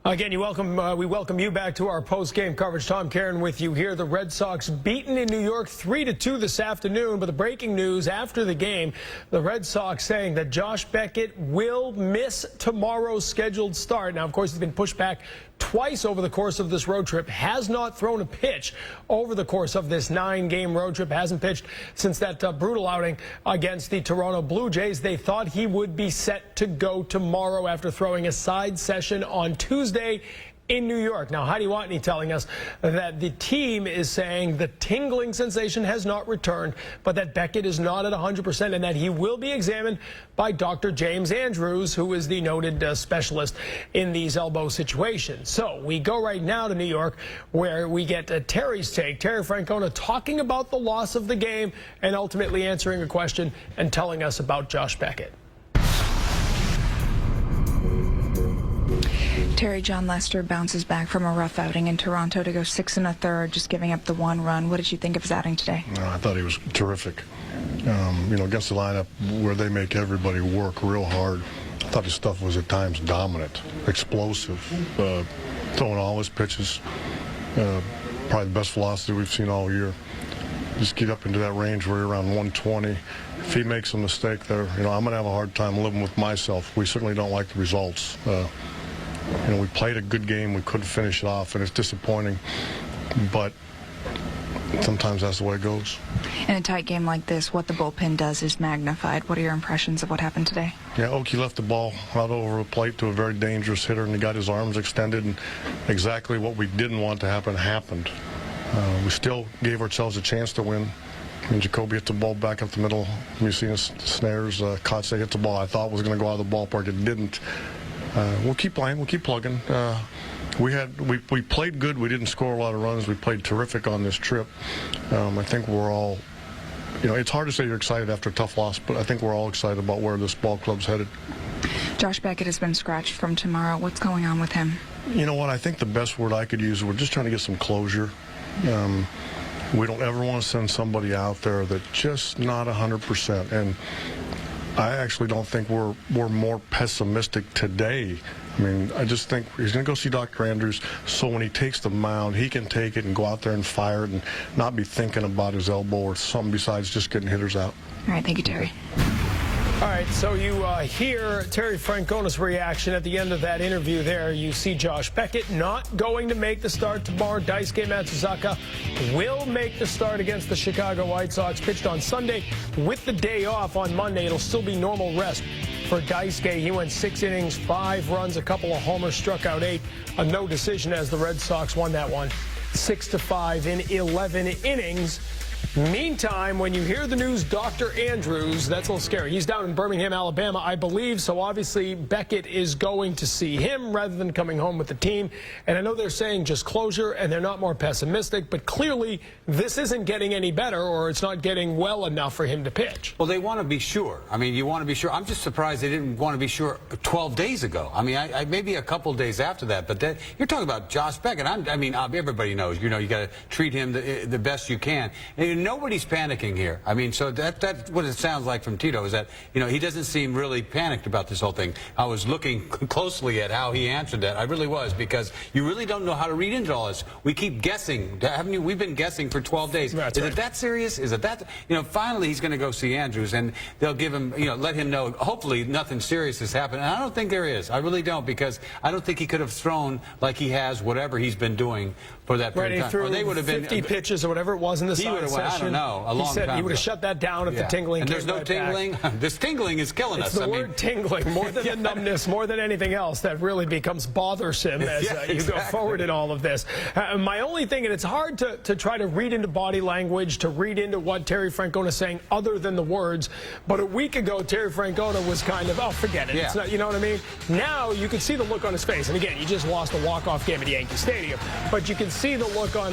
Again, we welcome you back to our post-game coverage. Tom Caron with you here. The Red Sox beaten in New York 3-2 this afternoon. But the breaking news after the game, the Red Sox saying that Josh Beckett will miss tomorrow's scheduled start. Now, of course, he's been pushed back twice over the course of this road trip, has not thrown a pitch over the course of this 9-game road trip, hasn't pitched since that brutal outing against the Toronto Blue Jays. They thought he would be set to go tomorrow after throwing a side session on Tuesday in New York. Now, Heidi Watney telling us that the team is saying the tingling sensation has not returned, but that Beckett is not at 100% and that he will be examined by Dr. James Andrews, who is the noted specialist in these elbow situations. So we go right now to New York, where we get Terry's take. Terry Francona talking about the loss of the game and ultimately answering a question and telling us about Josh Beckett. Terry, John Lester bounces back from a rough outing in Toronto to go 6 1/3, just giving up the 1 run. What did you think of his outing today? I thought he was terrific. Against the lineup where they make everybody work real hard, I thought his stuff was at times dominant, explosive, throwing all his pitches, probably the best velocity we've seen all year. Just get up into that range where you're around 120. If he makes a mistake there, I'm going to have a hard time living with myself. We certainly don't like the results. We played a good game. We couldn't finish it off, and it's disappointing. But sometimes that's the way it goes. In a tight game like this, what the bullpen does is magnified. What are your impressions of what happened today? Yeah, Oki left the ball out over a plate to a very dangerous hitter, and he got his arms extended, and exactly what we didn't want to happen happened. We still gave ourselves a chance to win. Jacoby hit the ball back up the middle. We've seen snares. Kotze hit the ball I thought was going to go out of the ballpark. It didn't. We'll keep playing. We'll keep plugging. We played good. We didn't score a lot of runs. We played terrific on this trip. I think we're all, it's hard to say you're excited after a tough loss, but I think we're all excited about where this ball club's headed. Josh Beckett has been scratched from tomorrow. What's going on with him? You know what? I think the best word I could use, we're just trying to get some closure. We don't ever want to send somebody out there that's just not 100%. And I actually don't think we're more pessimistic today. I just think he's going to go see Dr. Andrews, so when he takes the mound, he can take it and go out there and fire it and not be thinking about his elbow or something besides just getting hitters out. All right, thank you, Terry. All right, so you hear Terry Francona's reaction at the end of that interview there. You see Josh Beckett not going to make the start tomorrow. Daisuke Matsuzaka will make the start against the Chicago White Sox. Pitched on Sunday with the day off on Monday. It'll still be normal rest for Daisuke. He went 6 innings, 5 runs, a couple of homers, struck out 8. A no decision as the Red Sox won that one 6-5 in 11 innings. Meantime, when you hear the news, Dr. Andrews, that's a little scary. He's down in Birmingham, Alabama, I believe. So obviously Beckett is going to see him rather than coming home with the team. And I know they're saying just closure and they're not more pessimistic, but clearly this isn't getting any better, or it's not getting well enough for him to pitch. Well, they want to be sure. You want to be sure. I'm just surprised they didn't want to be sure 12 days ago. Maybe a couple days after that. But you're talking about Josh Beckett. Everybody knows, you got to treat him the best you can. And nobody's panicking here. So that's what it sounds like from Tito, is that, he doesn't seem really panicked about this whole thing. I was looking closely at how he answered that. I really was, because you really don't know how to read into all this. We keep guessing. Haven't you? We've been guessing for 12 days. Is it that serious? Is it that? Finally he's going to go see Andrews, and they'll give him, let him know, hopefully nothing serious has happened. And I don't think there is. I really don't, because I don't think he could have thrown like he has, whatever he's been doing for that period of time. Or they would have 50 pitches or whatever it was in the side session. I don't know, a long time he would have ago. shut that down if the tingling and came there's no right tingling. Back. This tingling is killing us. It's the word tingling, more than the numbness, more than anything else, that really becomes bothersome as you go forward in all of this. My only thing, and it's hard to try to read into body language, to read into what Terry Francona is saying other than the words, but a week ago Terry Francona was kind of, oh, forget it. It's not, you know what I mean? Now you can see the look on his face, and again, he just lost a walk-off game at Yankee Stadium, but you can see the look on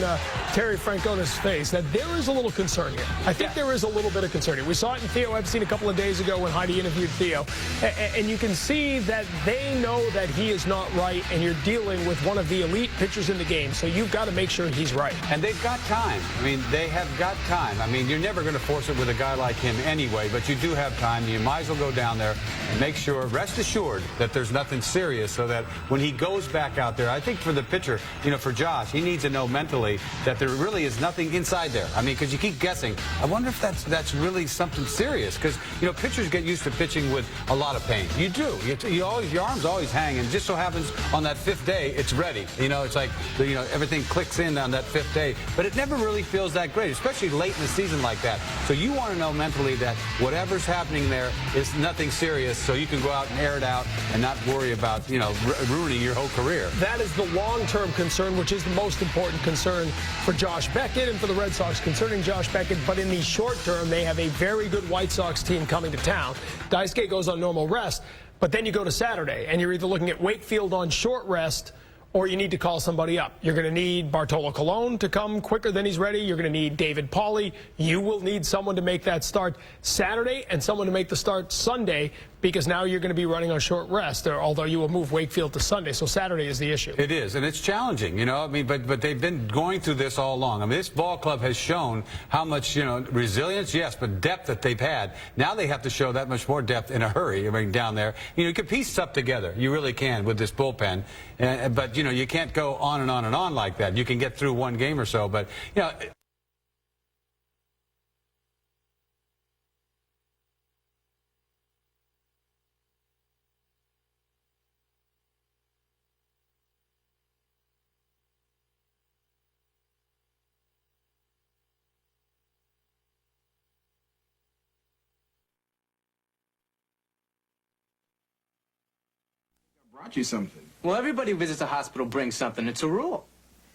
Terry Francona's face that there is a little concern here. I think there is a little bit of concern here. We saw it in Theo Epstein a couple of days ago when Heidi interviewed Theo. And you can see that they know that he is not right, and you're dealing with one of the elite pitchers in the game. So you've got to make sure he's right. And they've got time. I mean, they have got time. I mean, you're never going to force it with a guy like him anyway, but you do have time. You might as well go down there and make sure, rest assured, that there's nothing serious so that when he goes back out there, I think for the pitcher, you know, for Josh, he needs to know mentally that there really is nothing inside there. I mean, because you keep guessing. I wonder if that's really something serious, because, you know, pitchers get used to pitching with a lot of pain. You do. Your arm's always hanging. Just so happens on that fifth day, it's ready. You know, it's like, you know, everything clicks in on that fifth day. But it never really feels that great, especially late in the season like that. So you want to know mentally that whatever's happening there is nothing serious, so you can go out and air it out and not worry about, you know, ruining your whole career. That is the long-term concern, which is the most important concern for Josh Beckett and for the Red Sox concerning Josh Beckett. But in the short term, they have a very good White Sox team coming to town. Daisuke goes on normal rest, but then you go to Saturday, and you're either looking at Wakefield on short rest, or you need to call somebody up. You're going to need Bartolo Colon to come quicker than he's ready. You're going to need David Pauly. You will need someone to make that start Saturday and someone to make the start Sunday, because now you're going to be running on short rest, although you will move Wakefield to Sunday. So Saturday is the issue. It is, and it's challenging, you know. I mean, but they've been going through this all along. I mean, this ball club has shown how much, you know, resilience, yes, but depth that they've had. Now they have to show that much more depth in a hurry. I mean, down there, you know, you can piece stuff together. You really can with this bullpen. But, you know, you can't go on and on and on like that. You can get through one game or so, but, you know, brought you something. Well, everybody who visits a hospital brings something. It's a rule.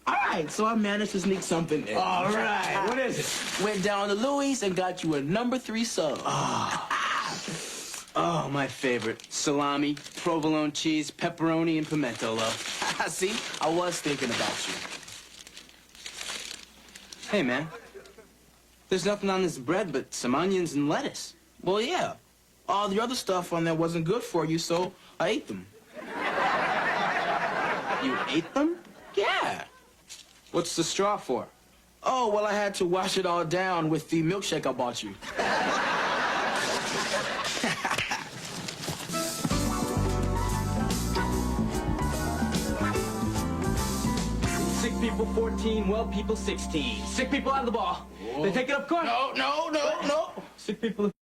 All right, so I managed to sneak something in. All right, what is it? Went down to Louis and got you a #3 sub. Oh, my favorite. Salami, provolone cheese, pepperoni, and pimento loaf. See, I was thinking about you. Hey, man. There's nothing on this bread but some onions and lettuce. Well, yeah. All the other stuff on there wasn't good for you, so I ate them. You ate them? Yeah. What's the straw for? Oh, well, I had to wash it all down with the milkshake I bought you. Sick people 14, well people 16. Sick people out of the ball. Whoa. They take it up court. No. Sick people...